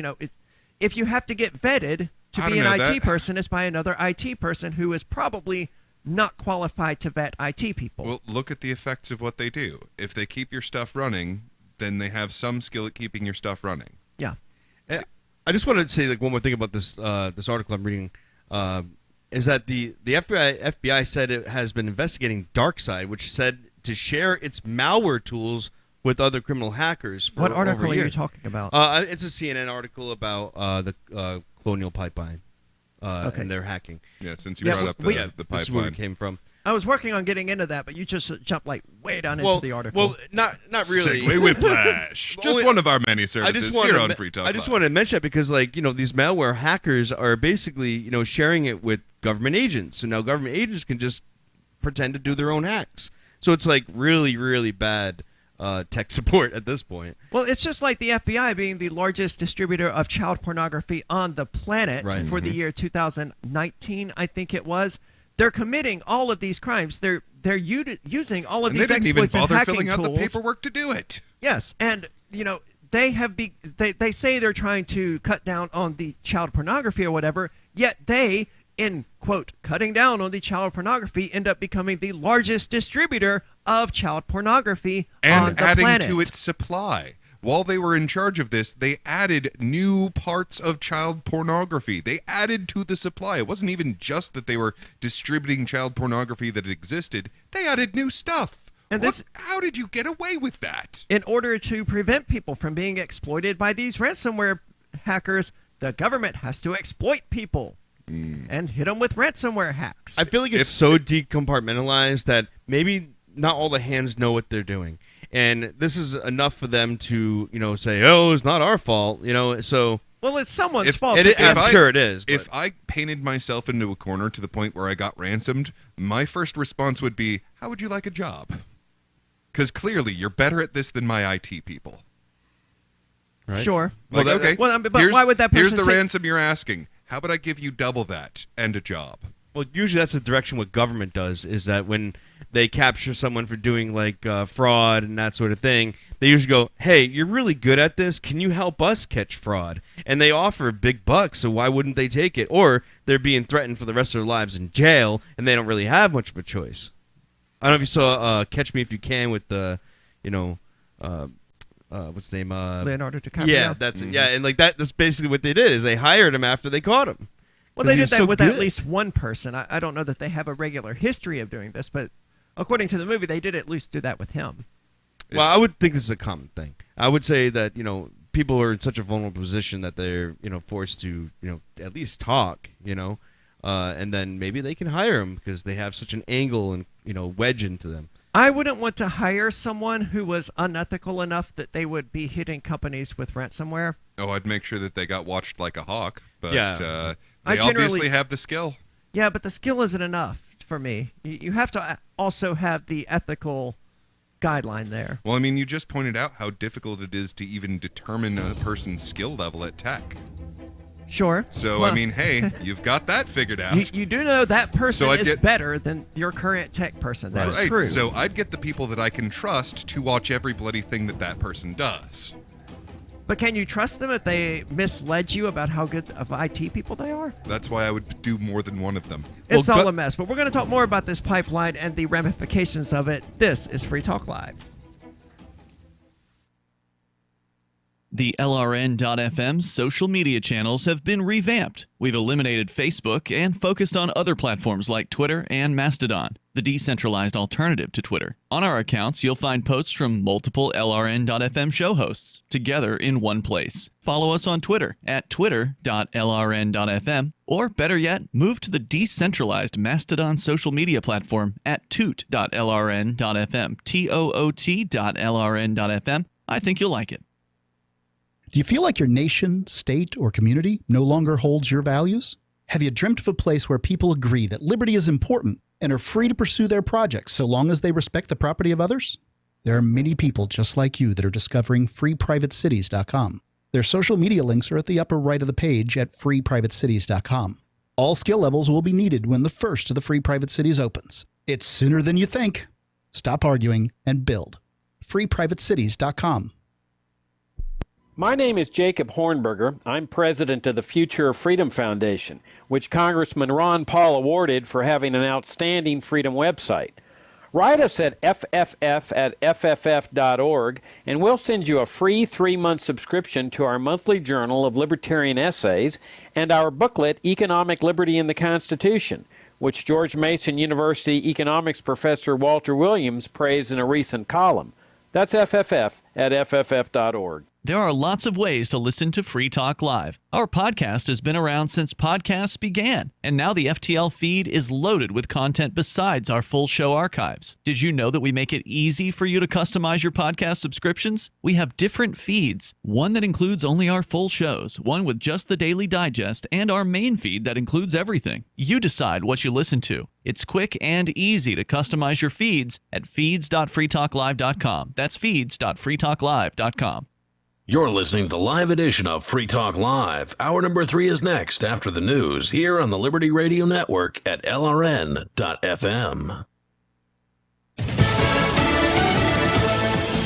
if you have to get vetted to be an IT person, it's by another IT person who is probably not qualified to vet IT people. Well, look at the effects of what they do. If they keep your stuff running, then they have some skill at keeping your stuff running. Yeah. I just wanted to say one more thing about this article I'm reading. Is that the FBI said it has been investigating DarkSide, which said to share its malware tools with other criminal hackers. What article are you talking about? It's a CNN article about the Colonial Pipeline and their hacking. Yeah, since you brought up the pipeline. This is where it came from. I was working on getting into that, but you just jumped way down into the article. Well, not really. Segway Whiplash. Just one of our many services here on Free Talk I just Live. wanted to mention that because, these malware hackers are basically, sharing it with government agents. So now government agents can just pretend to do their own hacks. So it's really, really bad tech support at this point. Well, it's just like the FBI being the largest distributor of child pornography on the planet for the year 2019, I think it was. They're committing all of these crimes. They're using all of these exploits and hacking tools. They didn't even bother filling out the paperwork to do it. Yes, and they say they're trying to cut down on the child pornography or whatever. Yet they, in quote, cutting down on the child pornography, end up becoming the largest distributor of child pornography on the adding planet. to its supply. While they were in charge of this, they added new parts of child pornography. They added to the supply. It wasn't even just that they were distributing child pornography that existed. They added new stuff. And how did you get away with that? In order to prevent people from being exploited by these ransomware hackers, the government has to exploit people and hit them with ransomware hacks. I feel like it's so decompartmentalized that maybe not all the hands know what they're doing. And this is enough for them to, say, oh, it's not our fault, so... Well, it's someone's fault. I'm sure it is. If I painted myself into a corner to the point where I got ransomed, my first response would be, how would you like a job? Because clearly you're better at this than my IT people. Right? Sure. Okay, but why would that person here's the ransom you're asking. How about I give you double that and a job? Well, usually that's the direction what government does, is that when they capture someone for doing fraud and that sort of thing, they usually go, hey, you're really good at this. Can you help us catch fraud? And they offer big bucks, so why wouldn't they take it? Or they're being threatened for the rest of their lives in jail, and they don't really have much of a choice. I don't know if you saw Catch Me If You Can with the, what's his name? Leonardo DiCaprio. Yeah, that's it. Yeah, and that's basically what they did, is they hired him after they caught him. Well, they did that with at least one person. I don't know that they have a regular history of doing this, but according to the movie, they did at least do that with him. Well, I would think this is a common thing. I would say that, people are in such a vulnerable position that they're, forced to, at least talk, and then maybe they can hire them because they have such an angle and, wedge into them. I wouldn't want to hire someone who was unethical enough that they would be hitting companies with ransomware. Oh, I'd make sure that they got watched like a hawk, but yeah. They obviously have the skill. Yeah, but the skill isn't enough for me. You have to also have the ethical guideline there. Well, I mean, you just pointed out how difficult it is to even determine a person's skill level at tech. Sure. So, I mean, hey, you've got that figured out. You do know that person is better than your current tech person. That's true. So I'd get the people that I can trust to watch every bloody thing that person does. But can you trust them if they misled you about how good of IT people they are? That's why I would do more than one of them. It's all a mess. But we're going to talk more about this pipeline and the ramifications of it. This is Free Talk Live. The LRN.FM social media channels have been revamped. We've eliminated Facebook and focused on other platforms like Twitter and Mastodon, the decentralized alternative to Twitter. On our accounts, you'll find posts from multiple LRN.FM show hosts together in one place. Follow us on Twitter at twitter.lrn.fm, or better yet, move to the decentralized Mastodon social media platform at toot.lrn.fm, toot.lrn.fm. I think you'll like it. Do you feel like your nation, state, or community no longer holds your values? Have you dreamt of a place where people agree that liberty is important and are free to pursue their projects so long as they respect the property of others? There are many people just like you that are discovering freeprivatecities.com. Their social media links are at the upper right of the page at freeprivatecities.com. All skill levels will be needed when the first of the Free Private Cities opens. It's sooner than you think. Stop arguing and build. freeprivatecities.com. My name is Jacob Hornberger. I'm president of the Future of Freedom Foundation, which Congressman Ron Paul awarded for having an outstanding freedom website. Write us at fff@fff.org, and we'll send you a free 3-month subscription to our monthly journal of libertarian essays and our booklet, Economic Liberty in the Constitution, which George Mason University economics professor Walter Williams praised in a recent column. That's fff@fff.org. There are lots of ways to listen to Free Talk Live. Our podcast has been around since podcasts began, and now the FTL feed is loaded with content besides our full show archives. Did you know that we make it easy for you to customize your podcast subscriptions? We have different feeds, one that includes only our full shows, one with just the Daily Digest, and our main feed that includes everything. You decide what you listen to. It's quick and easy to customize your feeds at feeds.freetalklive.com. That's feeds.freetalklive.com. You're listening to the live edition of Free Talk Live. Hour number 3 is next after the news here on the Liberty Radio Network at LRN.FM.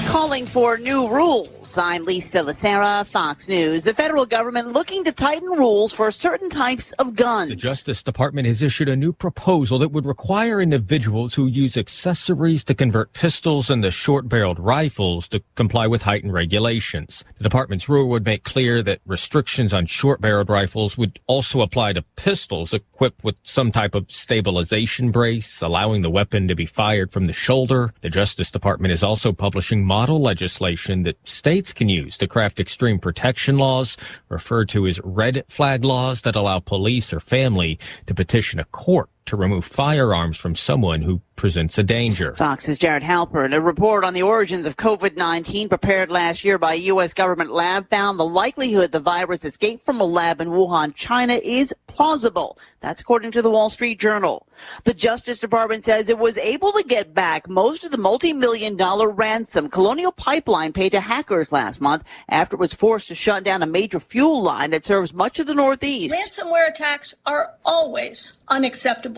Calling for new rules. I'm Lisa Lacera, Fox News. The federal government looking to tighten rules for certain types of guns. The Justice Department has issued a new proposal that would require individuals who use accessories to convert pistols into short-barreled rifles to comply with heightened regulations. The department's rule would make clear that restrictions on short-barreled rifles would also apply to pistols equipped with some type of stabilization brace, allowing the weapon to be fired from the shoulder. The Justice Department is also publishing model legislation that states can use to craft extreme protection laws, referred to as red flag laws, that allow police or family to petition a court to remove firearms from someone who presents a danger. Fox's Jared Halpern. A report on the origins of COVID-19 prepared last year by a U.S. government lab found the likelihood the virus escaped from a lab in Wuhan, China is plausible. That's according to the Wall Street Journal. The Justice Department says it was able to get back most of the multi-million-dollar ransom Colonial Pipeline paid to hackers last month after it was forced to shut down a major fuel line that serves much of the Northeast. Ransomware attacks are always unacceptable.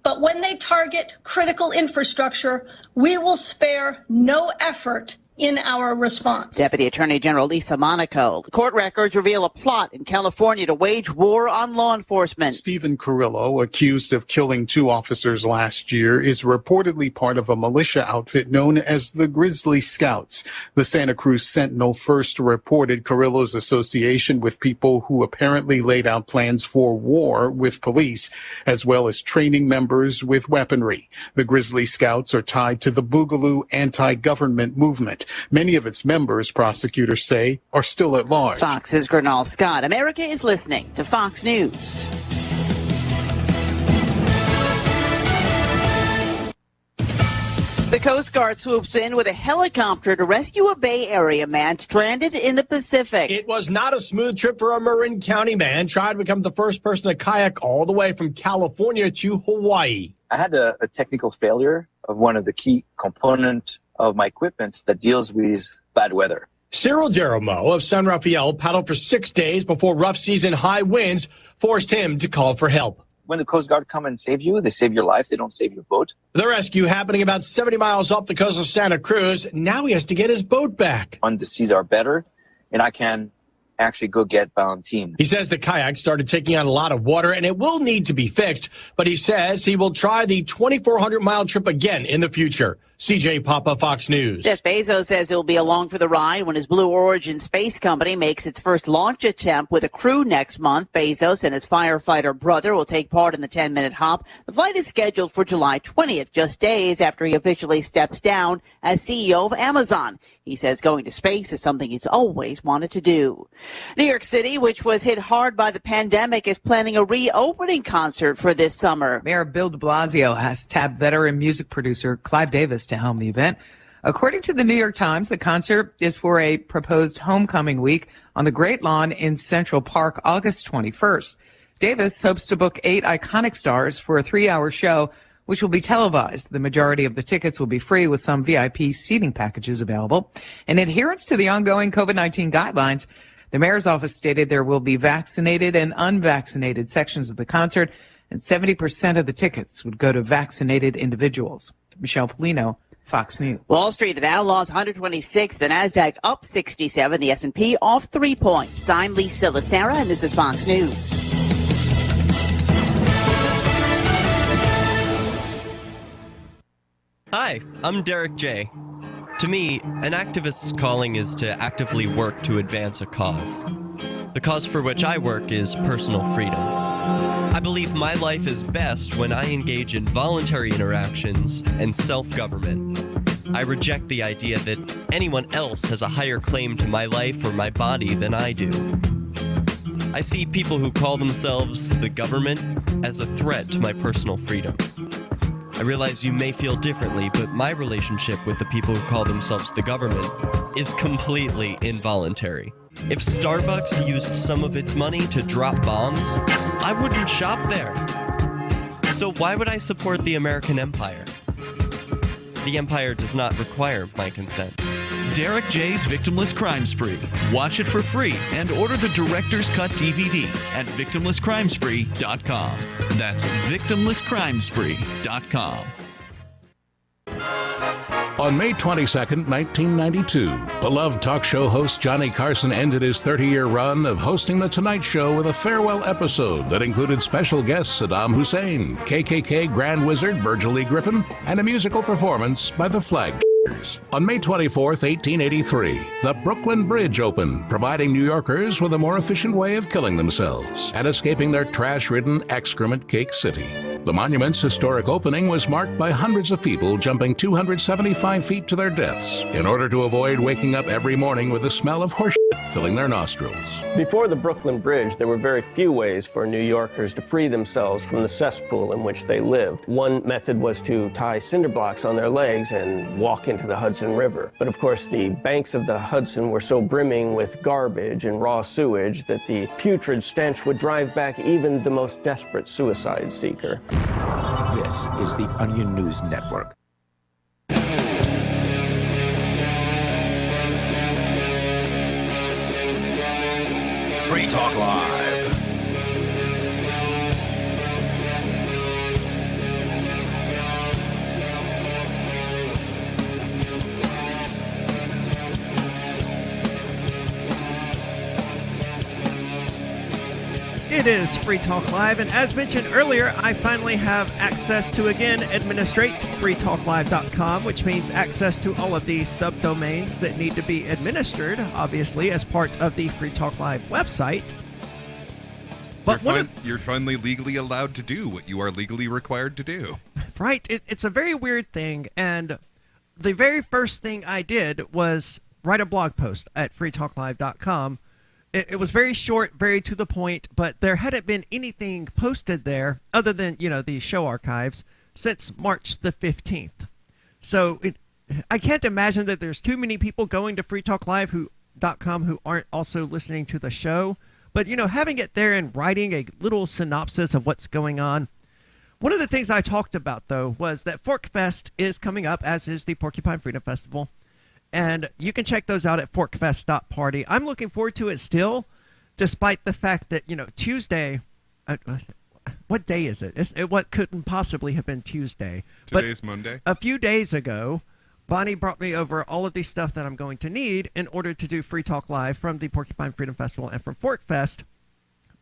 But when they target critical infrastructure, we will spare no effort in our response. Deputy Attorney General Lisa Monaco. Court records reveal a plot in California to wage war on law enforcement. Stephen Carrillo, accused of killing 2 officers last year, is reportedly part of a militia outfit known as the Grizzly Scouts. The Santa Cruz Sentinel first reported Carrillo's association with people who apparently laid out plans for war with police, as well as training members with weaponry. The Grizzly Scouts are tied to the Boogaloo anti-government movement. Many of its members, prosecutors say, are still at large. Fox's Gernal Scott. America is listening to Fox News. The Coast Guard swoops in with a helicopter to rescue a Bay Area man stranded in the Pacific. It was not a smooth trip for a Marin County man. Tried to become the first person to kayak all the way from California to Hawaii. I had a technical failure of one of the key components of my equipment that deals with bad weather. Cyril Jeromo of San Rafael paddled for 6 days before rough season high winds forced him to call for help. When the Coast Guard come and save you, they save your lives, they don't save your boat. The rescue happening about 70 miles off the coast of Santa Cruz. Now he has to get his boat back. When the seas are better, and I can actually go get Valentine. He says the kayak started taking on a lot of water and it will need to be fixed, but he says he will try the 2,400-mile trip again in the future. CJ Papa, Fox News. Jeff Bezos says he'll be along for the ride when his Blue Origin space company makes its first launch attempt with a crew next month. Bezos and his firefighter brother will take part in the 10-minute hop. The flight is scheduled for July 20th, just days after he officially steps down as CEO of Amazon. He says going to space is something he's always wanted to do. New York City, which was hit hard by the pandemic, is planning a reopening concert for this summer. Mayor Bill de Blasio has tapped veteran music producer Clive Davis to helm the event. According to the New York Times, the concert is for a proposed homecoming week on the Great Lawn in Central Park, August 21st. Davis hopes to book 8 iconic stars for a 3-hour show, which will be televised. The majority of the tickets will be free, with some VIP seating packages available. In adherence to the ongoing COVID-19 guidelines, the mayor's office stated there will be vaccinated and unvaccinated sections of the concert, and 70% of the tickets would go to vaccinated individuals. Michelle Polino, Fox News. Wall Street, the Dow lost 126, the Nasdaq up 67, the S&P off 3 points. I'm Lisa Lacera, and this is Fox News. Hi, I'm Derek J. To me, an activist's calling is to actively work to advance a cause. The cause for which I work is personal freedom. I believe my life is best when I engage in voluntary interactions and self-government. I reject the idea that anyone else has a higher claim to my life or my body than I do. I see people who call themselves the government as a threat to my personal freedom. I realize you may feel differently, but my relationship with the people who call themselves the government is completely involuntary. If Starbucks used some of its money to drop bombs, I wouldn't shop there. So why would I support the American empire? The empire does not require my consent. Derek J's Victimless Crime Spree. Watch it for free and order the Director's Cut DVD at victimlesscrimespree.com. That's victimlesscrimespree.com. On May 22, 1992, beloved talk show host Johnny Carson ended his 30-year run of hosting The Tonight Show with a farewell episode that included special guests Saddam Hussein, KKK Grand Wizard Virgil E. Griffin, and a musical performance by the Flag. On May 24, 1883, the Brooklyn Bridge opened, providing New Yorkers with a more efficient way of killing themselves and escaping their trash-ridden excrement-cake city. The monument's historic opening was marked by hundreds of people jumping 275 feet to their deaths in order to avoid waking up every morning with the smell of horse filling their nostrils. Before the Brooklyn Bridge, there were very few ways for New Yorkers to free themselves from the cesspool in which they lived. One method was to tie cinder blocks on their legs and walk into the Hudson River. But of course, the banks of the Hudson were so brimming with garbage and raw sewage that the putrid stench would drive back even the most desperate suicide seeker. This is the Onion News Network. Free Talk Live. It is Free Talk Live, and as mentioned earlier, I finally have access to, again, administrate freetalklive.com, which means access to all of these subdomains that need to be administered, obviously, as part of the Free Talk Live website. But you're finally legally allowed to do what you are legally required to do. Right. It's a very weird thing, and the very first thing I did was write a blog post at freetalklive.com. It was very short, very to the point, but there hadn't been anything posted there other than, the show archives since March the 15th. So I can't imagine that there's too many people going to freetalklive.com who aren't also listening to the show. But, having it there and writing a little synopsis of what's going on. One of the things I talked about, though, was that Fork Fest is coming up, as is the Porcupine Freedom Festival. And you can check those out at forkfest.party. I'm looking forward to it still, despite the fact that, Tuesday, what day is it? What couldn't possibly have been Tuesday? Today's Monday. A few days ago, Bonnie brought me over all of the stuff that I'm going to need in order to do Free Talk Live from the Porcupine Freedom Festival and from Fork Fest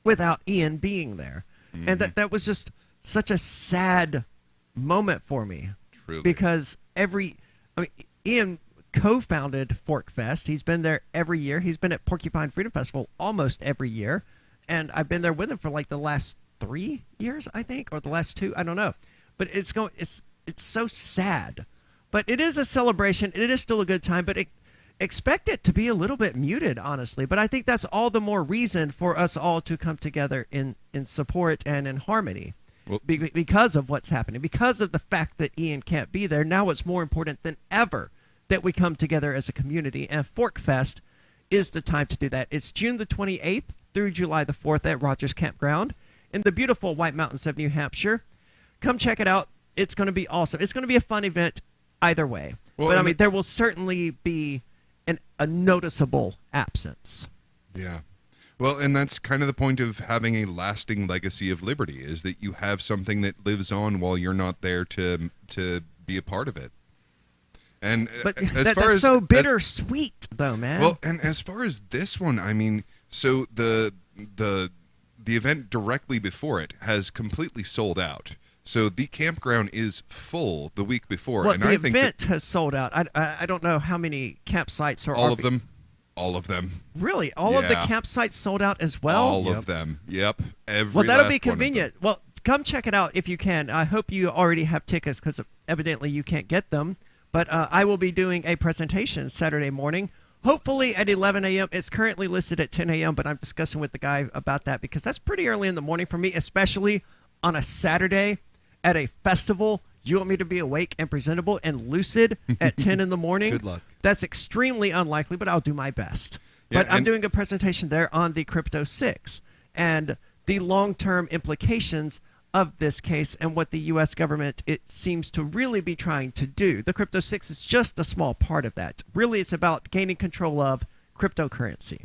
without Ian being there. Mm-hmm. And that was just such a sad moment for me. Truly. Because Ian co-founded Fork Fest. He's been there every year. He's been at Porcupine Freedom Festival almost every year. And I've been there with him for like the last 3 years, I think, or the last 2. I don't know. But it's so sad. But it is a celebration. It is still a good time. But expect it to be a little bit muted, honestly. But I think that's all the more reason for us all to come together in support and in harmony. Well, because of what's happening. Because of the fact that Ian can't be there. Now it's more important than ever that we come together as a community. And Fork Fest is the time to do that. It's June the 28th through July the 4th at Rogers Campground in the beautiful White Mountains of New Hampshire. Come check it out. It's going to be awesome. It's going to be a fun event either way. Well, but I mean, there will certainly be a noticeable absence. Yeah. Well, and that's kind of the point of having a lasting legacy of liberty, is that you have something that lives on while you're not there to be a part of it. And but that's so bittersweet, though, man. Well, and as far as this one, I mean, so the event directly before it has completely sold out. So the campground is full the week before. Well, and the I think event has sold out. I don't know how many campsites are. All of them. All of them. Really? All of the campsites sold out as well? All of them. Yep. Well, that'll be convenient. Well, come check it out if you can. I hope you already have tickets because evidently you can't get them. But I will be doing a presentation Saturday morning, hopefully at 11 a.m. It's currently listed at 10 a.m., but I'm discussing with the guy about that because that's pretty early in the morning for me, especially on a Saturday at a festival. You want me to be awake and presentable and lucid at 10 in the morning? Good luck. That's extremely unlikely, but I'll do my best. Yeah, but I'm doing a presentation there on the Crypto 6 and the long-term implications of this case and what the U.S. government, it seems to really be trying to do. The Crypto 6 is just a small part of that. Really, it's about gaining control of cryptocurrency.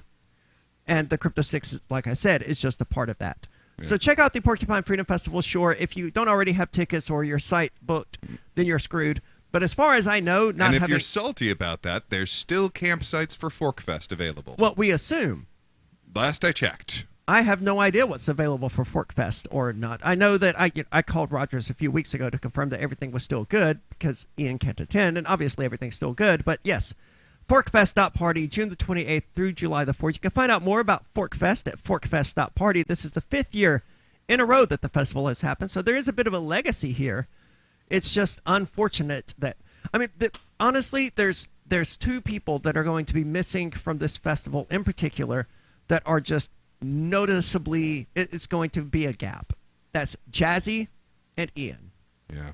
And the Crypto 6, is, like I said, is just a part of that. So check out the Porcupine Freedom Festival. Sure, if you don't already have tickets or your site booked, then you're screwed. But as far as I know, and if you're salty about that, there's still campsites for Forkfest available. What we assume. Last I checked. I have no idea what's available for Forkfest or not. I know that I called Rogers a few weeks ago to confirm that everything was still good because Ian can't attend, and obviously everything's still good. But yes, Forkfest.party, June the 28th through July the 4th. You can find out more about Forkfest at forkfest.party. This is the 5th year in a row that the festival has happened, so there is a bit of a legacy here. It's just unfortunate that, I mean, honestly, there's two people that are going to be missing from this festival in particular that are just noticeably, it's going to be a gap. That's Jazzy and Ian. Yeah.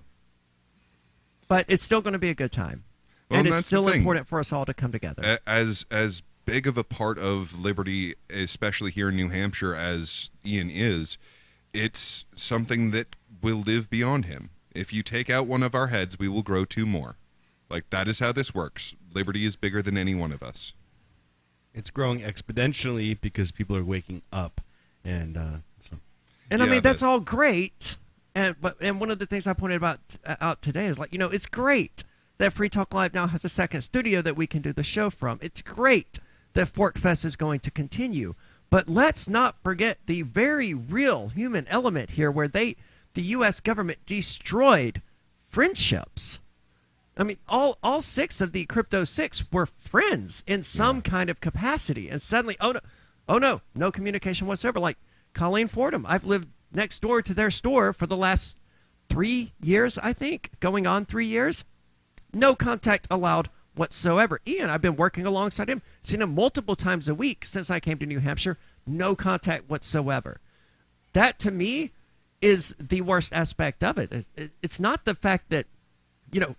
But it's still going to be a good time. Well, and it's still important for us all to come together. As big of a part of liberty, especially here in New Hampshire, as Ian is, it's something that will live beyond him. If you take out one of our heads, we will grow two more. Like, that is how this works. Liberty is bigger than any one of us. It's growing exponentially because people are waking up. And I mean, that's all great. And one of the things I pointed out today is, like, you know, it's great that Free Talk Live now has a second studio that we can do the show from. It's great that Forkfest is going to continue. But let's not forget the very real human element here where the U.S. government destroyed friendships. I mean, all 6 of the Crypto 6 were friends in some kind of capacity. And suddenly, no communication whatsoever. Like Colleen Fordham, I've lived next door to their store for the last 3 years, I think, going on 3 years. No contact allowed whatsoever. Ian, I've been working alongside him, seen him multiple times a week since I came to New Hampshire. No contact whatsoever. That, to me, is the worst aspect of it. It's not the fact that, you know,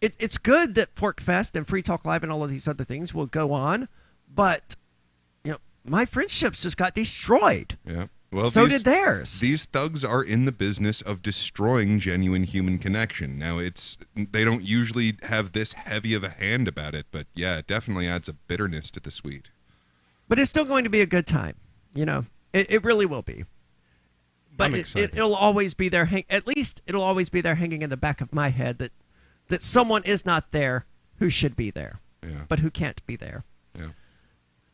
it's good that Forkfest and Free Talk Live and all of these other things will go on, but, you know, my friendships just got destroyed. Yeah. Well, so did theirs. These thugs are in the business of destroying genuine human connection. Now, they don't usually have this heavy of a hand about it, but yeah, it definitely adds a bitterness to the sweet. But it's still going to be a good time. You know, it really will be. But it'll always be there. At least it'll always be there hanging in the back of my head that someone is not there who should be there, but who can't be there. Yeah.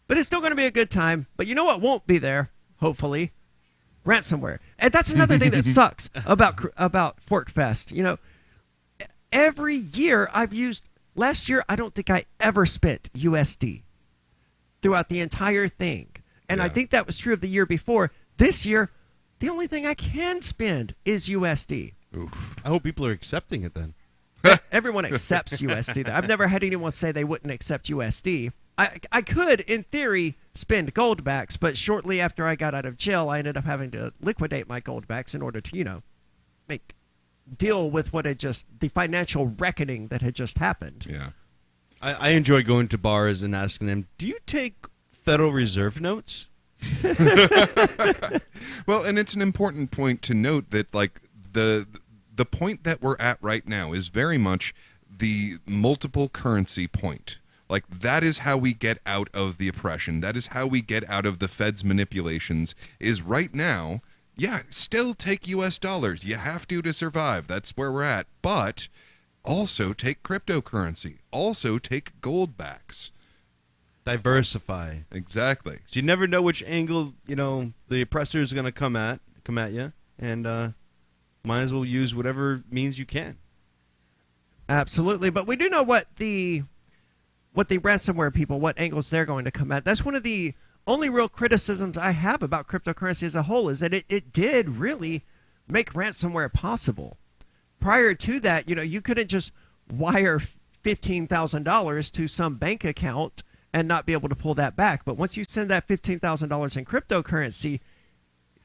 But it's still going to be a good time. But you know what won't be there, hopefully? Ransomware. And that's another thing that sucks about Forkfest. You know, every year last year, I don't think I ever spent USD throughout the entire thing. And I think that was true of the year before. This year, the only thing I can spend is USD. Oof. I hope people are accepting it then. Everyone accepts USD. I've never had anyone say they wouldn't accept USD. I could, in theory, spend goldbacks, but shortly after I got out of jail, I ended up having to liquidate my goldbacks in order to, you know, deal with the financial reckoning that had just happened. Yeah. I enjoy going to bars and asking them, do you take Federal Reserve notes? Well, and it's an important point to note that, like, the point that we're at right now is very much the multiple currency point. Like, that is how we get out of the oppression. That is how we get out of the Fed's manipulations, is right now, yeah, still take U.S. dollars. You have to survive. That's where we're at. But also take cryptocurrency. Also take gold backs. Diversify. Exactly. So you never know which angle, the oppressor is going to come at you, and might as well use whatever means you can. Absolutely, but we do know what the ransomware people, what angles they're going to come at. That's one of the only real criticisms I have about cryptocurrency as a whole, is that it did really make ransomware possible. Prior to that, you couldn't just wire $15,000 to some bank account and not be able to pull that back. But once you send that $15,000 in cryptocurrency,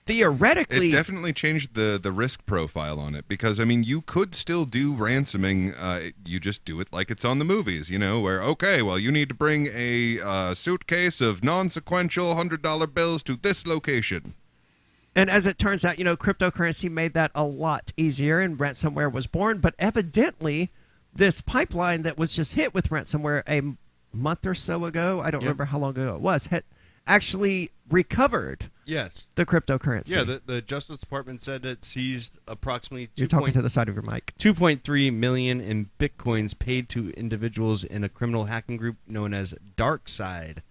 theoretically, it definitely changed the risk profile on it, because I mean, you could still do ransoming. You just do it like it's on the movies, where, okay, well, you need to bring a suitcase of non-sequential $100 bills to this location. And as it turns out, cryptocurrency made that a lot easier, and ransomware was born. But evidently, this pipeline that was just hit with ransomware a month or so ago, I don't remember how long ago it was, had actually recovered the cryptocurrency. Yeah, the Justice Department said it seized approximately You're talking to the side of your mic. 2.3 million in bitcoins paid to individuals in a criminal hacking group known as DarkSide.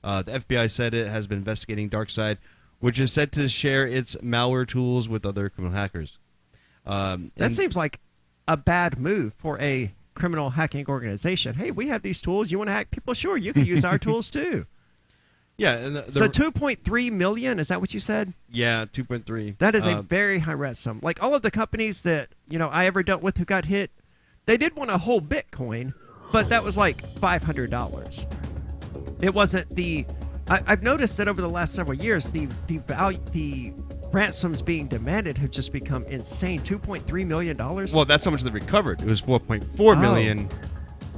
The FBI said it has been investigating DarkSide, which is said to share its malware tools with other criminal hackers. That seems like a bad move for a criminal hacking organization. Hey, we have these tools. You want to hack people? Sure, you can use our tools too. Yeah. And so 2.3 million, is that what you said? Yeah, 2.3. That is a very high ransom. Like all of the companies that I ever dealt with who got hit, they did want a whole Bitcoin, but that was like $500. It wasn't the... I've noticed that over the last several years, the ransoms being demanded have just become insane. $2.3 million. Well, that's how much they recovered. It was $4.4 million.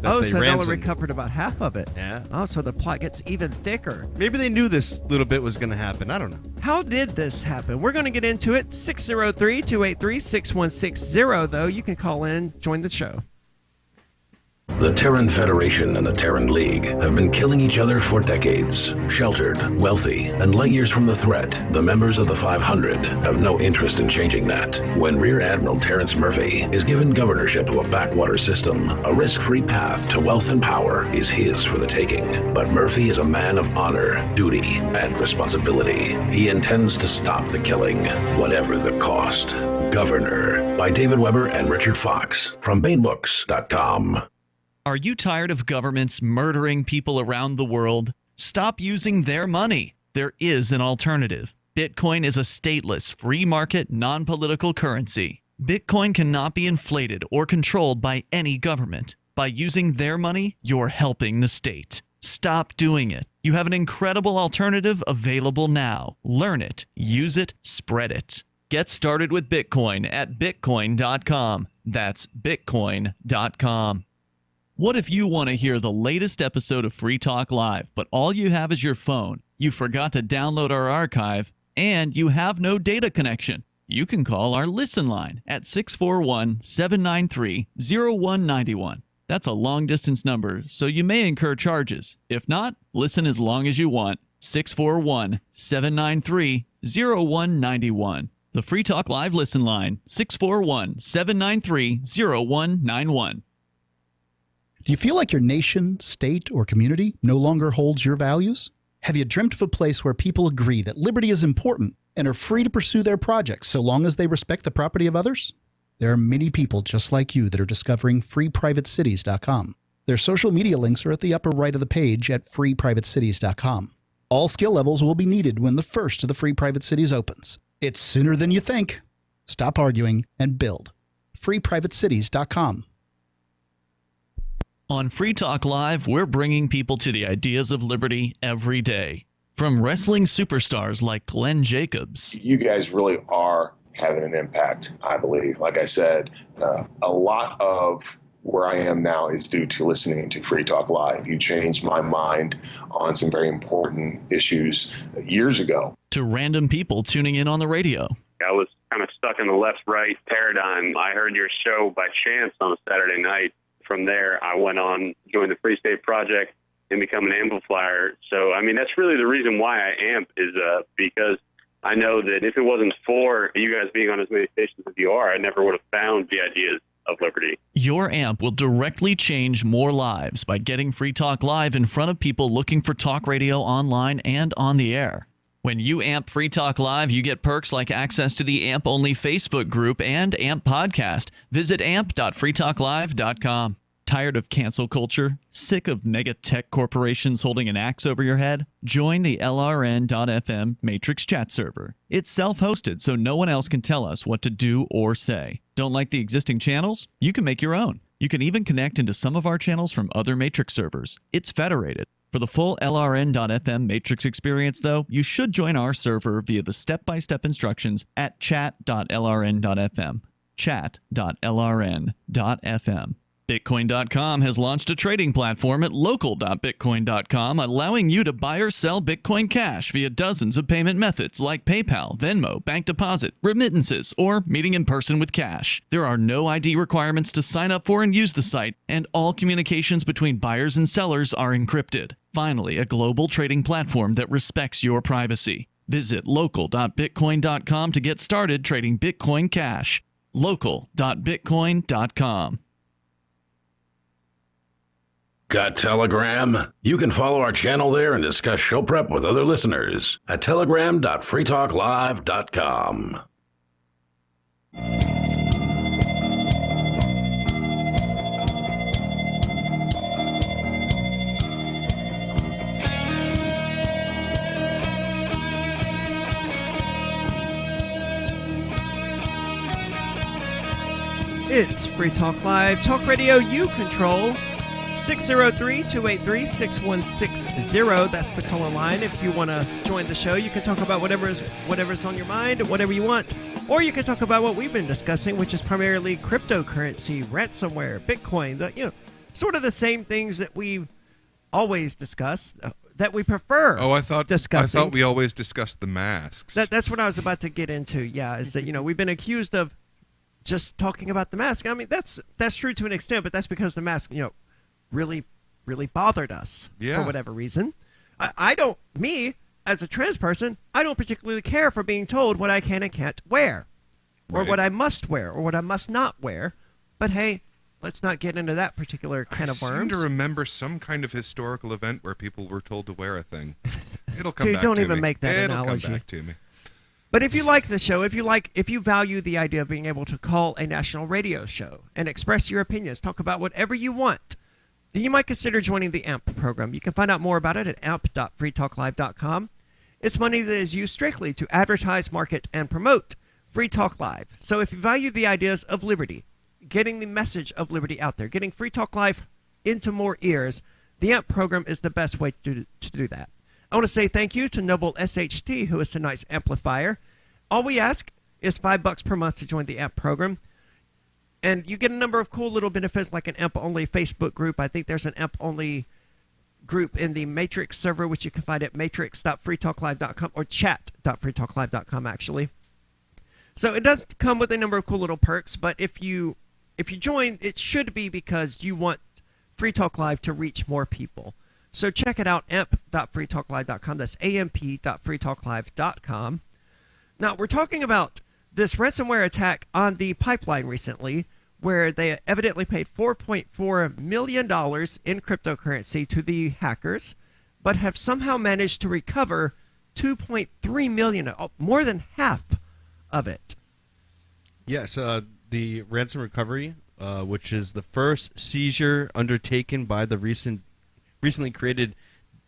So they only recovered about half of it. Yeah. Oh, so the plot gets even thicker. Maybe they knew this little bit was going to happen. I don't know. How did this happen? We're going to get into it. 603-283-6160, though. You can call in, join the show. The Terran Federation and the Terran League have been killing each other for decades. Sheltered, wealthy, and light years from the threat, the members of the 500 have no interest in changing that. When Rear Admiral Terrence Murphy is given governorship of a backwater system, a risk-free path to wealth and power is his for the taking. But Murphy is a man of honor, duty, and responsibility. He intends to stop the killing, whatever the cost. Governor, by David Weber and Richard Fox, from BaneBooks.com. Are you tired of governments murdering people around the world? Stop using their money. There is an alternative. Bitcoin is a stateless, free market, non-political currency. Bitcoin cannot be inflated or controlled by any government. By using their money, you're helping the state. Stop doing it. You have an incredible alternative available now. Learn it, use it, spread it. Get started with Bitcoin at Bitcoin.com. That's Bitcoin.com. What if you want to hear the latest episode of Free Talk Live, but all you have is your phone, you forgot to download our archive, and you have no data connection? You can call our Listen line at 641-793-0191. That's a long-distance number, so you may incur charges. If not, listen as long as you want. 641-793-0191. The Free Talk Live Listen line, 641-793-0191. Do you feel like your nation, state, or community no longer holds your values? Have you dreamt of a place where people agree that liberty is important and are free to pursue their projects so long as they respect the property of others? There are many people just like you that are discovering freeprivatecities.com. Their social media links are at the upper right of the page at freeprivatecities.com. All skill levels will be needed when the first of the Free Private Cities opens. It's sooner than you think. Stop arguing and build. freeprivatecities.com. On Free Talk Live, we're bringing people to the ideas of liberty every day. From wrestling superstars like Glenn Jacobs. You guys really are having an impact, I believe. Like I said, a lot of where I am now is due to listening to Free Talk Live. You changed my mind on some very important issues years ago. To random people tuning in on the radio. I was kind of stuck in the left-right paradigm. I heard your show by chance on a Saturday night. From there, I went on, joined the Free State Project, and become an amplifier. So, I mean, that's really the reason why I amp is because I know that if it wasn't for you guys being on as many stations as you are, I never would have found the ideas of liberty. Your amp will directly change more lives by getting Free Talk Live in front of people looking for talk radio online and on the air. When you amp Free Talk Live, you get perks like access to the AMP-only Facebook group and AMP podcast. Visit amp.freetalklive.com. Tired of cancel culture? Sick of mega tech corporations holding an axe over your head? Join the LRN.FM Matrix chat server. It's self-hosted, so no one else can tell us what to do or say. Don't like the existing channels? You can make your own. You can even connect into some of our channels from other Matrix servers. It's federated. For the full LRN.FM Matrix experience, though, you should join our server via the step-by-step instructions at chat.lrn.fm. Chat.lrn.fm. Bitcoin.com has launched a trading platform at local.bitcoin.com, allowing you to buy or sell Bitcoin Cash via dozens of payment methods like PayPal, Venmo, bank deposit, remittances, or meeting in person with cash. There are no ID requirements to sign up for and use the site, and all communications between buyers and sellers are encrypted. Finally, a global trading platform that respects your privacy. Visit local.bitcoin.com to get started trading Bitcoin Cash. local.bitcoin.com. Got Telegram? You can follow our channel there and discuss show prep with other listeners at telegram.freetalklive.com. It's Free Talk Live, talk radio you control. 603-283-6160. That's the color line. If you want to join the show, you can talk about whatever's on your mind, whatever you want. Or you can talk about what we've been discussing, which is primarily cryptocurrency, ransomware, Bitcoin, sort of the same things that we've always discussed, that we prefer. Oh, I thought we always discussed the masks. That's what I was about to get into. Yeah, is that we've been accused of just talking about the mask. I mean, that's true to an extent, but that's because the mask, really bothered us for whatever reason. Me, as a trans person, I don't particularly care for being told what I can and can't wear, or what I must wear, or what I must not wear. But hey, let's not get into that particular kind of worms. I seem to remember some kind of historical event where people were told to wear a thing. It'll come Dude, back to me. don't even make that analogy. It'll come back to me. But if you like the show, if you value the idea of being able to call a national radio show and express your opinions, talk about whatever you want, then you might consider joining the AMP program. You can find out more about it at amp.freetalklive.com. It's money that is used strictly to advertise, market, and promote Free Talk Live. So if you value the ideas of liberty, getting the message of liberty out there, getting Free Talk Live into more ears, the AMP program is the best way to do that. I want to say thank you to Noble SHT, who is tonight's amplifier. All we ask is $5 per month to join the AMP program. And you get a number of cool little benefits like an AMP-only Facebook group. I think there's an AMP-only group in the Matrix server, which you can find at matrix.freetalklive.com or chat.freetalklive.com, actually. So it does come with a number of cool little perks, but if you join, it should be because you want Free Talk Live to reach more people. So check it out, amp.freetalklive.com. That's amp.freetalklive.com. Now, we're talking about this ransomware attack on the pipeline recently, where they evidently paid $4.4 million in cryptocurrency to the hackers, but have somehow managed to recover $2.3 million, more than half of it. Yes, the ransom recovery, which is the first seizure undertaken by the recently created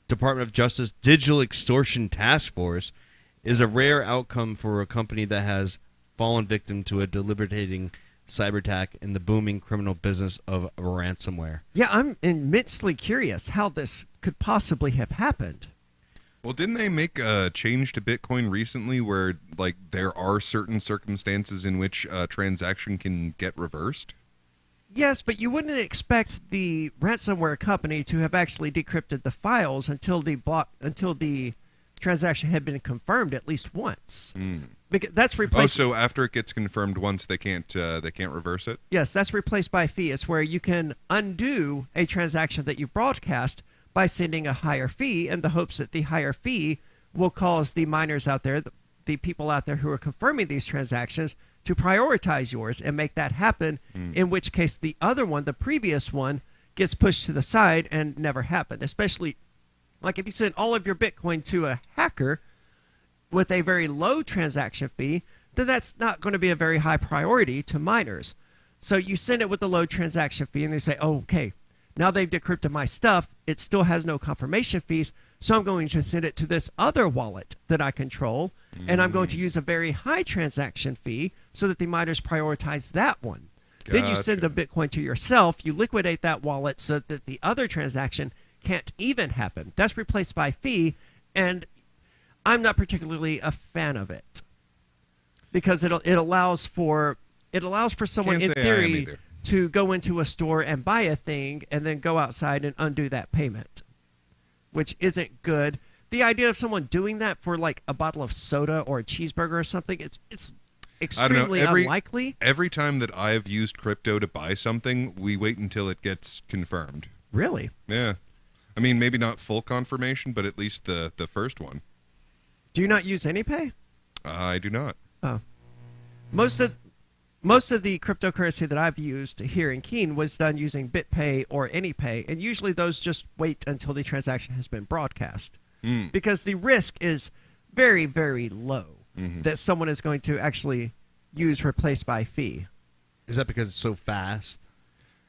Department of Justice Digital Extortion Task Force, is a rare outcome for a company that has fallen victim to a debilitating cyber attack in the booming criminal business of ransomware. Yeah, I'm immensely curious how this could possibly have happened. Well, didn't they make a change to Bitcoin recently where, there are certain circumstances in which a transaction can get reversed? Yes, but you wouldn't expect the ransomware company to have actually decrypted the files until the transaction had been confirmed at least once. Because that's replaced. Oh, so after it gets confirmed once, they can't reverse it? Yes, that's replaced by fee. It's where you can undo a transaction that you broadcast by sending a higher fee in the hopes that the higher fee will cause the miners out there, the people out there who are confirming these transactions, to prioritize yours and make that happen, in which case the other one, the previous one, gets pushed to the side and never happened. Especially, like if you send all of your Bitcoin to a hacker with a very low transaction fee, then that's not going to be a very high priority to miners. So you send it with the low transaction fee, and they say, oh, okay, now they've decrypted my stuff. It still has no confirmation fees, so I'm going to send it to this other wallet that I control, and I'm going to use a very high transaction fee so that the miners prioritize that one. Then you send the Bitcoin to yourself, you liquidate that wallet so that the other transaction can't even happen. That's replaced by fee, and I'm not particularly a fan of it because it allows for someone in theory to go into a store and buy a thing and then go outside and undo that payment, which isn't good. The idea of someone doing that for like a bottle of soda or a cheeseburger or something, it's extremely unlikely. Every time that I've used crypto to buy something, we wait until it gets confirmed. Really? Yeah. I mean, maybe not full confirmation, but at least the first one. Do you not use AnyPay? I do not. Oh. Most of the cryptocurrency that I've used here in Keene was done using BitPay or AnyPay, and usually those just wait until the transaction has been broadcast because the risk is very, very low that someone is going to actually use replace by fee. Is that because it's so fast?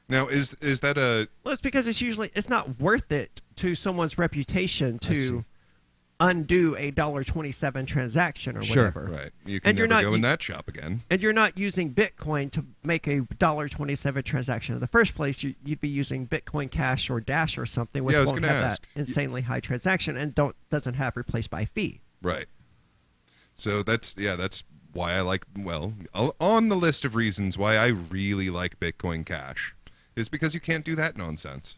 Now, is that a... Well, it's because it's not worth it to someone's reputation to undo a $1.27 transaction or whatever. Right. You can never go in that shop again. And you're not using Bitcoin to make a $1.27 transaction in the first place. You'd be using Bitcoin Cash or Dash or something, which won't have that insanely high transaction and doesn't have replaced by fee. Right. So that's why I like, on the list of reasons why I really like Bitcoin Cash is because you can't do that nonsense.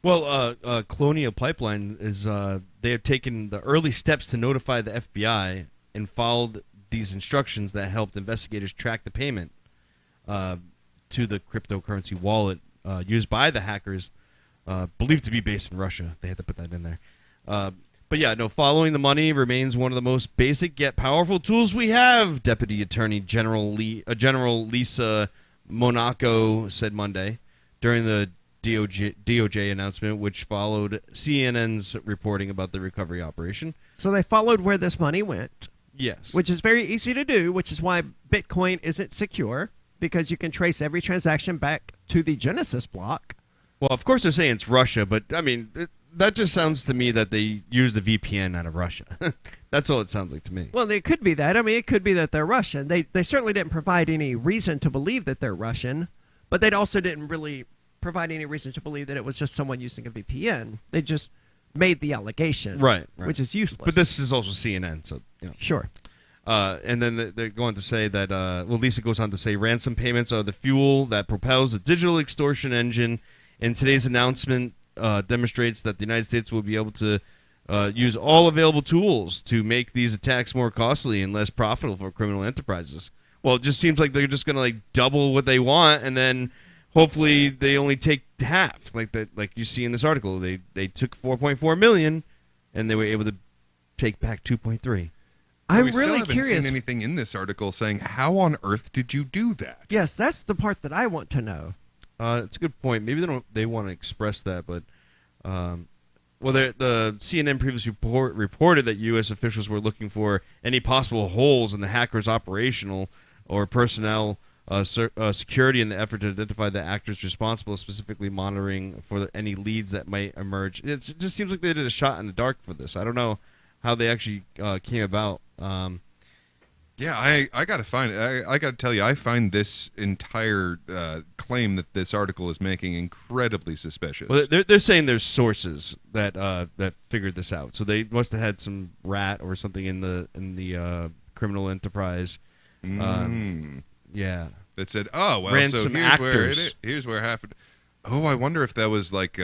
Well, Colonial Pipeline is they have taken the early steps to notify the FBI and followed these instructions that helped investigators track the payment to the cryptocurrency wallet used by the hackers, believed to be based in Russia. They had to put that in there. But yeah, no, following the money remains one of the most basic yet powerful tools we have, Deputy Attorney General Lisa Monaco said Monday during the DOJ announcement, which followed CNN's reporting about the recovery operation. So they followed where this money went. Yes. Which is very easy to do, which is why Bitcoin isn't secure, because you can trace every transaction back to the Genesis block. Well, of course they're saying it's Russia, but, I mean, that just sounds to me that they used the VPN out of Russia. That's all it sounds like to me. Well, it could be that. I mean, it could be that they're Russian. They certainly didn't provide any reason to believe that they're Russian, but they also didn't really provide any reason to believe that it was just someone using a VPN. They just made the allegation, right. Which is useless. But this is also CNN, so sure. And then they're going to say that Lisa goes on to say ransom payments are the fuel that propels the digital extortion engine, and today's announcement demonstrates that the United States will be able to use all available tools to make these attacks more costly and less profitable for criminal enterprises. Well, it just seems like they're just going to double what they want, and then hopefully they only take half, like you see in this article. They took 4.4 million, and they were able to take back 2.3. I'm we really still haven't curious. seen anything in this article saying how on earth did you do that? Yes, that's the part that I want to know. It's a good point. Maybe they want to express that, but the CNN previously reported that U.S. officials were looking for any possible holes in the hackers' operational or personnel security in the effort to identify the actors responsible, specifically monitoring for any leads that might emerge. It just seems like they did a shot in the dark for this. I don't know how they actually came about. Yeah, I gotta find it. I gotta tell you, I find this entire claim that this article is making incredibly suspicious. Well, they're saying there's sources that figured this out. So they must have had some rat or something in the criminal enterprise. Yeah. that said, "Oh, well, Ran so some here's where it actors. is. Here's where half." Oh, I wonder if that was like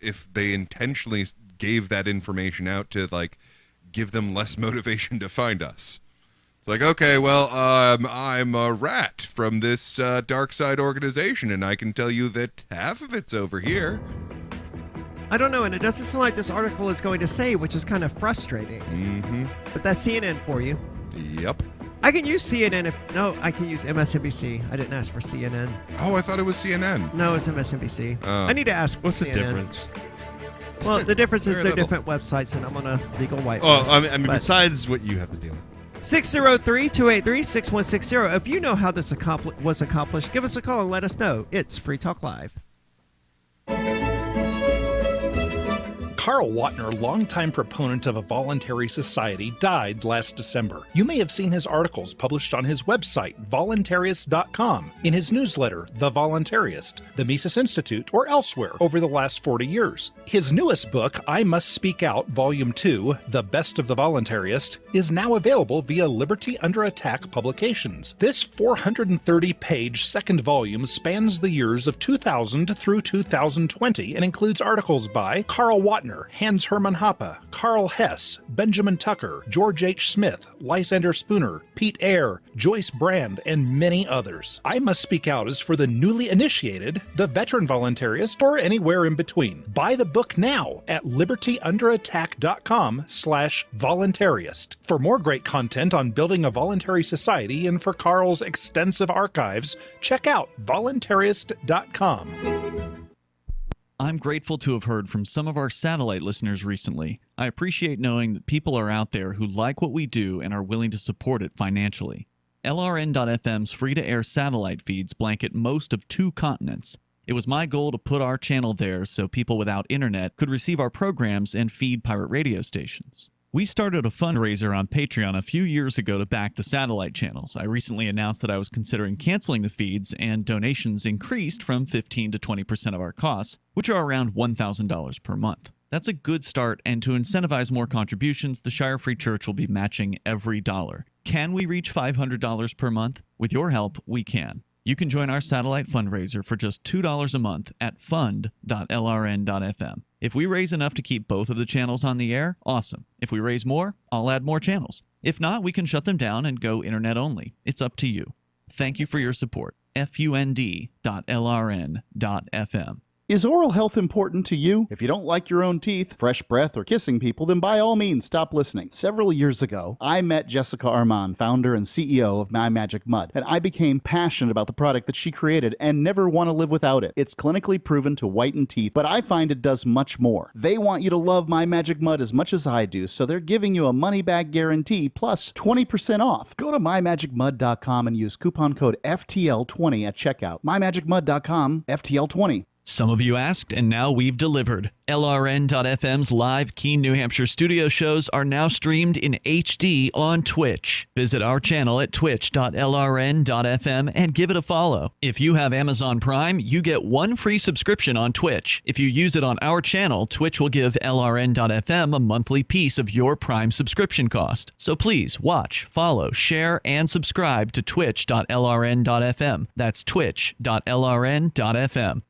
if they intentionally gave that information out to like give them less motivation to find us. It's like, okay, well, I'm a rat from this dark side organization, and I can tell you that half of it's over here. I don't know, and it doesn't seem like this article is going to say, which is kind of frustrating. Mm-hmm. But that's CNN for you. Yep. I can use CNN I can use MSNBC. I didn't ask for CNN. Oh, I thought it was CNN. No, it's MSNBC. Oh. I need to ask. What's the CNN. difference? Well, the difference is Very they're little. different websites, and I'm on a legal white Oh, list. I mean, But besides what you have to deal with. 603-283-6160. If you know how this was accomplished, give us a call and let us know. It's Free Talk Live. Carl Watner, longtime proponent of a voluntary society, died last December. You may have seen his articles published on his website, voluntarist.com, in his newsletter, The Voluntarist, the Mises Institute, or elsewhere over the last 40 years. His newest book, I Must Speak Out, Volume 2, The Best of the Voluntarist, is now available via Liberty Under Attack Publications. This 430-page second volume spans the years of 2000 through 2020 and includes articles by Carl Watner, Hans Hermann Hoppe, Carl Hess, Benjamin Tucker, George H. Smith, Lysander Spooner, Pete Eyre, Joyce Brand, and many others. I Must Speak Out is for the newly initiated, the veteran voluntarist, or anywhere in between. Buy the book now at libertyunderattack.com/voluntarist. For more great content on building a voluntary society and for Carl's extensive archives, check out voluntarist.com. I'm grateful to have heard from some of our satellite listeners recently. I appreciate knowing that people are out there who like what we do and are willing to support it financially. LRN.FM's free-to-air satellite feeds blanket most of 2 continents. It was my goal to put our channel there so people without internet could receive our programs and feed pirate radio stations. We started a fundraiser on Patreon a few years ago to back the satellite channels. I recently announced that I was considering canceling the feeds, and donations increased from 15 to 20% of our costs, which are around $1,000 per month. That's a good start, and to incentivize more contributions, the Shire Free Church will be matching every dollar. Can we reach $500 per month? With your help, we can. You can join our satellite fundraiser for just $2 a month at fund.lrn.fm. If we raise enough to keep both of the channels on the air, awesome. If we raise more, I'll add more channels. If not, we can shut them down and go internet only. It's up to you. Thank you for your support. fund.lrn.fm. Is oral health important to you? If you don't like your own teeth, fresh breath, or kissing people, then by all means stop listening. Several years ago, I met Jessica Armand, founder and CEO of My Magic Mud, and I became passionate about the product that she created and never want to live without it. It's clinically proven to whiten teeth, but I find it does much more. They want you to love My Magic Mud as much as I do, so they're giving you a money-back guarantee plus 20% off. Go to mymagicmud.com and use coupon code FTL20 at checkout. mymagicmud.com, FTL20. Some of you asked, and now we've delivered. LRN.FM's live Keene, New Hampshire studio shows are now streamed in HD on Twitch. Visit our channel at twitch.lrn.fm and give it a follow. If you have Amazon Prime, you get 1 free subscription on Twitch. If you use it on our channel, Twitch will give LRN.FM a monthly piece of your Prime subscription cost. So please watch, follow, share, and subscribe to twitch.lrn.fm. That's twitch.lrn.fm.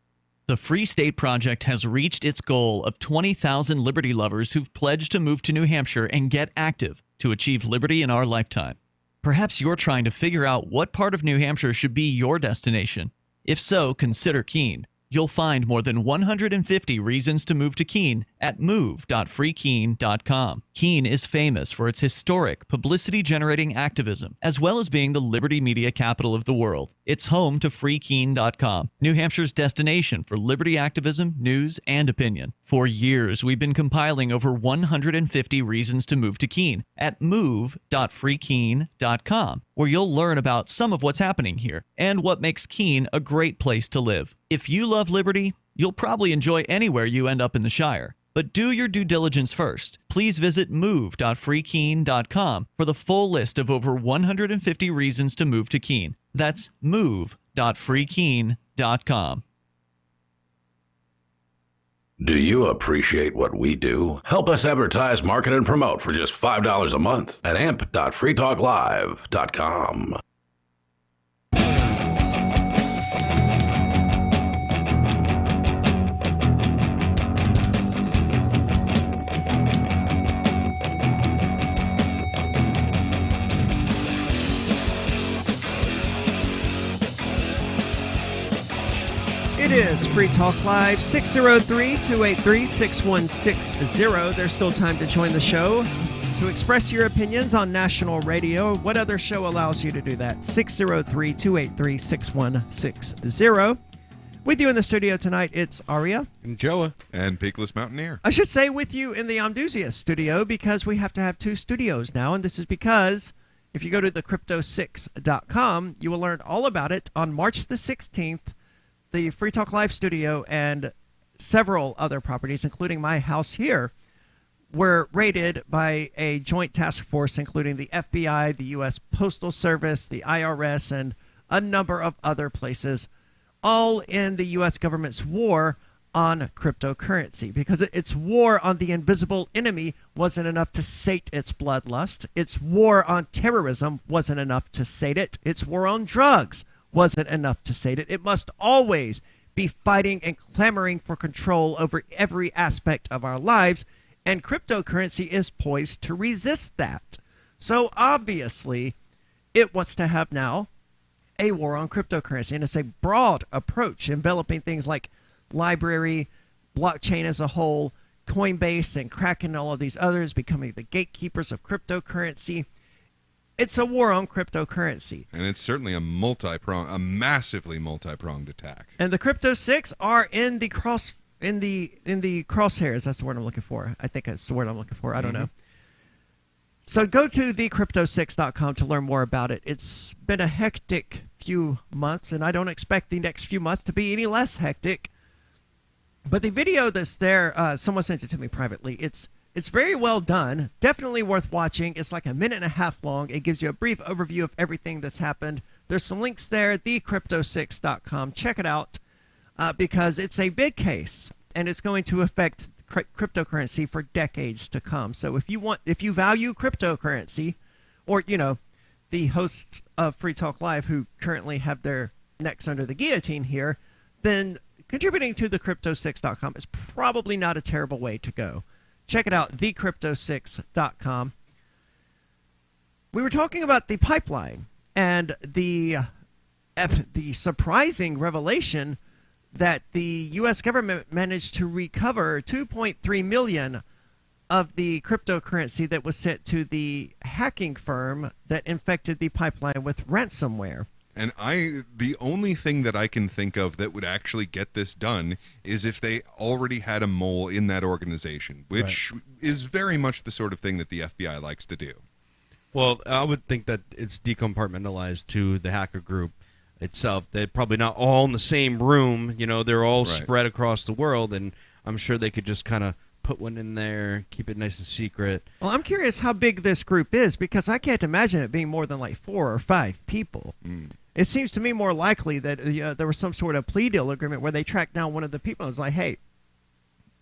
The Free State Project has reached its goal of 20,000 liberty lovers who've pledged to move to New Hampshire and get active to achieve liberty in our lifetime. Perhaps you're trying to figure out what part of New Hampshire should be your destination. If so, consider Keene. You'll find more than 150 reasons to move to Keene at move.freekeene.com. Keene is famous for its historic, publicity-generating activism, as well as being the liberty media capital of the world. It's home to freekeene.com, New Hampshire's destination for liberty activism, news, and opinion. For years, we've been compiling over 150 reasons to move to Keene at move.freekeene.com, where you'll learn about some of what's happening here and what makes Keene a great place to live. If you love liberty, you'll probably enjoy anywhere you end up in the Shire. But do your due diligence first. Please visit move.freekeene.com for the full list of over 150 reasons to move to Keene. That's move.freekeene.com. Do you appreciate what we do? Help us advertise, market, and promote for just $5 a month at amp.freetalklive.com. is Free Talk Live, 603-283-6160. There's still time to join the show to express your opinions on national radio. What other show allows you to do that? 603-283-6160. With you in the studio tonight, it's Aria. And Joa. And Peakless Mountaineer. I should say with you in the Amdusia studio, because we have to have two studios now, and this is because if you go to thecrypto6.com, you will learn all about it. On March the 16th, the Free Talk Live studio and several other properties, including my house here, were raided by a joint task force, including the FBI, the U.S. Postal Service, the IRS, and a number of other places, all in the U.S. government's war on cryptocurrency, because its war on the invisible enemy wasn't enough to sate its bloodlust. Its war on terrorism wasn't enough to sate it. Its war on drugs wasn't enough to sate it. It must always be fighting and clamoring for control over every aspect of our lives, and cryptocurrency is poised to resist that. So obviously, it wants to have now a war on cryptocurrency, and it's a broad approach enveloping things like library, blockchain as a whole, Coinbase and Kraken and all of these others becoming the gatekeepers of cryptocurrency. It's a war on cryptocurrency. And it's certainly a massively multi-pronged attack. And the Crypto 6 are in the crosshairs. That's the word I'm looking for. I think that's the word I'm looking for. I don't know. So go to thecrypto6.com to learn more about it. It's been a hectic few months, and I don't expect the next few months to be any less hectic. But the video that's there, someone sent it to me privately. It's very well done. Definitely worth watching. It's like a minute and a half long. It gives you a brief overview of everything that's happened. There's some links there, thecrypto6.com. Check it out because it's a big case, and it's going to affect cryptocurrency for decades to come. So if you value cryptocurrency, or the hosts of Free Talk Live who currently have their necks under the guillotine here, then contributing to thecrypto6.com is probably not a terrible way to go. Check it out, thecrypto6.com. We were talking about the pipeline and the surprising revelation that the U.S. government managed to recover 2.3 million of the cryptocurrency that was sent to the hacking firm that infected the pipeline with ransomware. And the only thing that I can think of that would actually get this done is if they already had a mole in that organization, which is very much the sort of thing that the FBI likes to do. Well, I would think that it's decompartmentalized to the hacker group itself. They're probably not all in the same room. They're all spread across the world, and I'm sure they could just kind of put one in there, keep it nice and secret. Well, I'm curious how big this group is, because I can't imagine it being more than like 4 or 5 people. It seems to me more likely that there was some sort of plea deal agreement where they tracked down one of the people and was like, hey,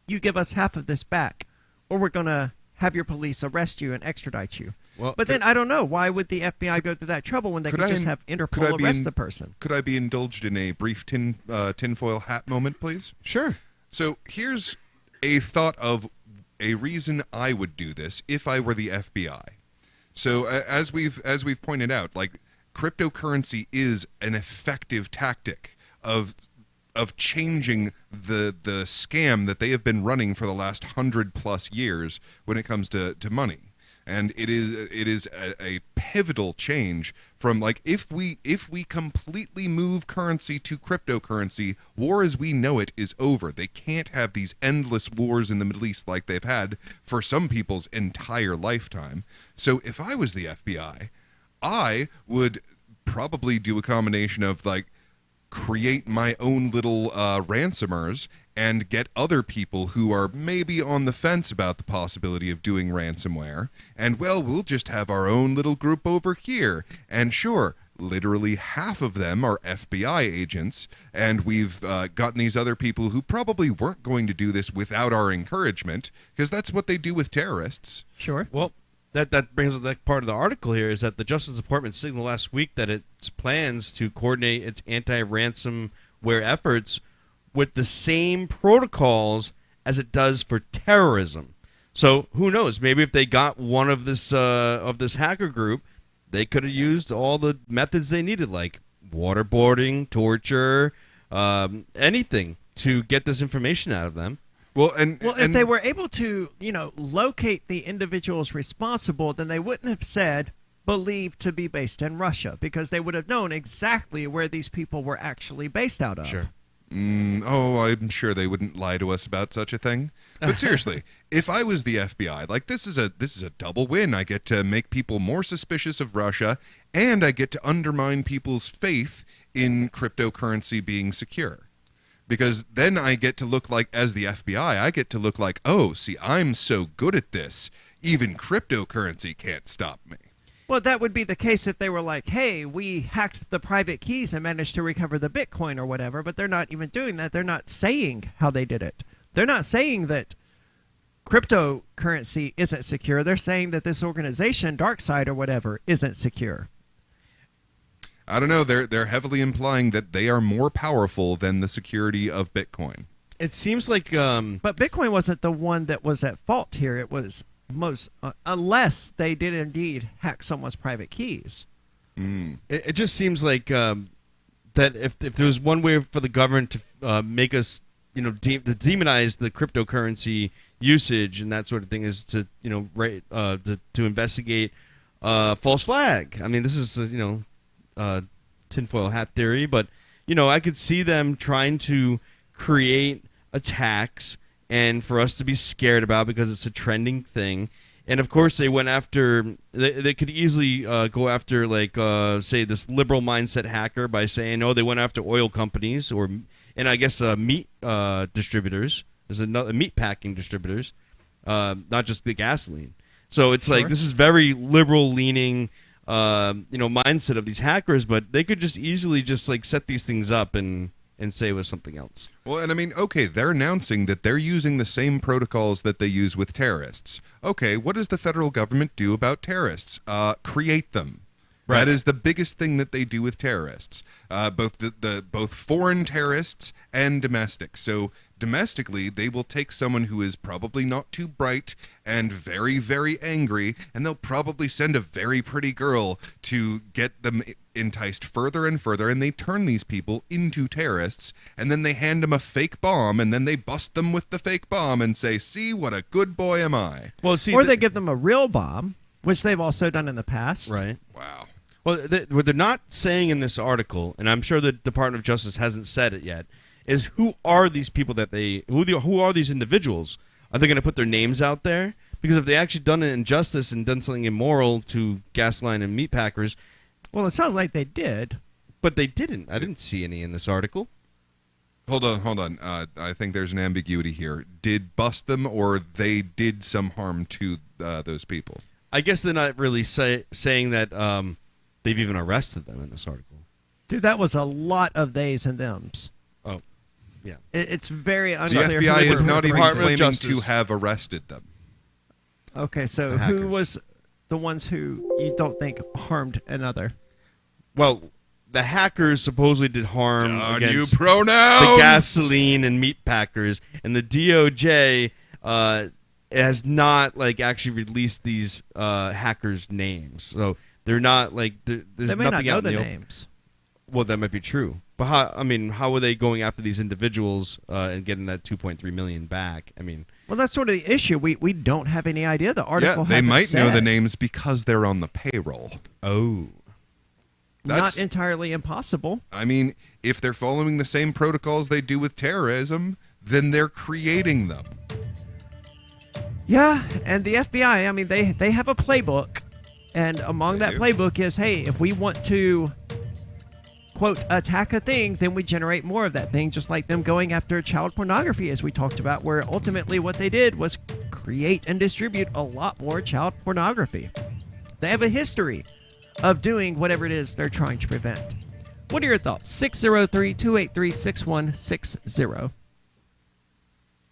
you give us half of this back, or we're going to have your police arrest you and extradite you. Well, but then I don't know. Why would the FBI go through that trouble when they could just have Interpol arrest the person? Could I be indulged in a brief tinfoil hat moment, please? Sure. So here's a thought of a reason I would do this if I were the FBI. So as we've pointed out, like, cryptocurrency is an effective tactic of changing the scam that they have been running for the last 100+ years when it comes to money. And it is a pivotal change from, like, if we completely move currency to cryptocurrency, war as we know it is over. They can't have these endless wars in the Middle East like they've had for some people's entire lifetime. So if I was the FBI, I would probably do a combination of, like, create my own little ransomers and get other people who are maybe on the fence about the possibility of doing ransomware, and, well, we'll just have our own little group over here. And sure, literally half of them are FBI agents, and we've gotten these other people who probably weren't going to do this without our encouragement, because that's what they do with terrorists. Sure. Well, that brings up that part of the article here, is that the Justice Department signaled last week that its plans to coordinate its anti-ransomware efforts with the same protocols as it does for terrorism. So who knows? Maybe if they got one of this hacker group, they could have used all the methods they needed, like waterboarding, torture, anything to get this information out of them. Well, if they were able to, locate the individuals responsible, then they wouldn't have said believed to be based in Russia, because they would have known exactly where these people were actually based out of. Sure. I'm sure they wouldn't lie to us about such a thing. But seriously, if I was the FBI, this is a double win. I get to make people more suspicious of Russia, and I get to undermine people's faith in cryptocurrency being secure. Because then I get to look like, as the FBI, I get to look like, oh, see, I'm so good at this, even cryptocurrency can't stop me. Well, that would be the case if they were like, hey, we hacked the private keys and managed to recover the Bitcoin or whatever, but they're not even doing that. They're not saying how they did it. They're not saying that cryptocurrency isn't secure. They're saying that this organization, DarkSide or whatever, isn't secure. I don't know. They're heavily implying that they are more powerful than the security of Bitcoin. It seems like... But Bitcoin wasn't the one that was at fault here. It was most... unless they did indeed hack someone's private keys. It just seems like that if there was one way for the government to make us, demonize the cryptocurrency usage and that sort of thing, is to, to investigate false flag. I mean, this is, tinfoil hat theory, but I could see them trying to create attacks and for us to be scared about because it's a trending thing. And of course they went after, they could easily go after, say, this liberal mindset hacker by saying, they went after oil companies and I guess meat distributors. There's another meat packing distributors, not just the gasoline. So it's like, this is very liberal leaning mindset of these hackers, but they could just easily set these things up and say it was something else. Well, and I mean, okay, they're announcing that they're using the same protocols that they use with terrorists. Okay, what does the federal government do about terrorists? Create them. Right. That is the biggest thing that they do with terrorists, both foreign terrorists and domestic. So domestically, they will take someone who is probably not too bright and very, very angry, and they'll probably send a very pretty girl to get them enticed further and further, and they turn these people into terrorists, and then they hand them a fake bomb, and then they bust them with the fake bomb and say, see, what a good boy am I. Well, or they give them a real bomb, which they've also done in the past. Right. Wow. Well, what they're not saying in this article, and I'm sure the Department of Justice hasn't said it yet, is who are these people who are these individuals? Are they going to put their names out there? Because if they actually done an injustice and done something immoral to Gasline and meat packers... Well, it sounds like they did. But they didn't. I didn't see any in this article. Hold on. I think there's an ambiguity here. Did bust them, or they did some harm to those people? I guess they're not really saying that they've even arrested them in this article. Dude, that was a lot of theys and thems. Oh, yeah. It's very unclear. The FBI is not even claiming to have arrested them. Okay, so who was the ones who you don't think harmed another? Well, the hackers supposedly did harm against pronouns. The gasoline and meat packers, and the DOJ has not actually released these hackers' names, so they're not there's they may nothing not know out in the the names. Well, that might be true, but how are they going after these individuals and getting that 2.3 million back? I mean, well, that's sort of the issue. We don't have any idea. The article they hasn't might said. know the names because they're on the payroll. Oh. Not entirely impossible. I mean, if they're following the same protocols they do with terrorism, then they're creating them. Yeah, and the FBI, I mean, they have a playbook, and among that playbook is, hey, if we want to, quote, attack a thing, then we generate more of that thing, just like them going after child pornography, as we talked about, where ultimately what they did was create and distribute a lot more child pornography. They have a history of doing whatever it is they're trying to prevent. What are your thoughts? 603-283-6160.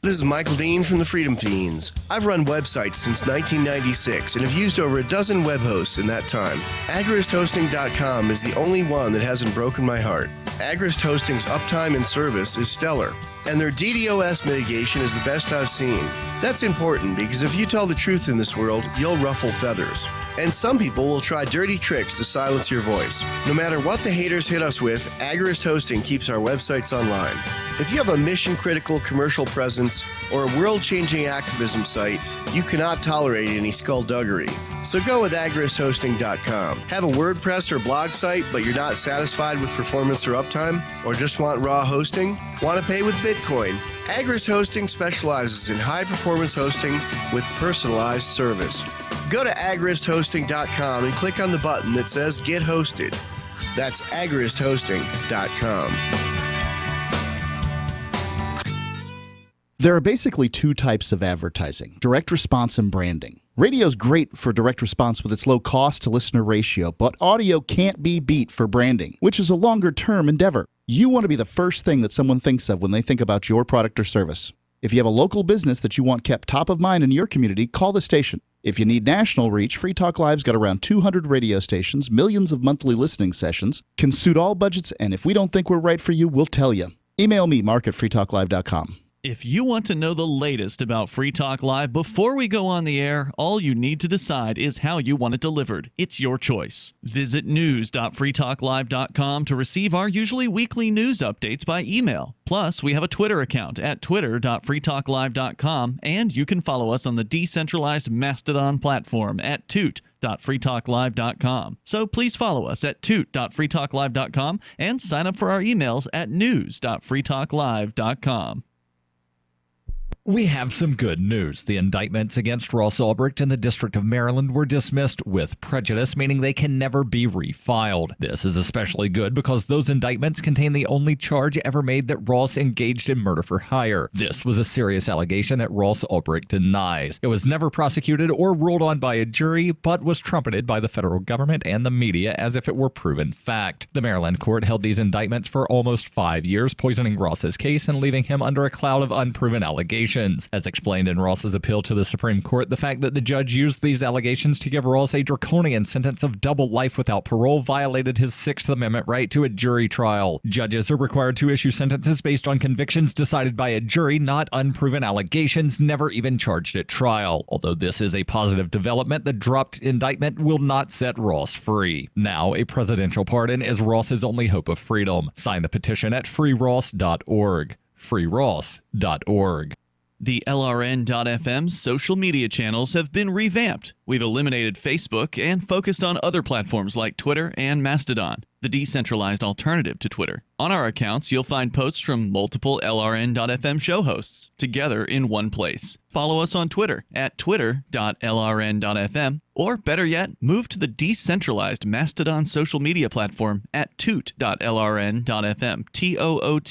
This is Michael Dean from the Freedom Fiends. I've run websites since 1996 and have used over a dozen web hosts in that time. AgristHosting.com is the only one that hasn't broken my heart. Agrist Hosting's uptime and service is stellar, and their DDoS mitigation is the best I've seen. That's important because if you tell the truth in this world, you'll ruffle feathers. And some people will try dirty tricks to silence your voice. No matter what the haters hit us with, Agrist Hosting keeps our websites online. If you have a mission-critical commercial presence or a world-changing activism site, you cannot tolerate any skullduggery. So go with agristhosting.com. Have a WordPress or blog site, but you're not satisfied with performance or uptime? Or just want raw hosting? Want to pay with Bitcoin? Agrist Hosting specializes in high-performance hosting with personalized service. Go to agristhosting.com and click on the button that says Get Hosted. That's agristhosting.com. There are basically two types of advertising, direct response and branding. Radio's great for direct response with its low cost to listener ratio, but audio can't be beat for branding, which is a longer-term endeavor. You want to be the first thing that someone thinks of when they think about your product or service. If you have a local business that you want kept top of mind in your community, call the station. If you need national reach, Free Talk Live's got around 200 radio stations, millions of monthly listening sessions, can suit all budgets, and if we don't think we're right for you, we'll tell you. Email me, mark@freetalklive.com. If you want to know the latest about Free Talk Live before we go on the air, all you need to decide is how you want it delivered. It's your choice. Visit news.freetalklive.com to receive our usually weekly news updates by email. Plus, we have a Twitter account at twitter.freetalklive.com, and you can follow us on the decentralized Mastodon platform at toot.freetalklive.com. So please follow us at toot.freetalklive.com and sign up for our emails at news.freetalklive.com. We have some good news. The indictments against Ross Ulbricht in the District of Maryland were dismissed with prejudice, meaning they can never be refiled. This is especially good because those indictments contain the only charge ever made that Ross engaged in murder for hire. This was a serious allegation that Ross Ulbricht denies. It was never prosecuted or ruled on by a jury, but was trumpeted by the federal government and the media as if it were proven fact. The Maryland court held these indictments for almost 5 years, poisoning Ross's case and leaving him under a cloud of unproven allegations. As explained in Ross's appeal to the Supreme Court, the fact that the judge used these allegations to give Ross a draconian sentence of double life without parole violated his Sixth Amendment right to a jury trial. Judges are required to issue sentences based on convictions decided by a jury, not unproven allegations never even charged at trial. Although this is a positive development, the dropped indictment will not set Ross free. Now, a presidential pardon is Ross's only hope of freedom. Sign the petition at freeross.org. freeross.org. The LRN.FM social media channels have been revamped. We've eliminated Facebook and focused on other platforms like Twitter and Mastodon, the decentralized alternative to Twitter. On our accounts, you'll find posts from multiple LRN.FM show hosts together in one place. Follow us on Twitter at twitter.lrn.fm, or better yet, move to the decentralized Mastodon social media platform at toot.lrn.fm, toot.lrn.fm.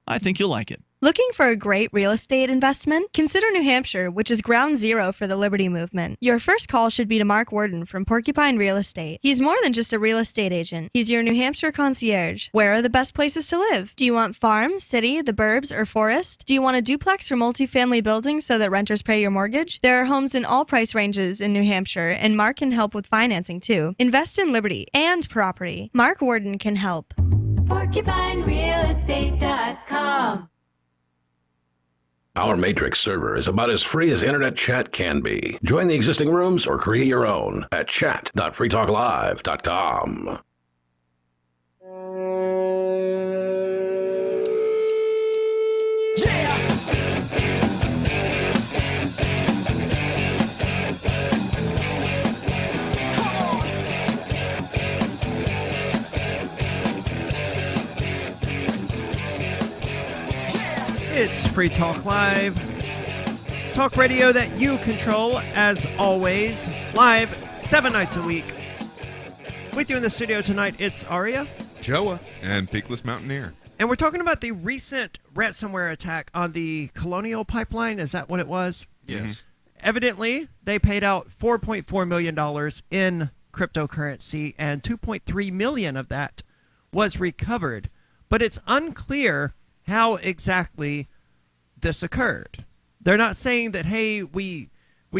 I think you'll like it. Looking for a great real estate investment? Consider New Hampshire, which is ground zero for the Liberty Movement. Your first call should be to Mark Worden from Porcupine Real Estate. He's more than just a real estate agent. He's your New Hampshire concierge. Where are the best places to live? Do you want farm, city, the burbs, or forest? Do you want a duplex or multifamily building so that renters pay your mortgage? There are homes in all price ranges in New Hampshire, and Mark can help with financing too. Invest in Liberty and property. Mark Worden can help. PorcupineRealEstate.com. Our Matrix server is about as free as internet chat can be. Join the existing rooms or create your own at chat.freetalklive.com. It's Free Talk Live. Talk radio that you control, as always. Live 7 nights a week. With you in the studio tonight, it's Aria, Joa, and Peakless Mountaineer. And we're talking about the recent ransomware attack on the Colonial Pipeline. Is that what it was? Yes. Mm-hmm. Evidently, they paid out $4.4 million in cryptocurrency, and $2.3 million of that was recovered. But it's unclear how exactly this occurred. They're not saying that, hey, we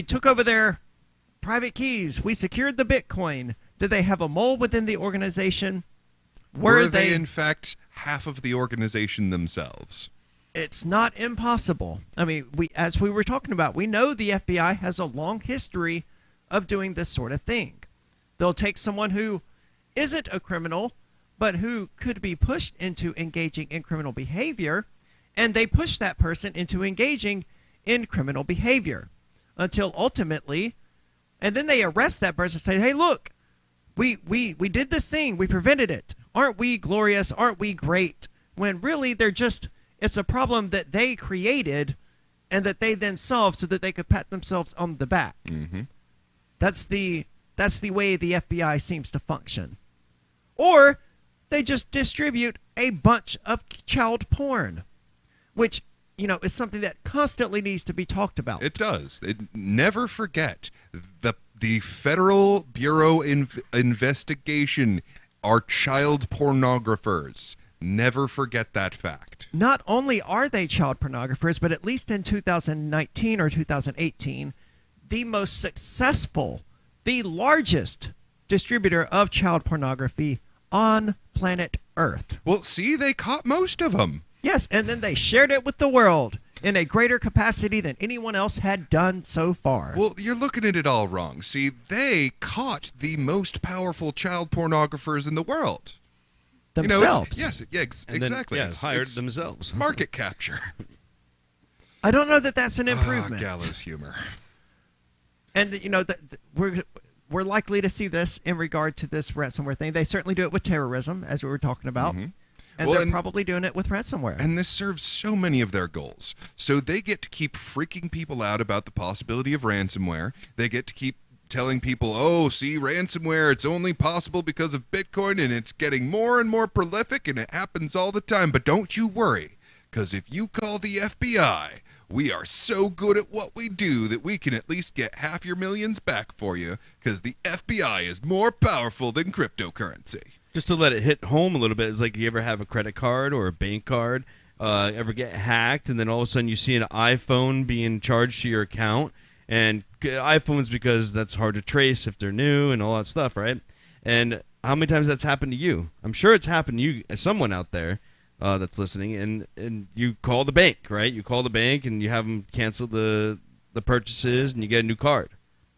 took over their private keys, we secured the Bitcoin. Did they have a mole within the organization? Were they in fact half of the organization themselves? It's not impossible. I mean, as we were talking about, we know the FBI has a long history of doing this sort of thing. They'll take someone who isn't a criminal, but who could be pushed into engaging in criminal behavior, and they push that person into engaging in criminal behavior until ultimately, and then they arrest that person and say, hey, look, we did this thing. We prevented it. Aren't we glorious? Aren't we great? When really it's a problem that they created and that they then solved so that they could pat themselves on the back. Mm-hmm. That's the way the FBI seems to function. Or they just distribute a bunch of child porn, which, is something that constantly needs to be talked about. It does. Never forget the Federal Bureau Investigation are child pornographers. Never forget that fact. Not only are they child pornographers, but at least in 2019 or 2018, the most successful, the largest distributor of child pornography on planet Earth. Well, see, they caught most of them. Yes, and then they shared it with the world in a greater capacity than anyone else had done so far. Well, you're looking at it all wrong. See, they caught the most powerful child pornographers in the world. Themselves. Exactly. Hired themselves. Market capture. I don't know that that's an improvement. Gallows humor. And, we're likely to see this in regard to this ransomware thing. They certainly do it with terrorism, as we were talking about. Mm-hmm. And they're probably doing it with ransomware. And this serves so many of their goals. So they get to keep freaking people out about the possibility of ransomware. They get to keep telling people, oh, see, ransomware, it's only possible because of Bitcoin, and it's getting more and more prolific, and it happens all the time. But don't you worry, because if you call the FBI, we are so good at what we do that we can at least get half your millions back for you, because the FBI is more powerful than cryptocurrency. Just to let it hit home a little bit, it's like you ever have a credit card or a bank card, ever get hacked, and then all of a sudden you see an iPhone being charged to your account, and iPhones, because that's hard to trace if they're new and all that stuff, right? And how many times that's happened to you? I'm sure it's happened to you, someone out there that's listening, and you call the bank, right? You call the bank and you have them cancel the purchases, and you get a new card.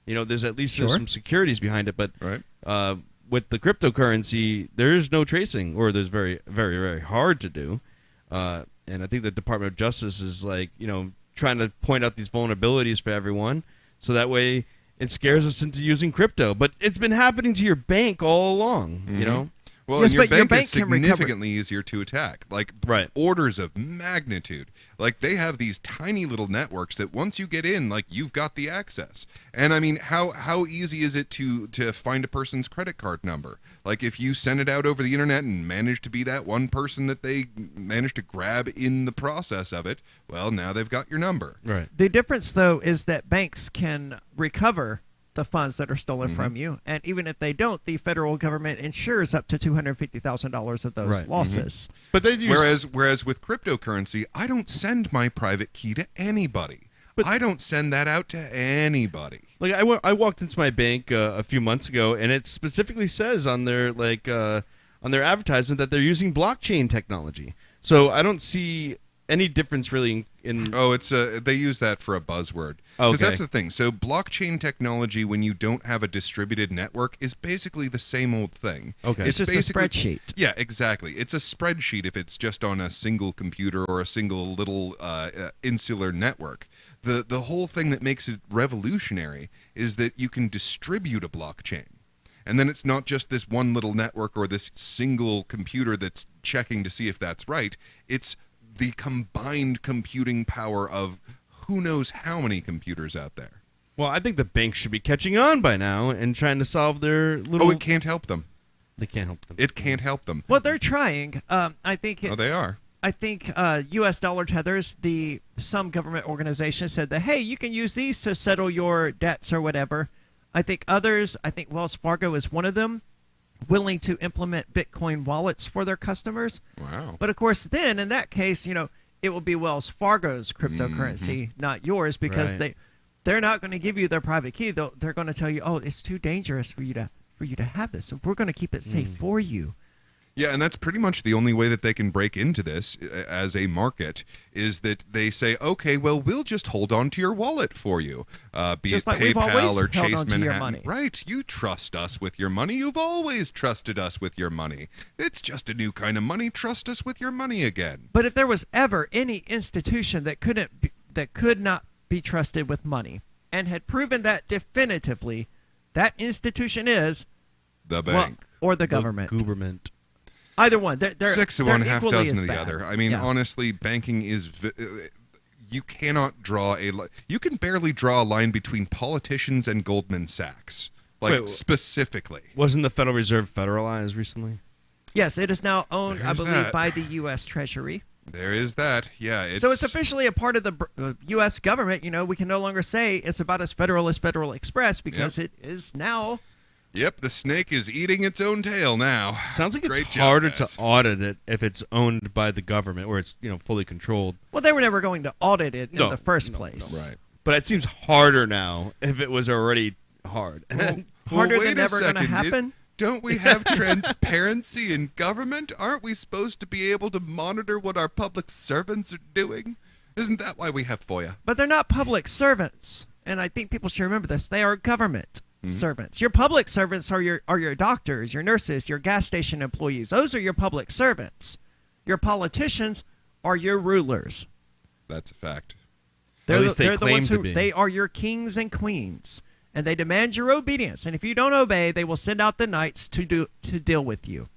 There's at least there's some securities behind it, but with the cryptocurrency, there is no tracing, or there's very, very, very hard to do. And I think the Department of Justice is trying to point out these vulnerabilities for everyone, so that way it scares us into using crypto. But it's been happening to your bank all along, Mm-hmm. Well, yes, and your bank is significantly easier to attack, orders of magnitude. Like, they have these tiny little networks that once you get in, you've got the access. And I mean, how easy is it to find a person's credit card number? Like, if you send it out over the internet and manage to be that one person that they managed to grab in the process of it, well, now they've got your number. Right. The difference, though, is that banks can recover the funds that are stolen from you, and even if they don't, the federal government insures up to $250,000 of those losses. But whereas with cryptocurrency, I don't send my private key to anybody. But I don't send that out to anybody. Like, I walked into my bank a few months ago, and it specifically says on their on their advertisement that they're using blockchain technology. So I don't see any difference really in they use that for a buzzword, because that's the thing. So blockchain technology, when you don't have a distributed network, is basically the same old thing. It's just a spreadsheet. Yeah, exactly. It's a spreadsheet if it's just on a single computer or a single little insular network. The whole thing that makes it revolutionary is that you can distribute a blockchain. And then it's not just this one little network or this single computer that's checking to see if that's right. It's the combined computing power of who knows how many computers out there. Well, I think the banks should be catching on by now and trying to solve their little... Oh, it can't help them. They can't help them. It can't help them. Well, they're trying. I think... they are. I think U.S. dollar tethers, some government organization said that, hey, you can use these to settle your debts or whatever. I think Wells Fargo is one of them, willing to implement Bitcoin wallets for their customers. Wow. But of course, then in that case, it will be Wells Fargo's cryptocurrency, not yours, because they're not going to give you their private key. They're going to tell you, oh, it's too dangerous for you to have this, so we're going to keep it safe for you. Yeah, and that's pretty much the only way that they can break into this as a market is that they say, okay, well, we'll just hold on to your wallet for you, be Just it like we've PayPal always or held Chase on to your Manhattan. money. Right, you trust us with your money. You've always trusted us with your money. It's just a new kind of money. Trust us with your money again. But if there was ever any institution that could not be trusted with money and had proven that definitively, that institution is the bank or the government. Government. Either one. They're 6 of one, half equally dozen as of the bad. other. I mean, Yeah. honestly, banking is. You cannot draw you can barely draw a line between politicians and Goldman Sachs. Wait, specifically. Wasn't the Federal Reserve federalized recently? Yes, it is now owned, I There's believe, that. by the U.S. Treasury. There is that. Yeah. So it's officially a part of the U.S. government. You know, we can no longer say it's about as federal as Federal Express because it is now. Yep, the snake is eating its own tail now. Sounds like Great it's job, harder guys. to audit it if it's owned by the government, where it's fully controlled. Well, they were never going to audit it in the first place. Right. But it seems harder now if it was already hard. Harder wait than a ever going to second. happen. Don't we have transparency in government? Aren't we supposed to be able to monitor what our public servants are doing? Isn't that why we have FOIA? But they're not public servants, and I think people should remember this. They are government servants. Your public servants are your doctors, your nurses, your gas station employees. Those are your public servants. Your politicians are your rulers. That's a fact. They're, At least they they're the claim ones to who be. they are your kings and queens, and they demand your obedience. And if you don't obey, they will send out the knights to deal with you.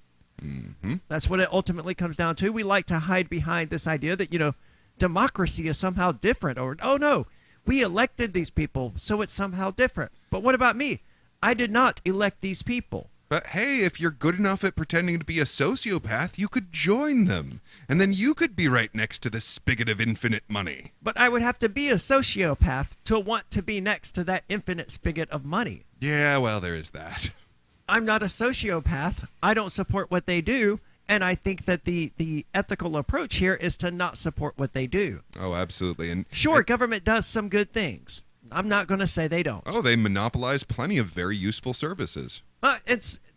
Mm-hmm. That's what it ultimately comes down to. We like to hide behind this idea that democracy is somehow different, or oh no, we elected these people, so it's somehow different. But what about me? I did not elect these people. But hey, if you're good enough at pretending to be a sociopath, you could join them. And then you could be right next to the spigot of infinite money. But I would have to be a sociopath to want to be next to that infinite spigot of money. Yeah, well, there is that. I'm not a sociopath. I don't support what they do. And I think that the ethical approach here is to not support what they do. Oh, absolutely. And Sure, government does some good things. I'm not going to say they don't. oh, they monopolize plenty of very useful services.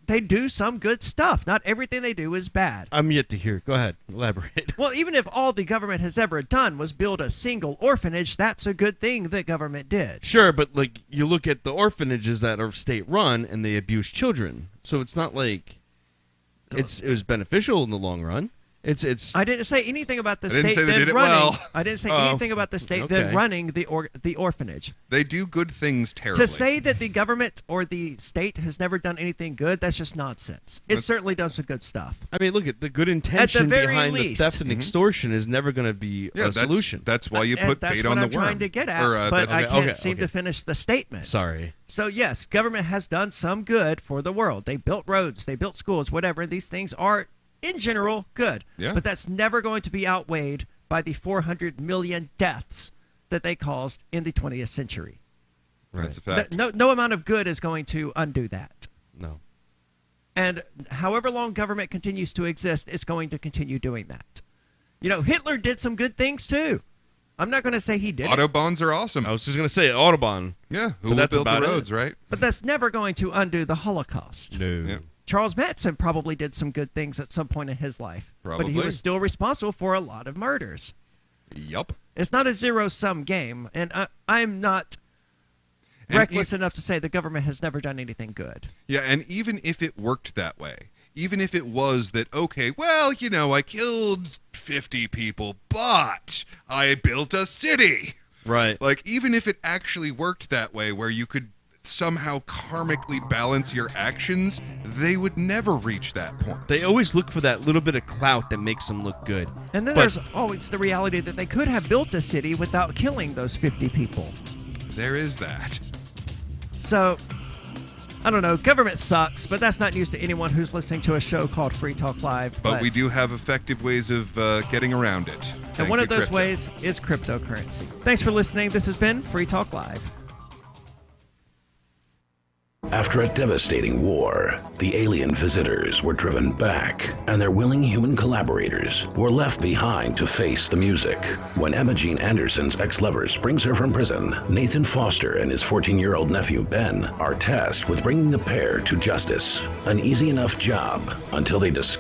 They do some good stuff. Not everything they do is bad. I'm yet to hear. Go ahead. Elaborate. Well, even if all the government has ever done was build a single orphanage, that's a good thing that government did. Sure, but you look at the orphanages that are state-run and they abuse children. So it's not like it was beneficial in the long run. It's. I didn't say anything about the I didn't state say they then did it running. well. I didn't say Oh, anything about the state then okay. running the orphanage. They do good things terribly. To say that the government or the state has never done anything good, that's just nonsense. It certainly does some good stuff. I mean, look at the good intention very behind least. the theft and extortion is never going to be a solution. That's why you And put that's bait what on the I'm worm. trying to get at, Or, but I can't okay, seem okay. to finish the statement. Sorry. So yes, government has done some good for the world. They built roads, they built schools, whatever. These things are, in general, good. Yeah. But that's never going to be outweighed by the 400 million deaths that they caused in the 20th century. That's a fact. No amount of good is going to undo that. No. And however long government continues to exist, it's going to continue doing that. Hitler did some good things too. I'm not going to say he did. Autobahns are awesome. I was just going to say Autobahn. Yeah, But who that's built the about it. roads, right? But that's never going to undo the Holocaust. No. Yeah. Charles Manson probably did some good things at some point in his life. But he Probably. was still responsible for a lot of murders. Yup. It's not a zero-sum game, and I'm not reckless enough to say the government has never done anything good. Yeah, and even if it worked that way, even if it was that, okay, well, I killed 50 people, but I built a city. Right. Like, even if it actually worked that way, where you could somehow karmically balance your actions, they would never reach that point. They always look for that little bit of clout that makes them look good. And then But- there's always the reality that they could have built a city without killing those 50 people. There is that. So, I don't know. Government sucks, but that's not news to anyone who's listening to a show called Free Talk Live. But we do have effective ways of getting around it. And Thank one you, of those crypto. ways is cryptocurrency. Thanks for listening. This has been Free Talk Live. After a devastating war, the alien visitors were driven back, and their willing human collaborators were left behind to face the music. When Emma Jean Anderson's ex-lover springs her from prison, Nathan Foster and his 14-year-old nephew Ben are tasked with bringing the pair to justice. An easy enough job until they discover